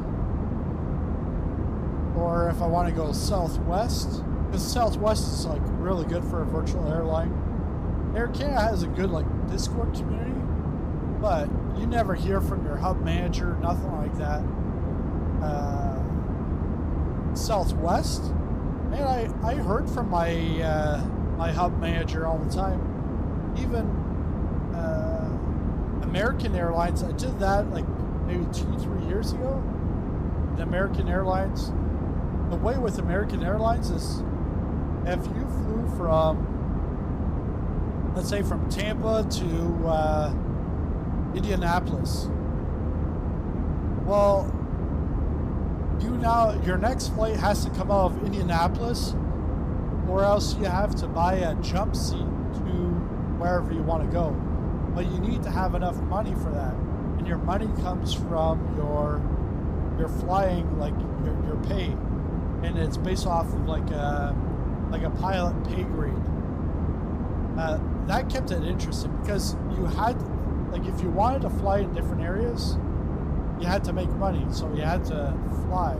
or if I want to go Southwest, because Southwest is like really good for a virtual airline. Air Canada has a good like Discord community, but you never hear from your hub manager, nothing like that. Southwest, man, I heard from my my hub manager all the time. Even American Airlines, I did that like maybe 2-3 years ago. The American Airlines, the way with American Airlines is if you flew from, let's say from Tampa to Indianapolis, well, your next flight has to come out of Indianapolis, or else you have to buy a jump seat to wherever you want to go. But you need to have enough money for that, and your money comes from your flying, like your pay, and it's based off of like a pilot pay grade. That kept it interesting because you had, like, if you wanted to fly in different areas, you had to make money, so you had to fly.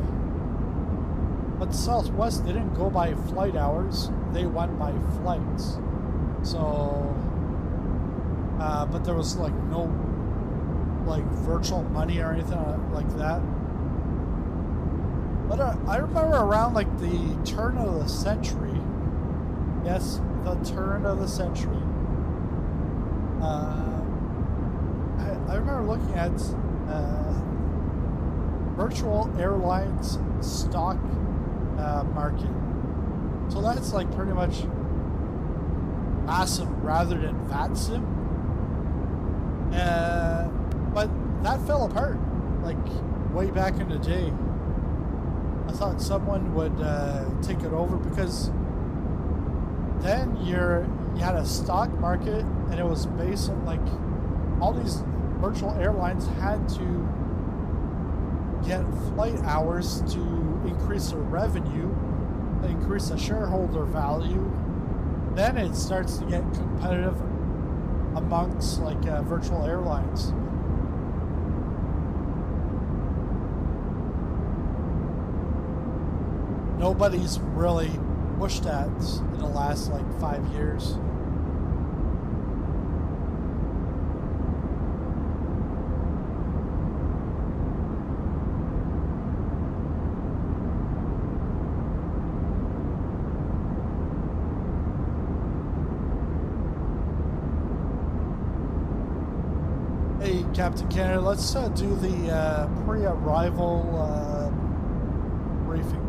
But Southwest didn't go by flight hours, they went by flights. So, but there was like no like virtual money or anything like that. But I remember around like the turn of the century, yes, the turn of the century, I remember looking at virtual airlines stock market. So that's like pretty much ASIM rather than VATSIM. But that fell apart like way back in the day. I thought someone would take it over, because then you had a stock market and it was based on like all these virtual airlines had to get flight hours to increase their revenue, increase the shareholder value. Then it starts to get competitive amongst like virtual airlines. Nobody's really pushed that in the last like 5 years. Hey, Captain Canada, let's do the pre-arrival briefing.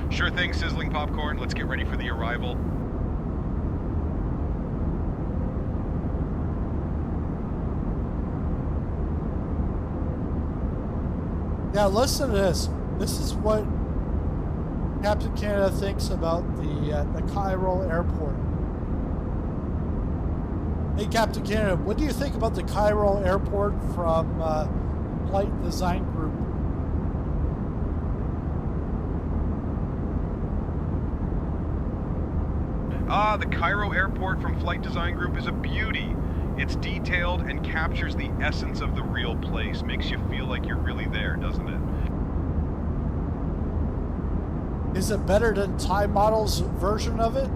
Sure thing, Sizzling Popcorn. Let's get ready for the arrival. Yeah, listen to this. This is what Captain Canada thinks about the Cairo Airport. Hey, Captain Canada, what do you think about the Cairo Airport from Flight Design Group? The Cairo Airport from Flight Design Group is a beauty. It's detailed and captures the essence of the real place. Makes you feel like you're really there, doesn't it? Is it better than Thai Model's version of it?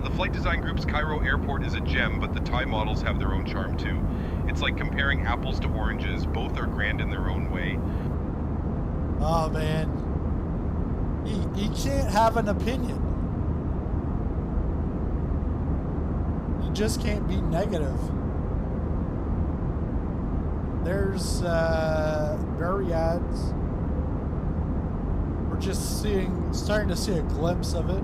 The Flight Design Group's Cairo Airport is a gem, but the Thai models have their own charm too. It's like comparing apples to oranges. Both are grand in their own way. Oh man, you can't have an opinion. You just can't be negative. There's Variads. We're just starting to see a glimpse of it.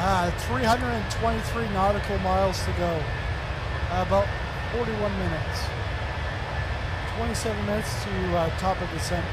Ah, 323 nautical miles to go. About 41 minutes. 27 minutes to top of descent.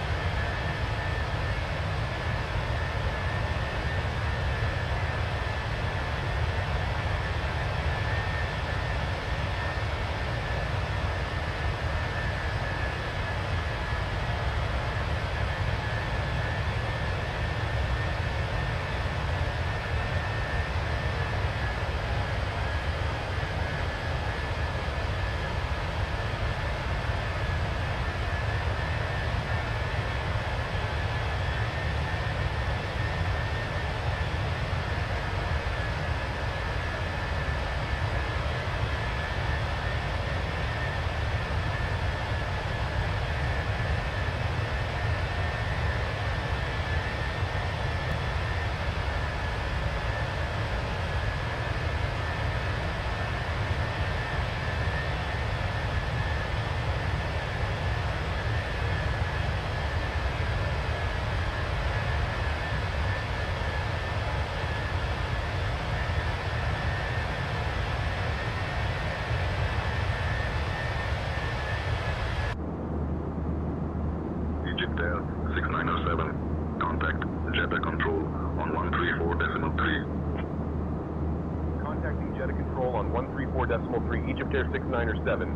Egypt Air 6907. Contact Jeddah Control on 134.3. Contacting Jeddah Control on 134.3, Egypt Air 6907.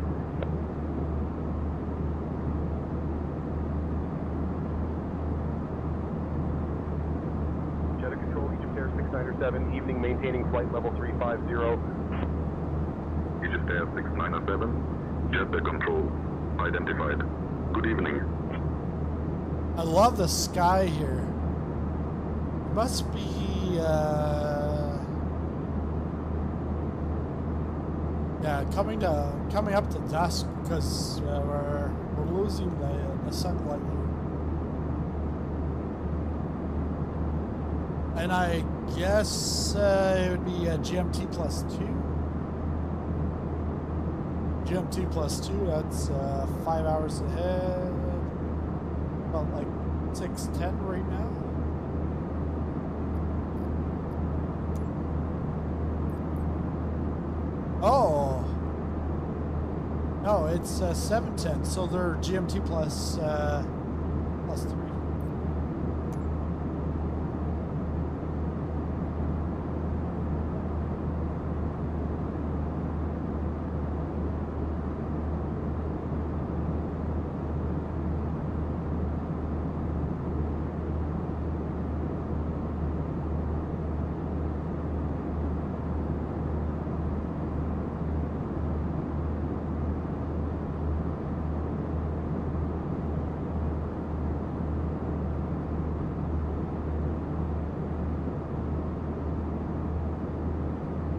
Jeddah Control, Egypt Air 6907, evening maintaining flight level 350. Egypt Air 6907. Jeddah Control identified. Good evening. I love the sky here. It must be yeah, coming up to dusk because we're losing the sunlight here. And I guess it would be GMT plus 2. GMT plus 2, that's 5 hours ahead. About like 6:10 right now. Oh no, it's 7:10. So they're GMT plus 3.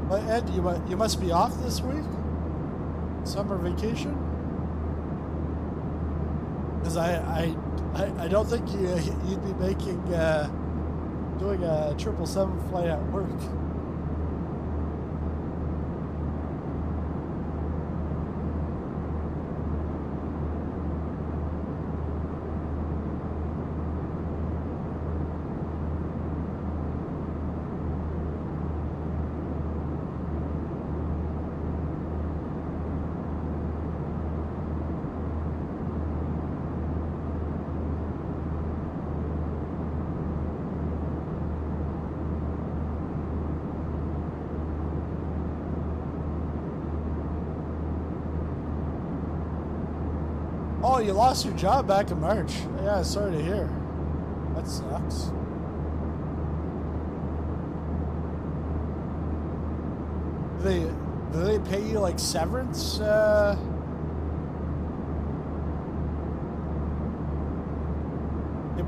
But Ed, you must be off this week? Summer vacation? Because I don't think you'd be making doing a 777 flight at work. Oh, you lost your job back in March. Yeah, sorry to hear. That sucks. Do they pay you like severance? They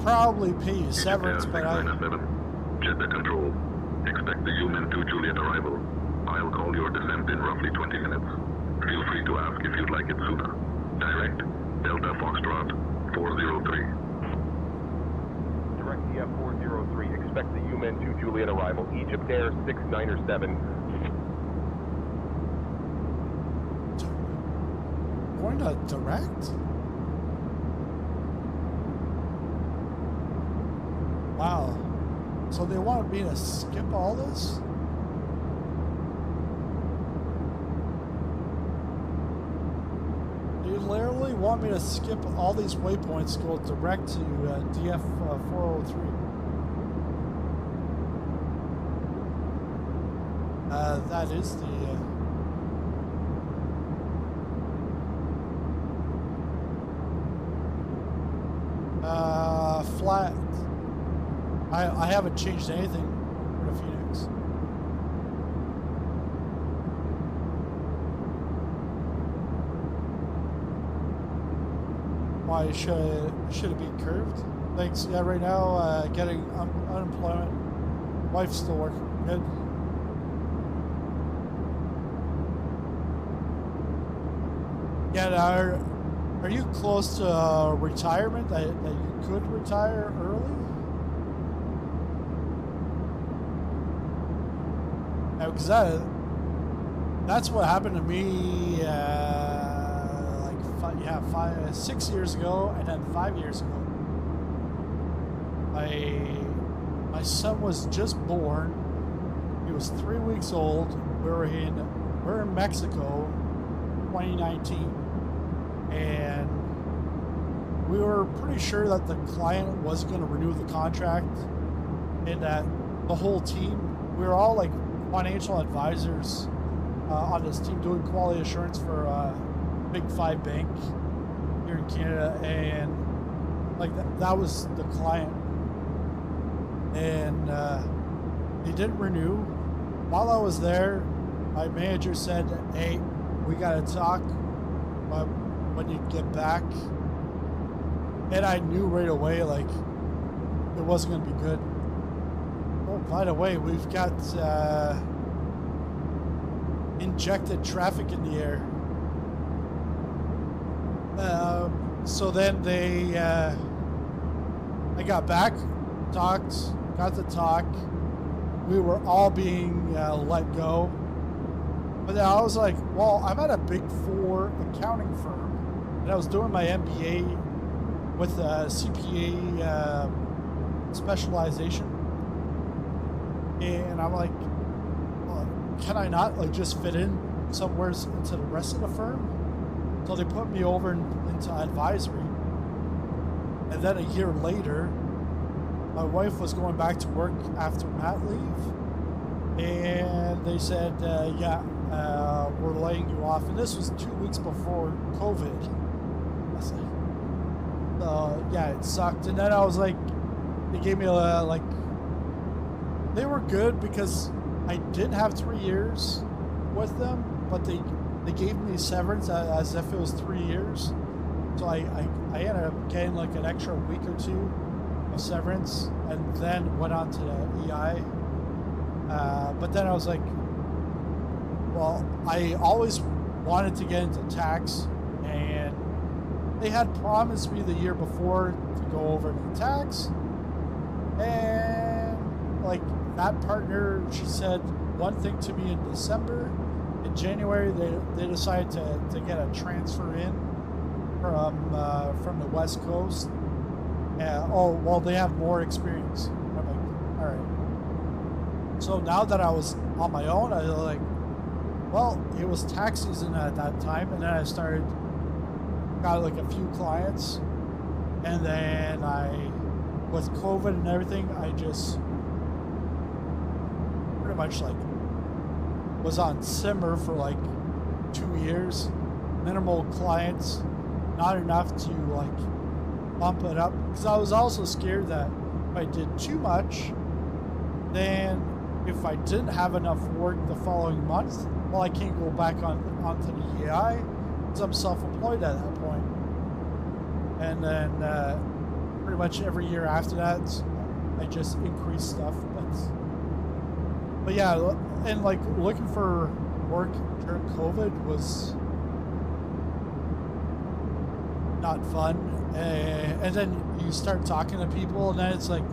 probably pay you severance, but I. Jeddah Control. Expect the UMN 2 Juliet arrival. I'll call your descent in roughly 20 minutes. Feel free to ask if you'd like it sooner. Direct Delta Foxtrot 403. Direct EF 403. Expect the UMN 2 Juliet arrival. Egypt Air 6907. Going to direct? Wow. So they wanted me to skip all this? They literally want me to skip all these waypoints, go direct to DF 403. That is the... flat. I haven't changed anything for the Phoenix. Why should it be curved? Thanks. Yeah, right now getting unemployment. Wife's still working. Good. Yeah, now, are you close to retirement that you could retire early? Because that's what happened to me like 6 years ago, and then 5 years ago. My son was just born. He was 3 weeks old. We're in Mexico, 2019, and we were pretty sure that the client wasn't going to renew the contract, and that the whole team, we were all like financial advisors on this team doing quality assurance for a Big 5 bank here in Canada, and like that was the client, and they didn't renew. While I was there, my manager said, "Hey, we gotta talk when you get back," and I knew right away like it wasn't gonna be good. Oh, by the way, we've got injected traffic in the air. So then I got back, got to talk. We were all being let go. But then I was like, well, I'm at a Big 4 accounting firm, and I was doing my MBA with a CPA specialization. And I'm like, well, can I not like just fit in somewhere into the rest of the firm? So they put me over into advisory. And then a year later, my wife was going back to work after mat leave. And they said, we're laying you off. And this was 2 weeks before COVID. I was like, yeah, it sucked. And then I was like, they gave me they were good because I did have 3 years with them, but they gave me severance as if it was 3 years. So I ended up getting like an extra week or two of severance, and then went on to the EI. But then I was like, well, I always wanted to get into tax, and they had promised me the year before to go over to tax, and like that partner, she said one thing to me in December. In January, they decided to get a transfer in from the West Coast. They have more experience. I'm like, all right. So now that I was on my own, I was like, well, it was tax season at that time, and then I got like a few clients, and then with COVID and everything, I just pretty much like was on simmer for like 2 years, minimal clients, not enough to like bump it up, because I was also scared that if I did too much, then if I didn't have enough work the following month, well, I can't go back onto the EI because I'm self-employed at that point. And then pretty much every year after that, I just increase stuff. But yeah, and like looking for work during COVID was not fun. And then you start talking to people, and then it's like,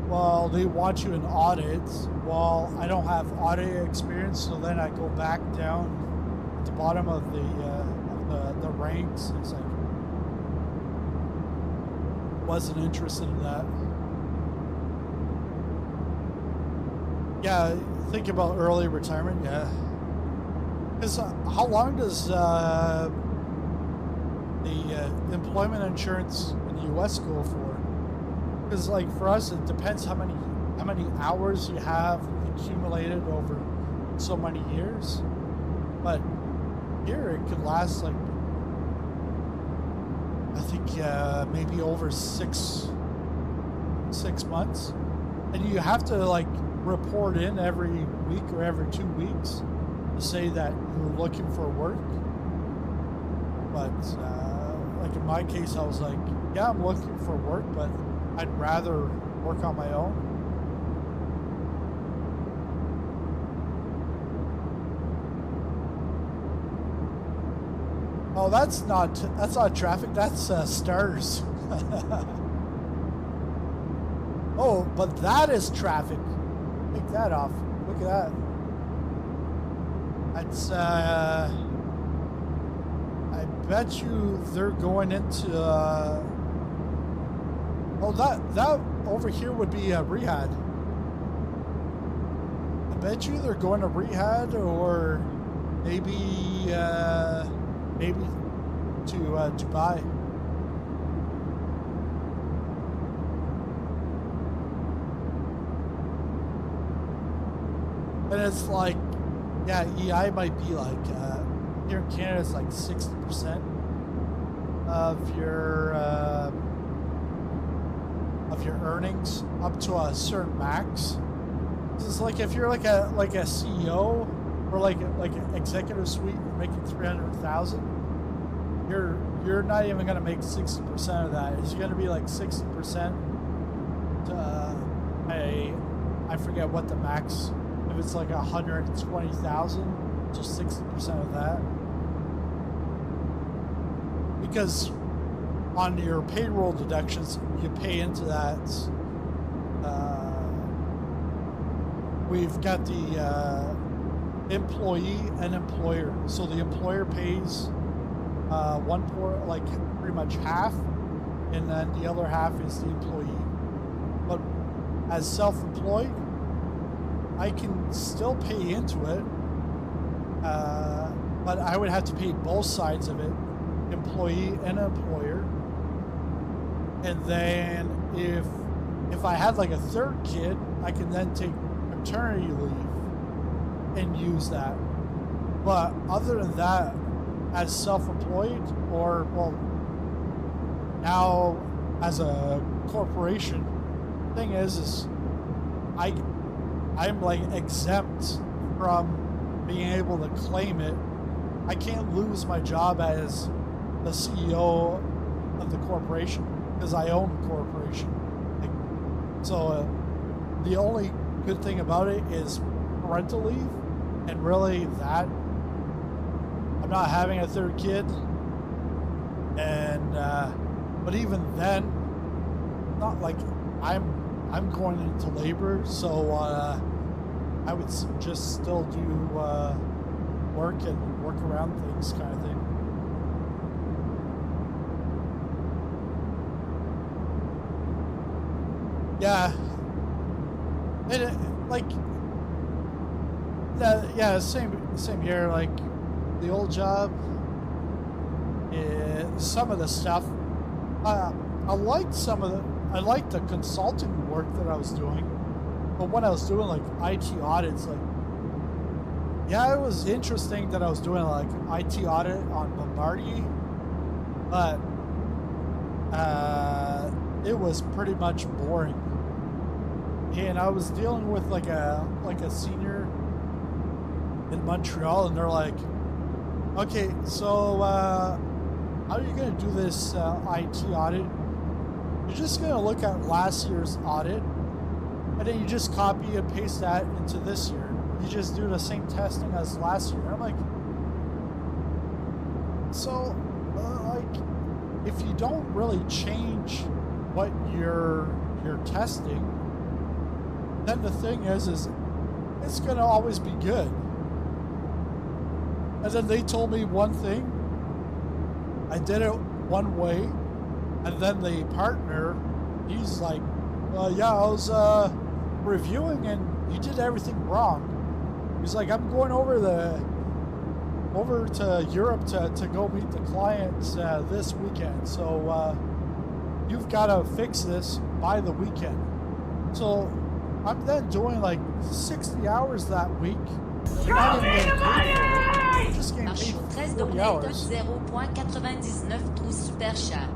well, they want you in audits. Well, I don't have audit experience, so then I go back down at the bottom of the ranks. It's like, wasn't interested in that. Yeah, think about early retirement. Yeah, because how long does the employment insurance in the U.S. go for? Because like for us, it depends how many hours you have accumulated over so many years. But here it could last like, I think maybe over six months, and you have to like report in every week or every 2 weeks to say that you're looking for work. But like in my case, I was like, yeah, I'm looking for work, but I'd rather work on my own. Oh, that's not traffic. That's stars. Oh, but that is traffic. Take that off. Look at that. That's I bet you they're going into oh, that over here would be Riyadh. I bet you they're going to Riyadh, or maybe to Dubai. And it's like, yeah, EI might be like here in Canada, it's like 60% of your earnings up to a certain max. It's like if you're like a CEO or like an executive suite, you're making 300,000. You're not even gonna make 60% of that. It's gonna be like 60% to I forget what the max. If it's like 120,000, so 60% of that. Because on your payroll deductions, you pay into that. We've got the employee and employer. So the employer pays like pretty much half, and then the other half is the employee. But as self-employed, I can still pay into it, but I would have to pay both sides of it, employee and employer. And then if I had like a third kid, I can then take maternity leave and use that. But other than that, as self-employed, or well, now as a corporation, thing is I'm like exempt from being able to claim it. I can't lose my job as the CEO of the corporation because I own the corporation. So the only good thing about it is parental leave, and really that I'm not having a third kid, and but even then, not like I'm going into labor, so I would just still do work and work around things, kind of thing. Yeah, and yeah, same here. Like the old job, some of the stuff, I liked the consulting work that I was doing, but when I was doing like IT audits, like, yeah, it was interesting that I was doing like IT audit on Bombardier, but it was pretty much boring. And I was dealing with like a senior in Montreal, and they're like, okay, so how are you going to do this IT audit? You're just going to look at last year's audit, and then you just copy and paste that into this year. You just do the same testing as last year. I'm like, so like, if you don't really change what you're testing, then the thing is it's going to always be good. And then they told me one thing, I did it one way, and then the partner, he's like, well, yeah, I was reviewing and you did everything wrong. He's like, I'm going over to Europe to go meet the clients this weekend, so you've got to fix this by the weekend. So I'm then doing like 60 hours that week. Not even getting paid for it. I'm just getting paid for 40 hours. 0.99 trou super cher.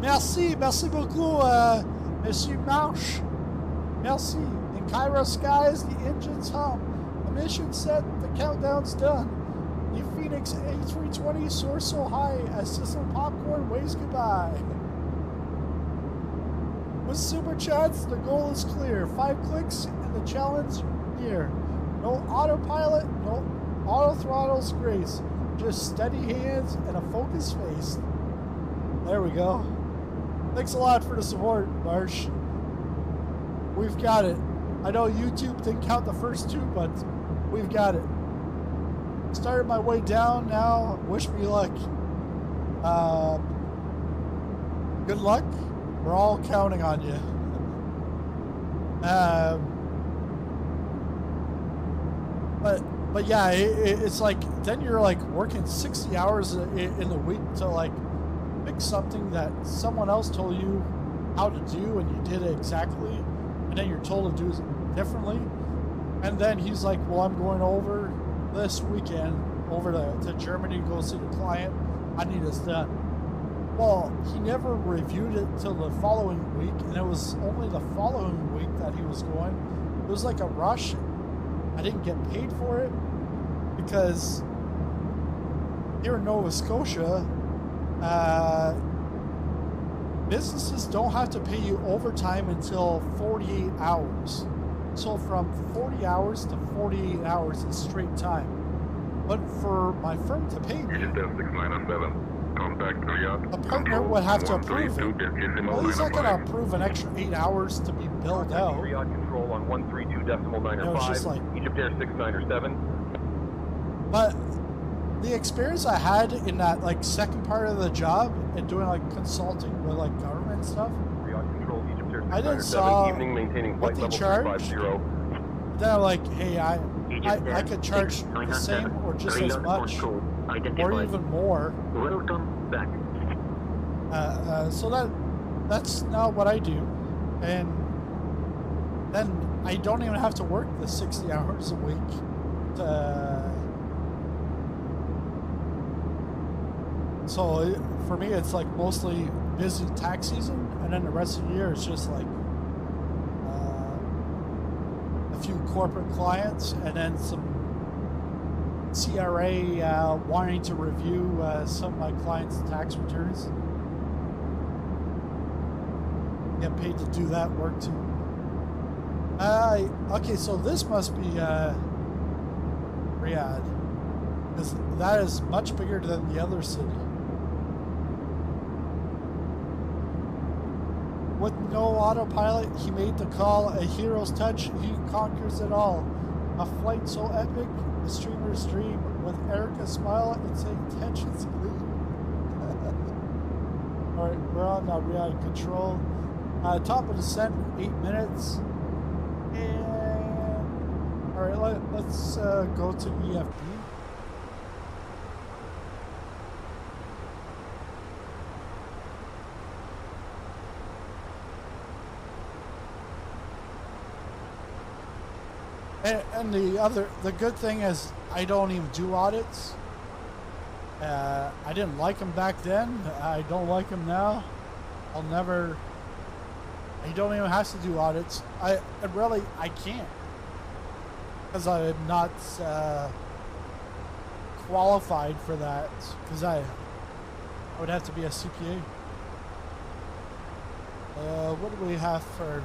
Merci beaucoup, Monsieur Marsh. Merci. In Cairo skies, the engines hum. The mission set, the countdown's done. The Fenix A320 soars so high as system popcorn waves goodbye. With super chats, the goal is clear. 5 clicks and the challenge near. No autopilot, no auto throttles grace. Just steady hands and a focused face. There we go. Thanks a lot for the support, Marsh. We've got it. I know YouTube didn't count the first 2, but we've got it. Started my way down now. Wish me luck. Good luck. We're all counting on you. But yeah, it's like then you're like working 60 hours in the week to like fix something that someone else told you how to do, and you did it exactly, and then you're told to do it differently. And then he's like, well, I'm going over this weekend over to Germany to go see the client. I need this done. Well, he never reviewed it till the following week, and it was only the following week that he was going. It was like a rush. I didn't get paid for it because here in Nova Scotia, businesses don't have to pay you overtime until 48 hours. So from 40 hours to 48 hours is straight time. But for my firm to pay me, a partner would have to approve it. Well, he's not going to approve an extra 8 hours to be billed out. Riyadh control on 132.905. It's just like, Egypt Air 697. But the experience I had in that like second part of the job and doing like consulting with like government stuff, Riyadh control, Egypt Air 697. I then saw evening maintaining what flight they level charge. 350. Then I'm like, hey, I could charge the same or just as much, or even more. Welcome back. So that's not what I do, and then I don't even have to work the 60 hours a week. So for me, it's like mostly busy tax season, and then the rest of the year it's just like a few corporate clients, and then some CRA wanting to review some of my clients' tax returns. Get paid to do that work too. Okay, so this must be Riyadh, because that is much bigger than the other city. With no autopilot, he made the call. A hero's touch, he conquers it all. A flight so epic, a streamer's dream. With Erica's smile and saying tensions gleam. Alright, we're on Riyadh control. Top of descent, 8 minutes. And alright, let's go to EFB. And the good thing is I don't even do audits. I didn't like them back then. I don't like them now. I'll never. You don't even have to do audits. I can't, because I'm not qualified for that. Because I would have to be a CPA. What do we have for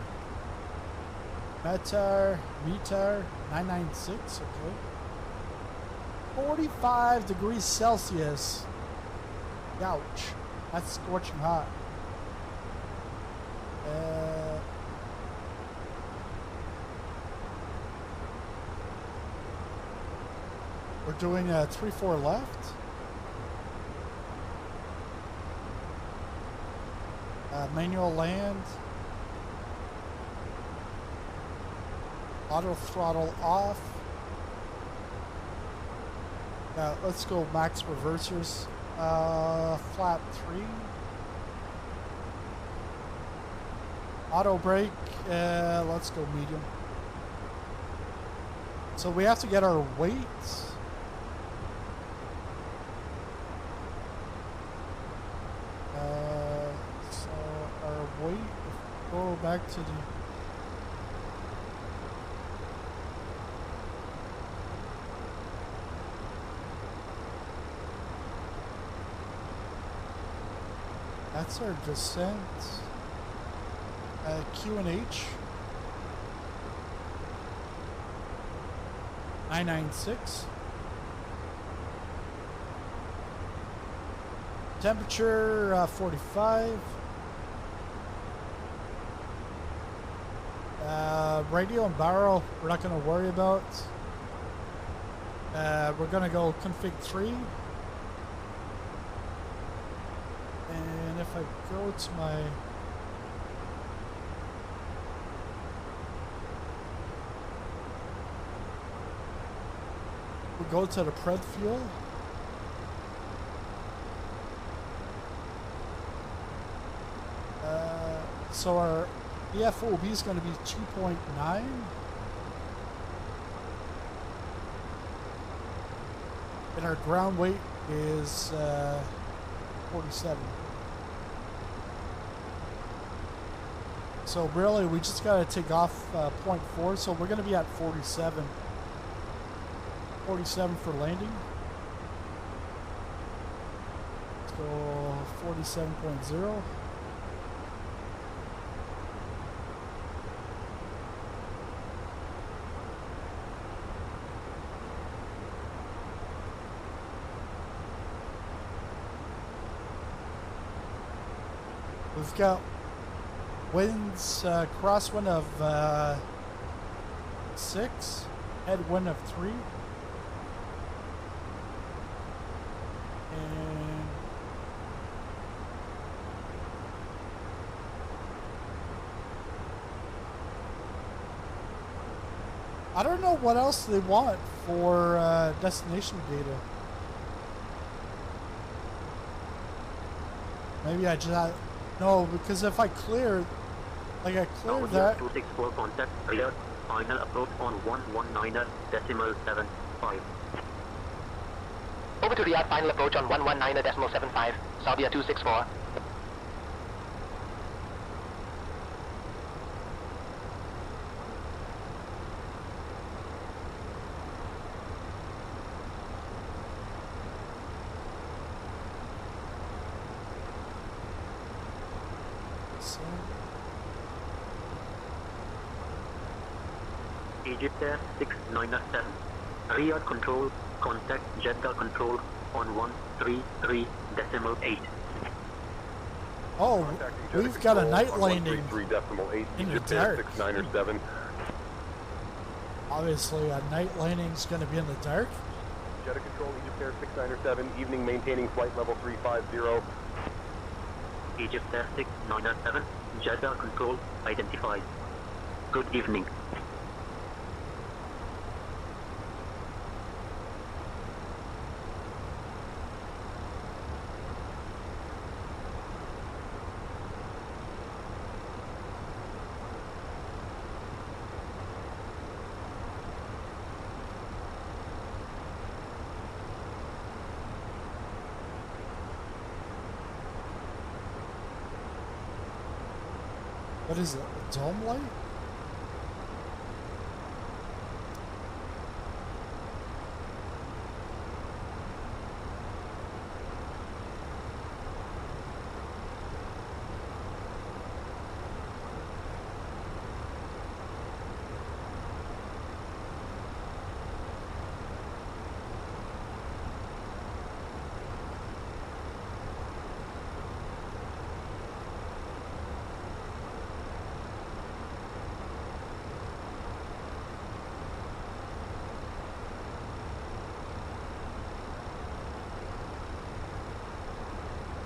meter 996? Okay, 45 degrees Celsius. Ouch, that's scorching hot. We're doing a 3-4 left. Manual land. Auto throttle off. Let's go max reversers. Flap 3. Auto brake. Let's go medium. So we have to get our weights. So our weight. Go back to the. That's our descent. Q and H. 996. Temperature 45. Radio and barrel we're not going to worry about. We're going to go config 3. And if I go to my we'll go to the pred fuel. So our EFOB is going to be 2.9. And our ground weight is 47. So really, we just got to take off 0.4. So we're going to be at 47. 47 for landing. Let's go 47.0. We've got winds, crosswind of 6, headwind of 3. And I don't know what else they want for destination data. Maybe I just no, because if I clear, like I clear that. 264 contact rear final approach on 119.75. Over to Riyadh, final approach on 119.75, Saudia 264. Egypt Air 697. Riyadh control, contact Jeddah control on 133.8. Oh, we've got a night landing in the dark. 697. Obviously, a night landing is going to be in the dark. Jeddah control, Egypt Air 697, evening maintaining flight level 350. Egypt Air 697, Jeddah control identified. Good evening. What is it? A dome light?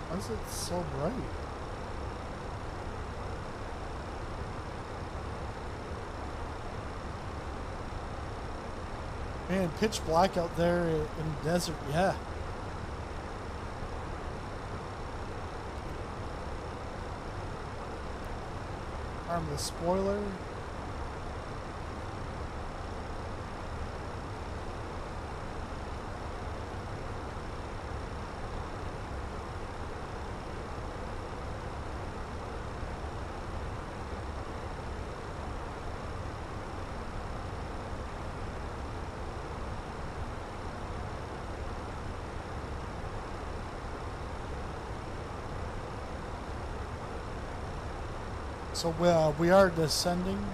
Why is it so bright? Man, pitch black out there in the desert, yeah. Arm the spoiler. So we are descending.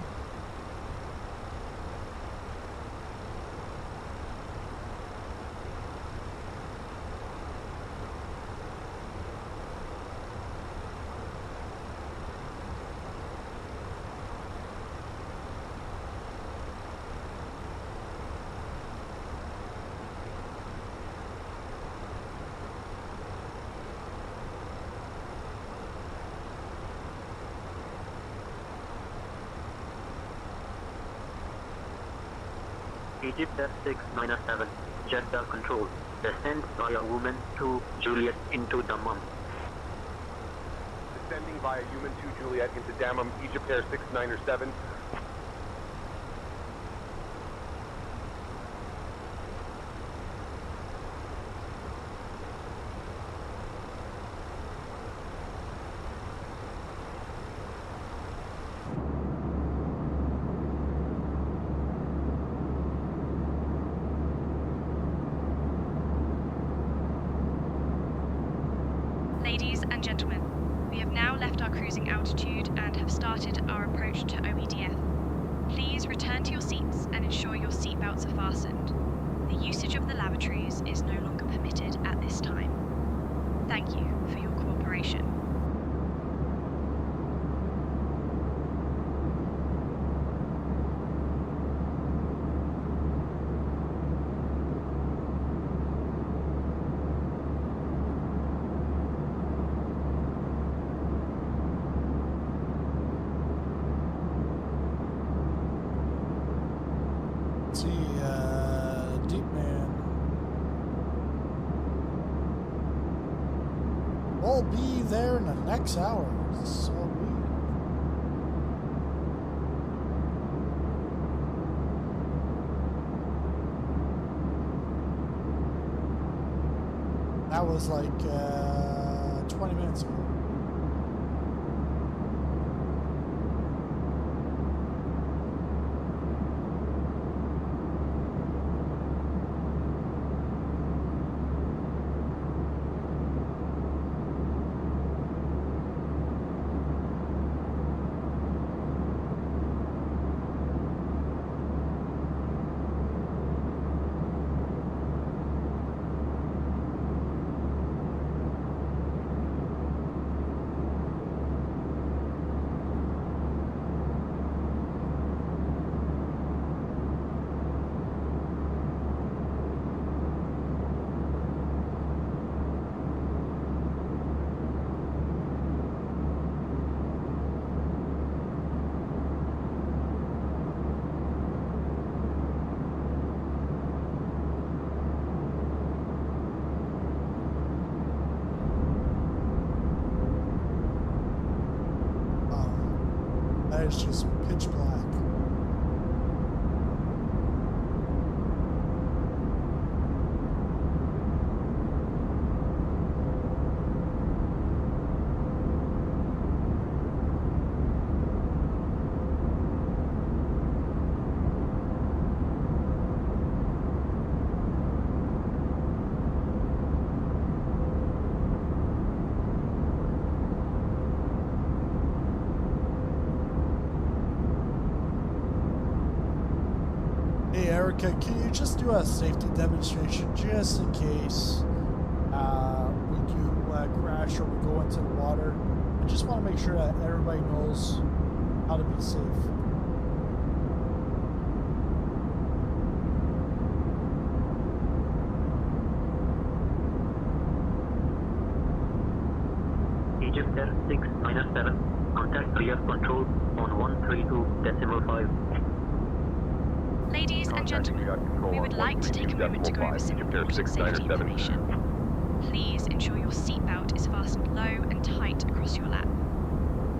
Egypt F6-7, Jeddah control. Descend via Woman 2 Juliet into Dammam. Descending via Human 2 Juliet into Dammam, Egypt Air 6907. Ladies and gentlemen, we have now left our cruising altitude and have started our approach to OEDF. Please return to your seats and ensure your seatbelts are fastened. The usage of the lavatories is no longer permitted at this time. Thank you for your cooperation. Deep man. We'll be there in the next hour. So that was like 20 minutes ago. It's just pitch black. Hey Erica, can you just do a safety demonstration just in case we do crash or we go into the water? I just want to make sure that everybody knows how to be safe. Egypt Air 697, contact rear control on 132.5. Ladies and gentlemen, we would like to take a moment to go over some important safety information. Please ensure your seatbelt is fastened low and tight across your lap.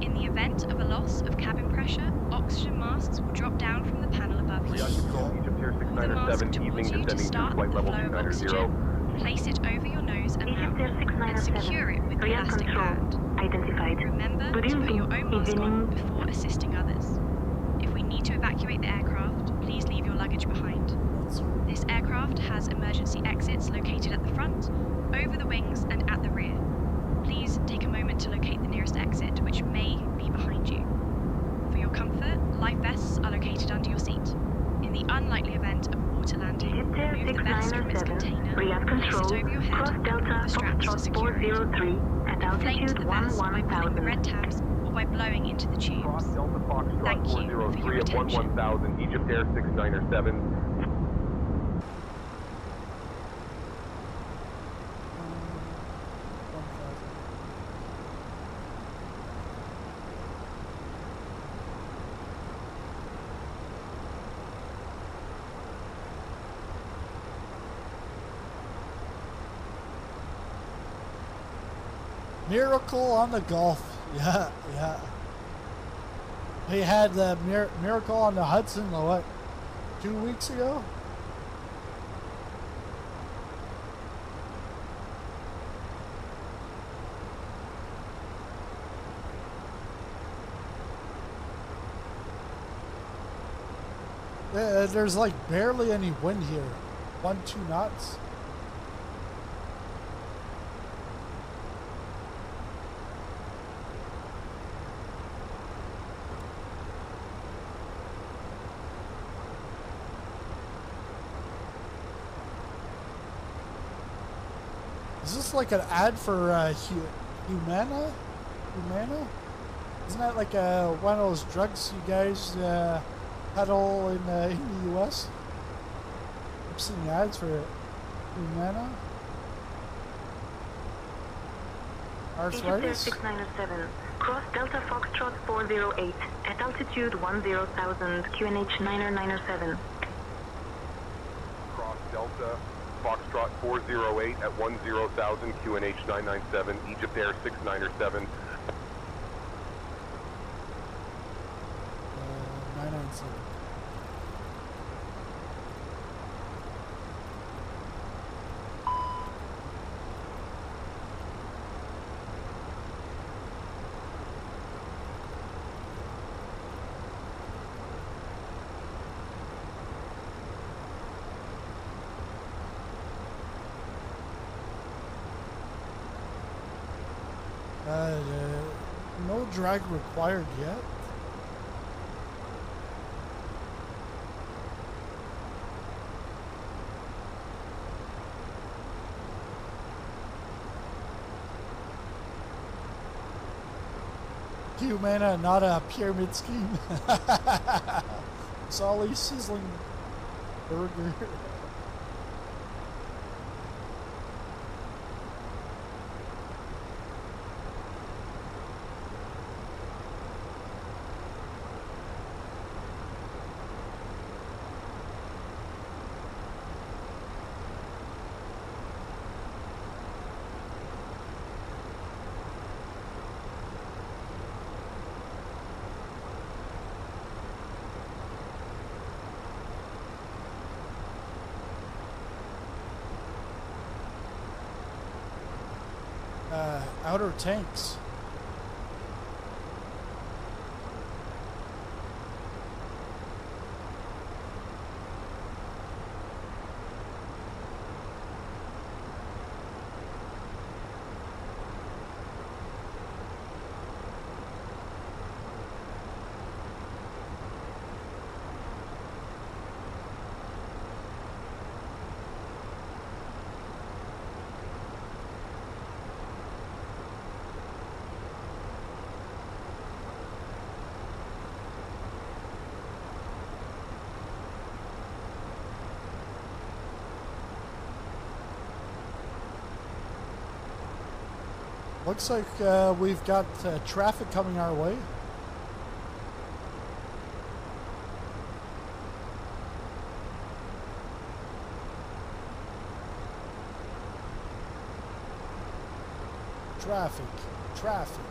In the event of a loss of cabin pressure, oxygen masks will drop down from the panel above you. Hold the mask towards you to start the flow of oxygen. Place it over your nose and mouth and secure it with the elastic band. Remember to put your own mask on before assisting others. If we need to evacuate the aircraft, please leave your luggage behind. This aircraft has emergency exits located at the front, over the wings and at the rear. Please take a moment to locate the nearest exit, which may be behind you. For your comfort, life vests are located under your seat. In the unlikely event of a water landing, remove the vest from its container, place it over your head, and pull the straps to secure it. Inflate the vest by pulling the red tabs or by blowing into the tubes. Thank you for your attention. 1000, Egypt Air 697. Miracle on the Gulf. Yeah, yeah. They had the miracle on the Hudson, what, 2 weeks ago? There's like barely any wind here. 1-2 knots. Is this like an ad for Humana? Humana? Isn't that like one of those drugs you guys peddle in the US? I've seen ads for Humana. Arthritis? 697. Cross Delta Foxtrot 408 at altitude 10,000 QNH 9907. Cross Delta Foxtrot 408 at 10,000 QNH 997, Egypt Air 697. 997. No drag required yet. Humana, not a pyramid scheme. Solly sizzling burger. Outer tanks. Looks like we've got traffic coming our way. Traffic, traffic,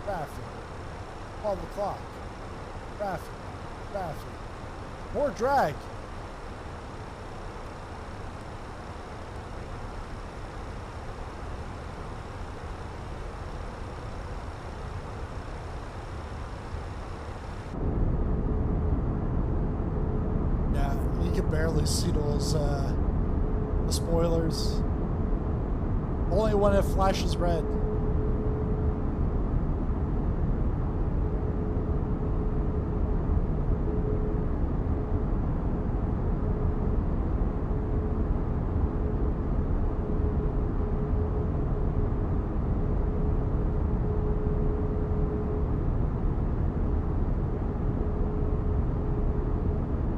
traffic. 12 o'clock. Traffic, traffic. More drag. Yeah, you can barely see those the spoilers. Only when it flashes red.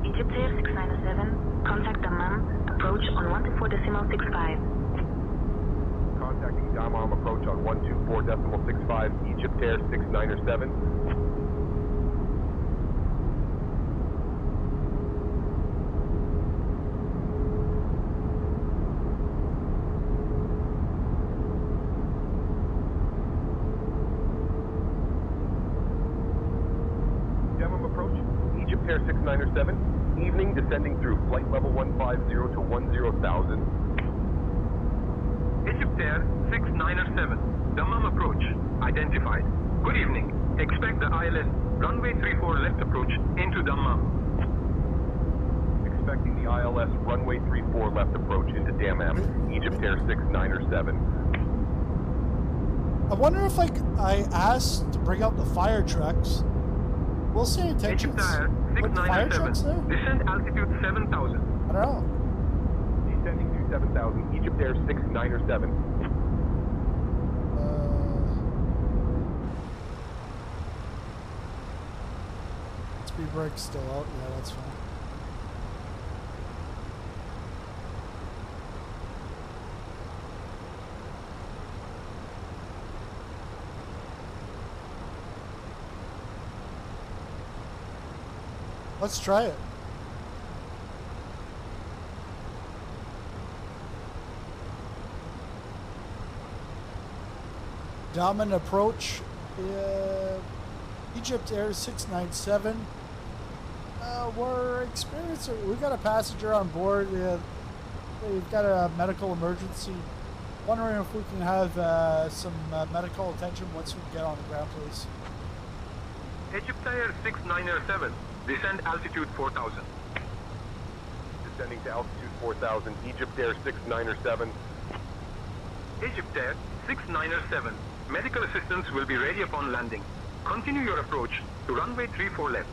Egypt Air 697, contact Dammam, approach on 124.65. Contacting Dammam, approach on 124.65, Egypt Air 697. Dammam approach, Egypt Air 697, evening descending through flight level 150 to 10,000. Egypt Air 697, Dammam approach, identified. Good evening. Expect the ILS runway 34 left approach into Dammam. Expecting the ILS runway 34 left approach into Dammam, Egypt Air 697. I wonder if I asked to bring out the fire trucks. We'll see intentions. Egypt Air With the fire trucks 697, there? descent altitude 7,000. I don't know. Descending to 7,000, Egypt Air 697. Speed brake's still out. Yeah, that's fine. Let's try it. Dominant approach. Egypt Air 697. We're experiencing. We've got a passenger on board. We've got a medical emergency. Wondering if we can have some medical attention once we get on the ground, please. Egypt Air 697, descent altitude 4,000. Descending to altitude 4,000, Egypt Air 697. Egypt Air 697, medical assistance will be ready upon landing. Continue your approach to runway 34 left.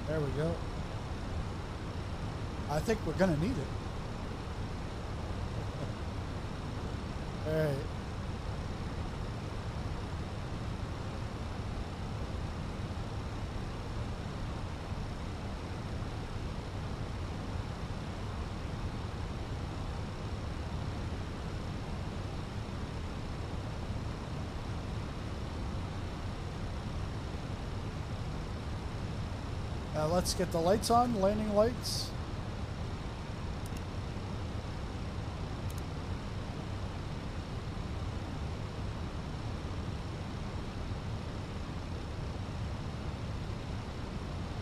There we go. I think we're gonna need it. All right. Let's get the lights on, landing lights.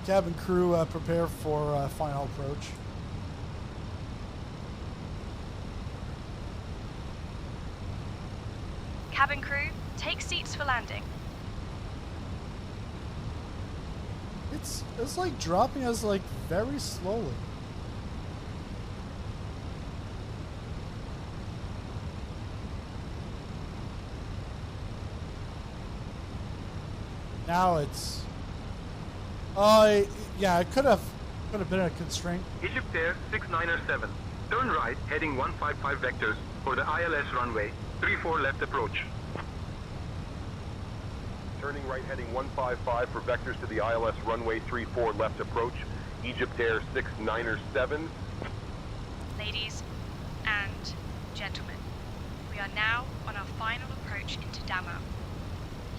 Cabin crew prepare for final approach. Cabin crew, take seats for landing. It's like dropping us like very slowly. Now it's. Oh, yeah, it could have been a constraint. Egypt Air 697, turn right heading 155 vectors for the ILS runway 34 left approach. Turning right heading 155 for vectors to the ILS runway 34 left approach, Egypt Air 697. Ladies and gentlemen, We are now on our final approach into Dammam.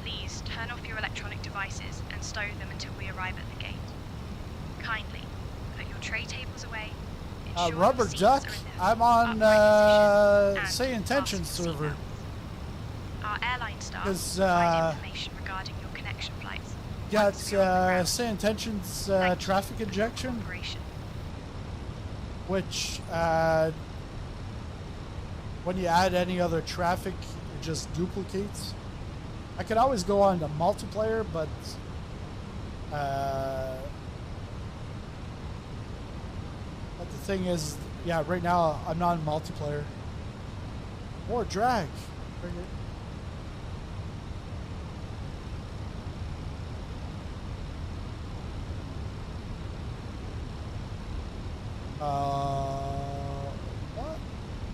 Please turn off your electronic devices and stow them until we arrive at the gate. Kindly put your tray tables away. Rubber Duck, I'm on Say Intention server. Our airline staff Is provide information regarding your connection flights. got Say Intention's traffic injection, which when you add any other traffic, it just duplicates. I could always go on to multiplayer, but the thing is, yeah, right now I'm not in multiplayer. More drag. Bring it. What?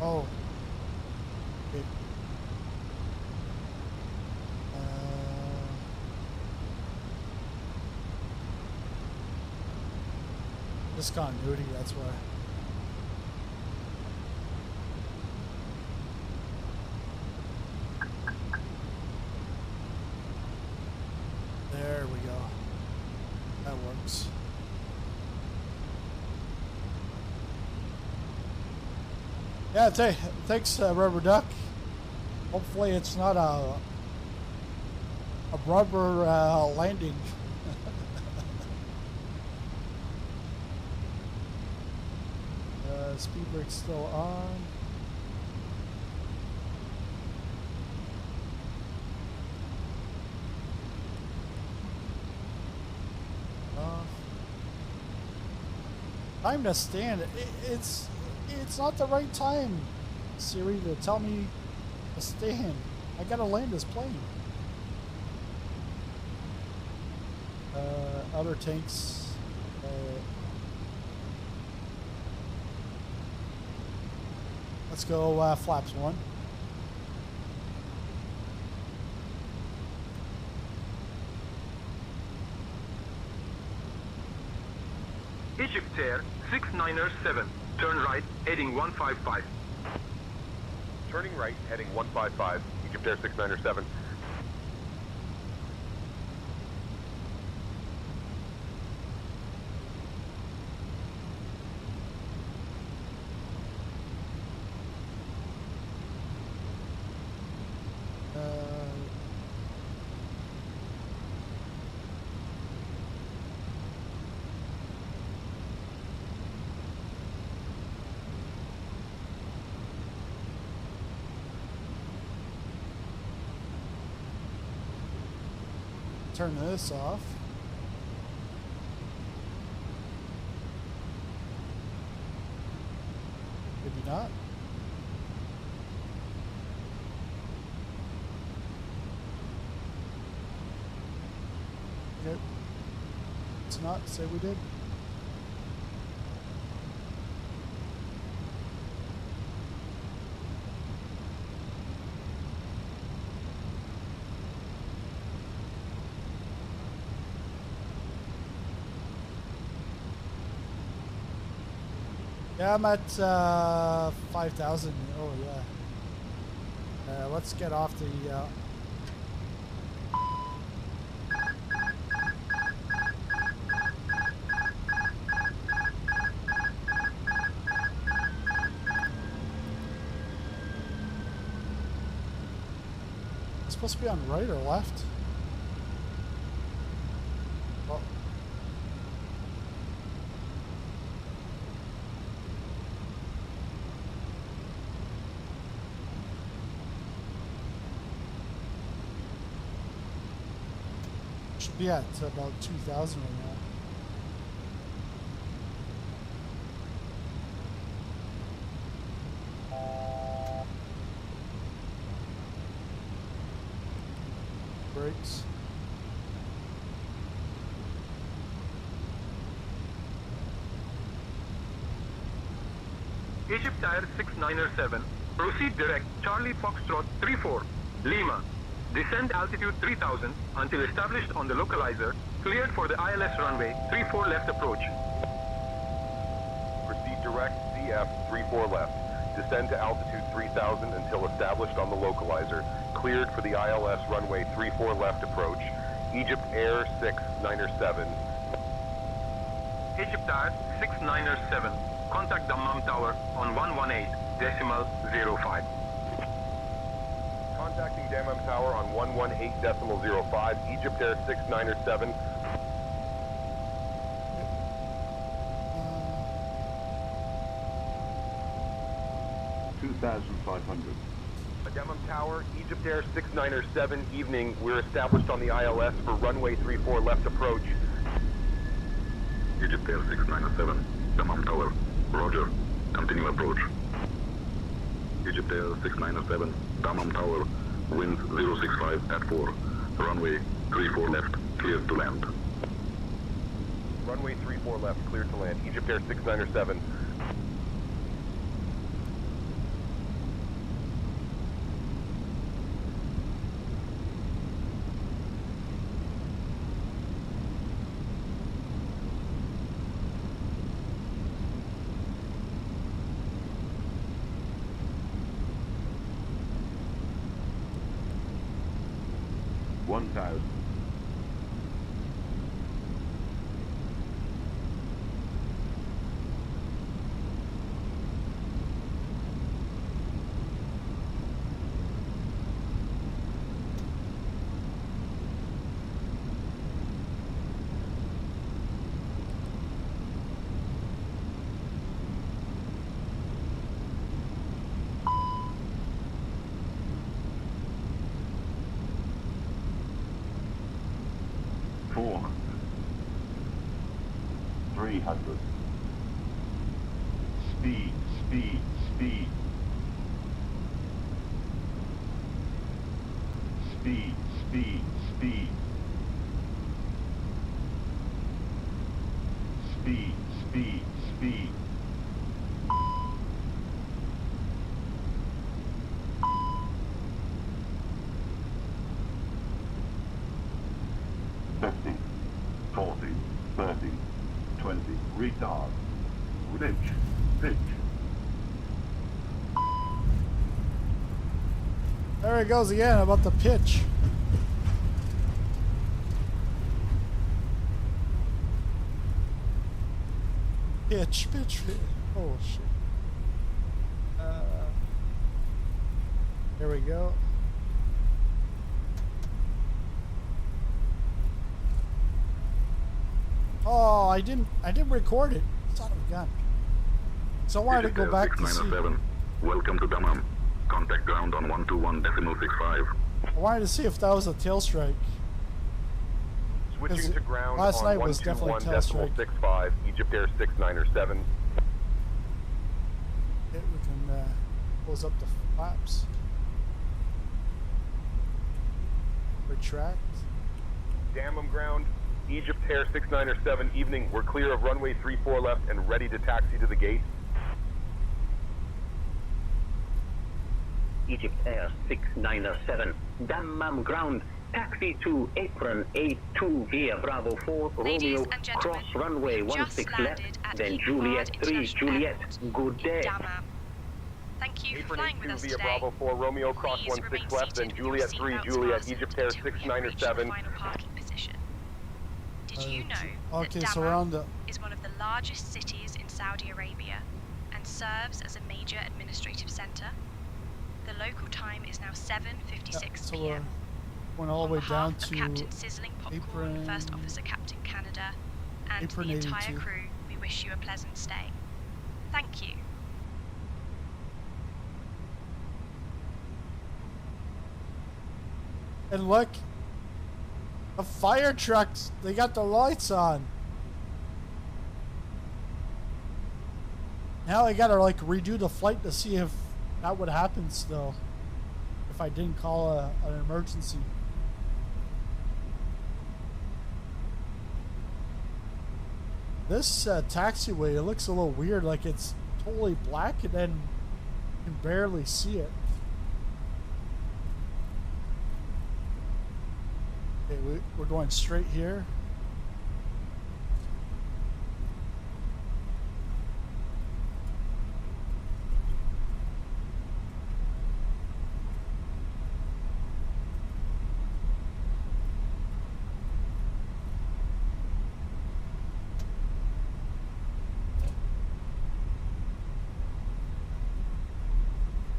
Oh. Okay. Discontinuity, that's why. There we go. That works. Yeah, thanks, Rubber Duck. Hopefully it's not a rubber landing. Speed brake's still on. Time to stand. It's not the right time, Siri, to tell me to stand. I gotta land this plane. Other tanks. Let's go flaps 1. Egypt Air 6907, turn right, heading 155. Turning right, heading 155, Egypt Air 6907. Turn this off. Maybe not. Okay. It's not. Say we did. Yeah, I'm at 5,000. Oh yeah. Let's get off the. It's supposed to be on right or left. Oh. Should be at about 2,000 right now. Brakes. Egypt Air 6907, proceed direct, Charlie Foxtrot 34, Lima. Descend altitude 3000 until established on the localizer, cleared for the ILS runway 34 left approach. Proceed direct, CF 34 left. Descend to altitude 3000 until established on the localizer. Cleared for the ILS runway 34 left approach. Egypt Air 6907. Egypt Air 6907. Contact Dammam Tower on 118.05. Contacting Dammam Tower on 118.05. Egypt Air 6907. 2,500. Dammam Tower, Egypt Air 6907, evening. We're established on the ILS for runway 34 left approach. Egypt Air 6907, Dammam Tower. Roger. Continue approach. Egypt Air 6907, Dammam Tower. Wind 065 at 4. Runway 34 left, cleared to land. Runway 34 left, cleared to land. Egypt Air 6907. Speed, speed, speed. Speed, speed, speed. Speed, speed, speed. Retard. Pitch. There it goes again about the pitch. Pitch. Oh shit. There we go. Oh, I didn't record it. Son of a gun. So I wanted to go back to see. Welcome to Dammam. Contact ground on 121.65. I wanted to see if that was a tail strike. Switching to ground last on night was definitely tail strike. 121.65. Egypt Air 6907. We can close up the flaps. Retract. Dammam ground. Egypt Air 6907, evening. We're clear of runway 34 left and ready to taxi to the gate. Egypt Air 6907, Dammam ground. Taxi to apron 82 via Bravo 4, Romeo, cross runway 16 left, then Juliet 3, Juliet. Good day. Thank you for Apron flying with 82 us via today. Bravo 4, Romeo, cross Please 16 remain left, then seated with Juliet your 3, seatbelts Juliet, fastened Egypt Air until you reach your 6907. final parking position. Did you know Okay, that so we're on Dammam is one of the largest cities in Saudi Arabia and serves as a major administrative center? The local time is now 7:56 p.m. Went all the way down to Captain Sizzling Popcorn, First Officer Captain Canada, and the entire crew, we wish you a pleasant stay. Thank you. And look, the fire trucks, they got the lights on. Now I gotta like redo the flight to see if that would happen still. If I didn't call an emergency. This taxiway, it looks a little weird, like it's totally black and then you can barely see it. Okay, we're going straight here.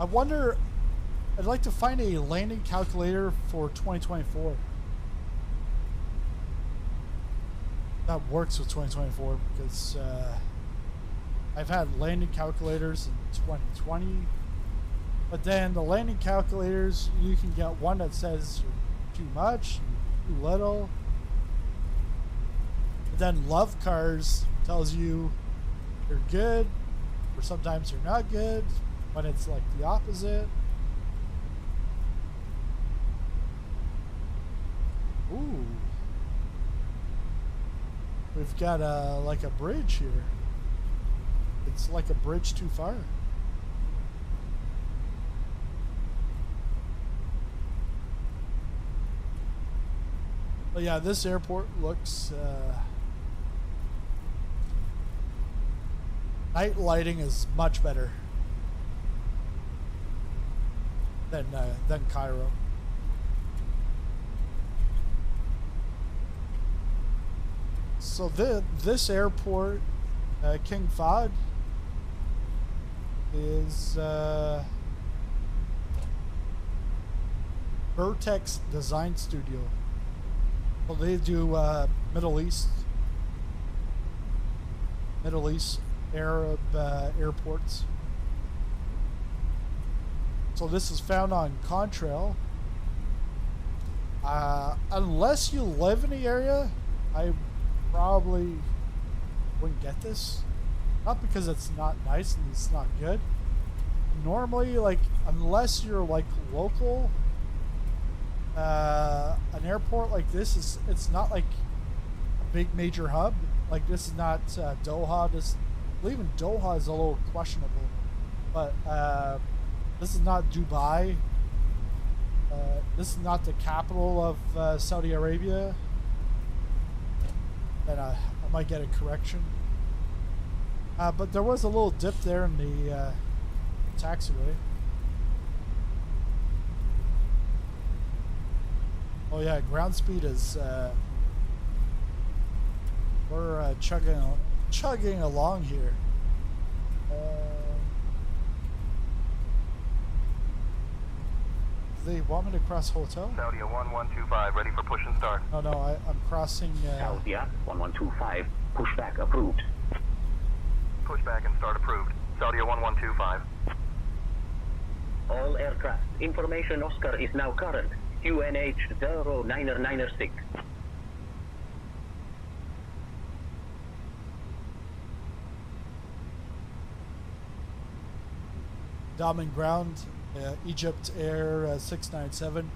I wonder, I'd like to find a landing calculator for 2024 that works with 2024, because I've had landing calculators in 2020, but then the landing calculators, you can get one that says you're too much, too little. But then Love Cars tells you you're good, or sometimes you're not good, when it's like the opposite. Ooh. We've got like a bridge here. It's like a bridge too far. But yeah, this airport looks night lighting is much better than Cairo. So this airport, King Fahd, is Vertex Design Studio. Well, they do Middle East Arab airports. So this is found on Contrail. Unless you live in the area, I probably wouldn't get this. Not because it's not nice and it's not good. Normally, like, unless you're like local, an airport like this it's not like a big major hub. Like, this is not Doha. Even Doha is a little questionable, but this is not Dubai. This is not the capital of Saudi Arabia. And I might get a correction. But there was a little dip there in the taxiway. Oh yeah, ground speed is we're chugging along here. They want me to cross hotel? Saudia 1125, ready for push and start. No, I'm crossing. Saudia 1125, pushback approved. Pushback and start approved. Saudia 1125. All aircraft, information Oscar is now current. UNH 0996. Dom and ground, Egypt Air 697.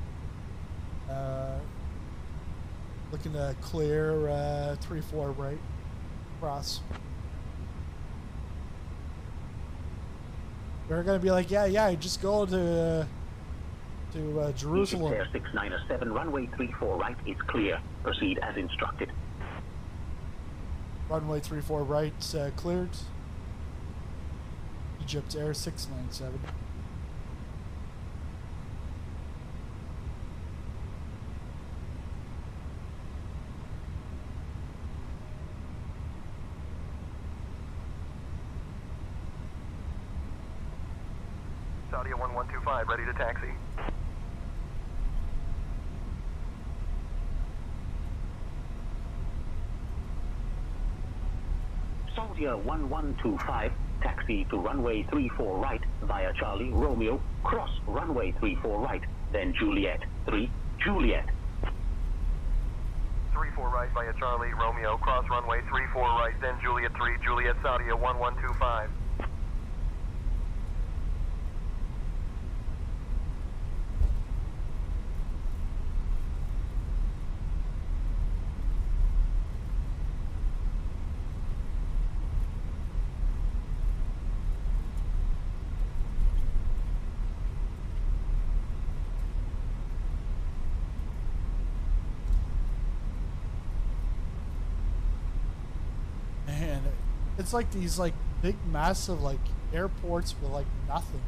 Looking to clear 34 right cross. They're gonna be like, yeah, just go to Jerusalem. Egypt Air 697, runway 34 right is clear. Proceed as instructed. Runway 34 right cleared. Egypt Air 697. Saudia 1125, ready to taxi. Saudia 1125, taxi to runway 34 right via Charlie Romeo, cross runway 34 right, then Juliet 3, Juliet. 34 right via Charlie Romeo, cross runway 34 right, then Juliet 3, Juliet Saudia 1125. It's like these like big massive like airports with like nothing.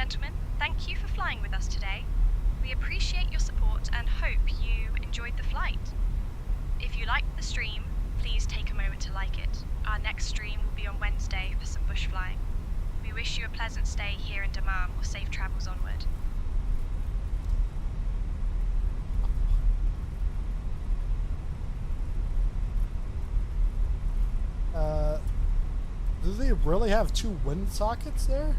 gentlemen, thank you for flying with us today. We appreciate your support and hope you enjoyed the flight. If you liked the stream, please take a moment to like it. Our next stream will be on Wednesday for some bush flying. We wish you a pleasant stay here in Dammam or safe travels onward. Do they really have 2 wind sockets there?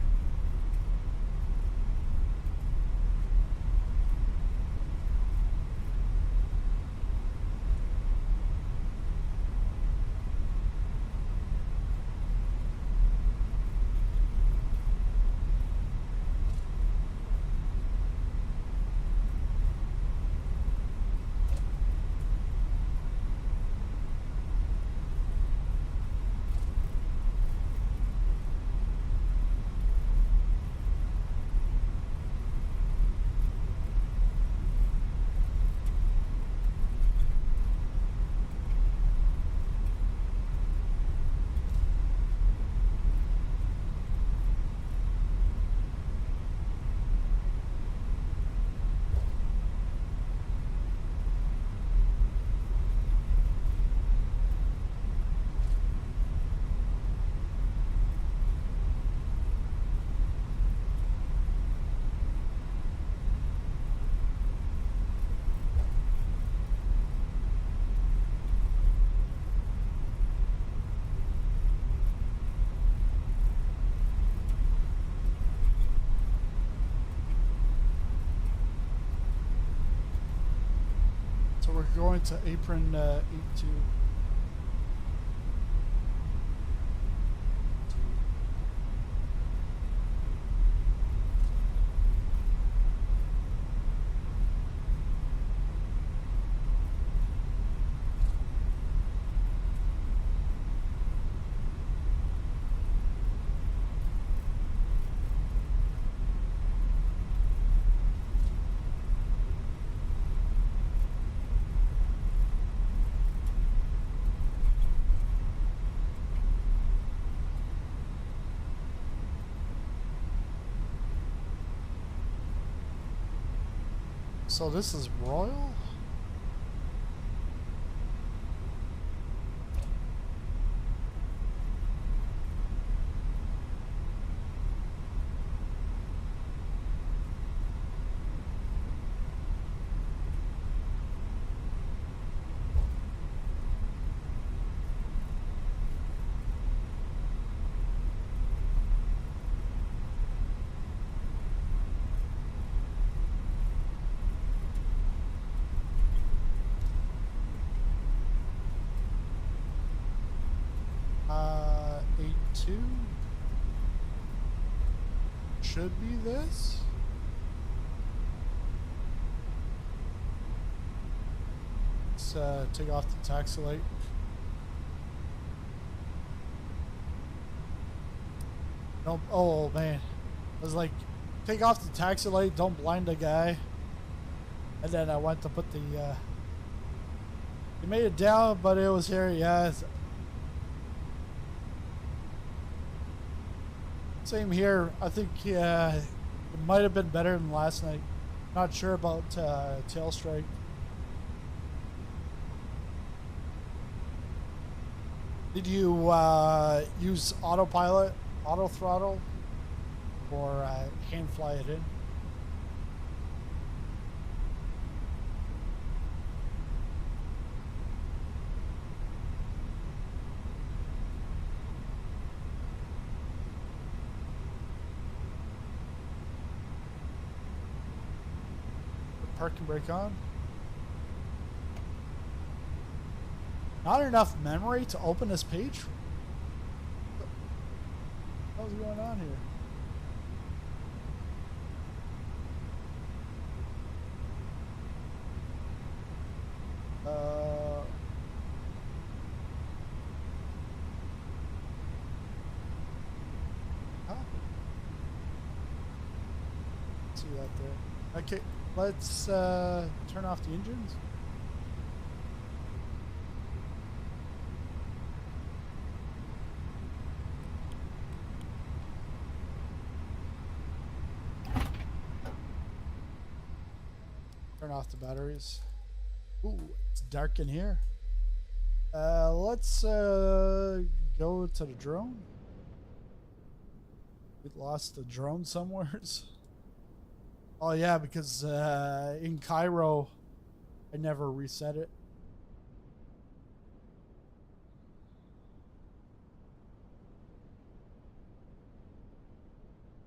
So we're going to apron 82. So this is Royal? A2 should be this. Let's take off the taxi light. Nope. Oh man, I was like, take off the taxi light, don't blind the guy. And then I went to put the he made it down, but it was here. Yeah. Same here. I think it might have been better than last night. Not sure about tail strike. Did you use autopilot, auto throttle, or hand fly it in? Parking brake on. Not enough memory to open this page? What was going on here? Huh? See that there. Okay. Let's turn off the engines. Turn off the batteries. Ooh, it's dark in here. Let's go to the drone. We lost the drone somewhere. Oh yeah, because in Cairo, I never reset it.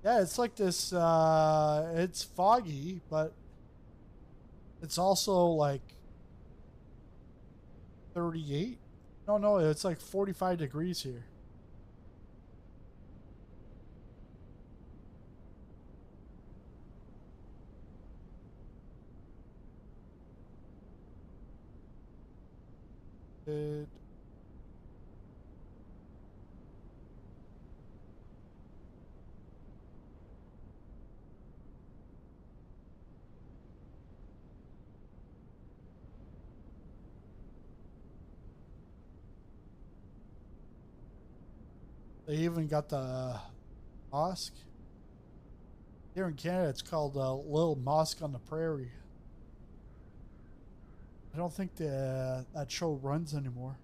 Yeah, it's like this, it's foggy, but it's also like 38. No, it's like 45 degrees here. It They even got the mosque. Here in Canada, it's called Little Mosque on the Prairie. I don't think that show runs anymore.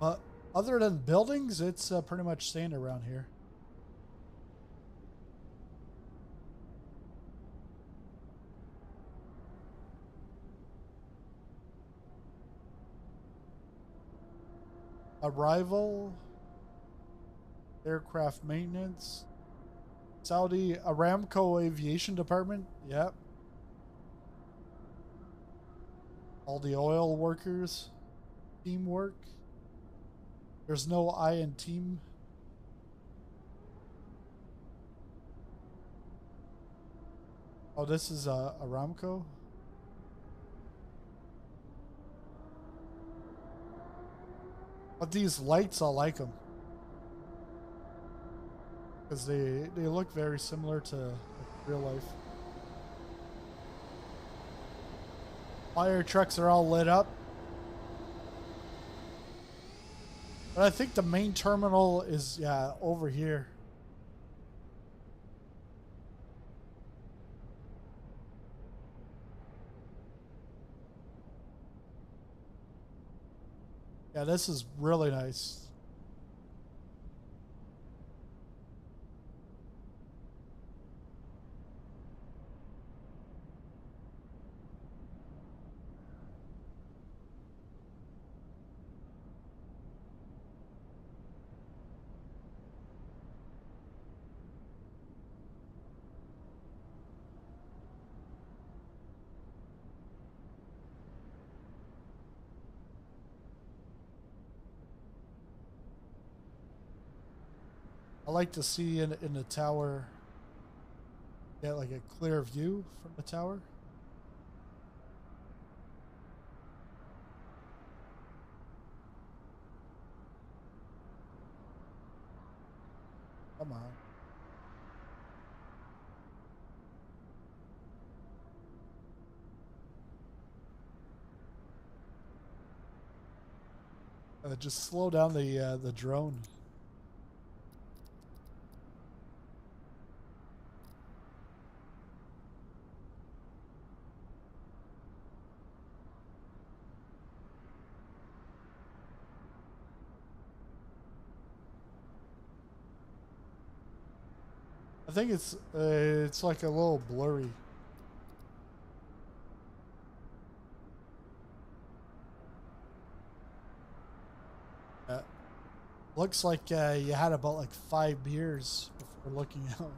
But other than buildings, it's pretty much sand around here. Arrival, aircraft maintenance, Saudi Aramco Aviation Department. Yep. All the oil workers, teamwork. There's no I in team. Oh, this is Aramco. But these lights, I like them. Because they look very similar to like, real life. Fire trucks are all lit up. But I think the main terminal is, yeah, over here. Yeah, this is really nice. I like to see in the tower, get like a clear view from the tower. Come on. Just slow down the drone. I think it's like a little blurry. Looks like you had about like 5 beers before looking out.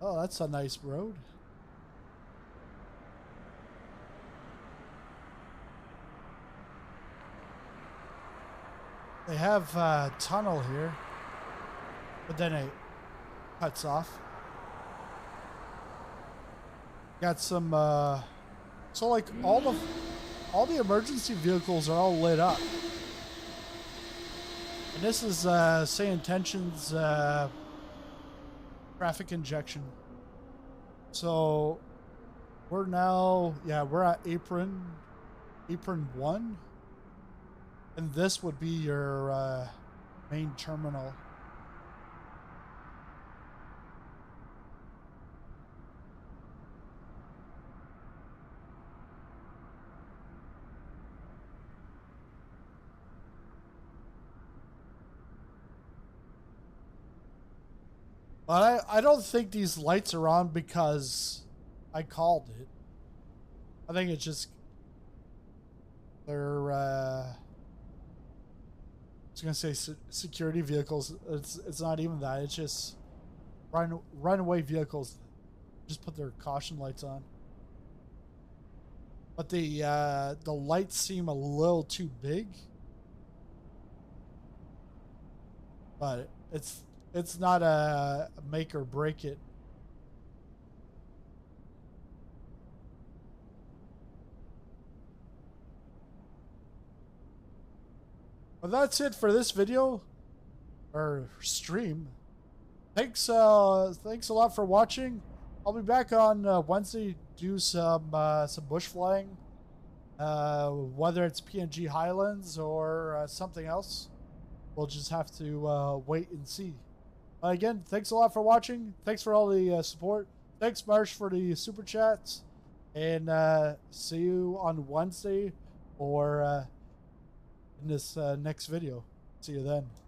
Oh, that's a nice road. They have a tunnel here, but then it cuts off. Got some, so like all the emergency vehicles are all lit up. And this is Say Intention's traffic injection. So we're now, we're at apron 1. And this would be your main terminal. But I don't think these lights are on because I called it. I think it's just they're I was gonna say security vehicles. It's not even that. It's just runaway vehicles. Just put their caution lights on. But the lights seem a little too big. But it's not a make or break it. But that's it for this video or stream. Thanks a lot for watching. I'll be back on Wednesday, do some bush flying, whether it's PNG Highlands or something else. We'll just have to wait and see. Again, thanks a lot for watching. Thanks for all the support. Thanks, Marsh, for the super chats. And see you on Wednesday or in this next video. See you then.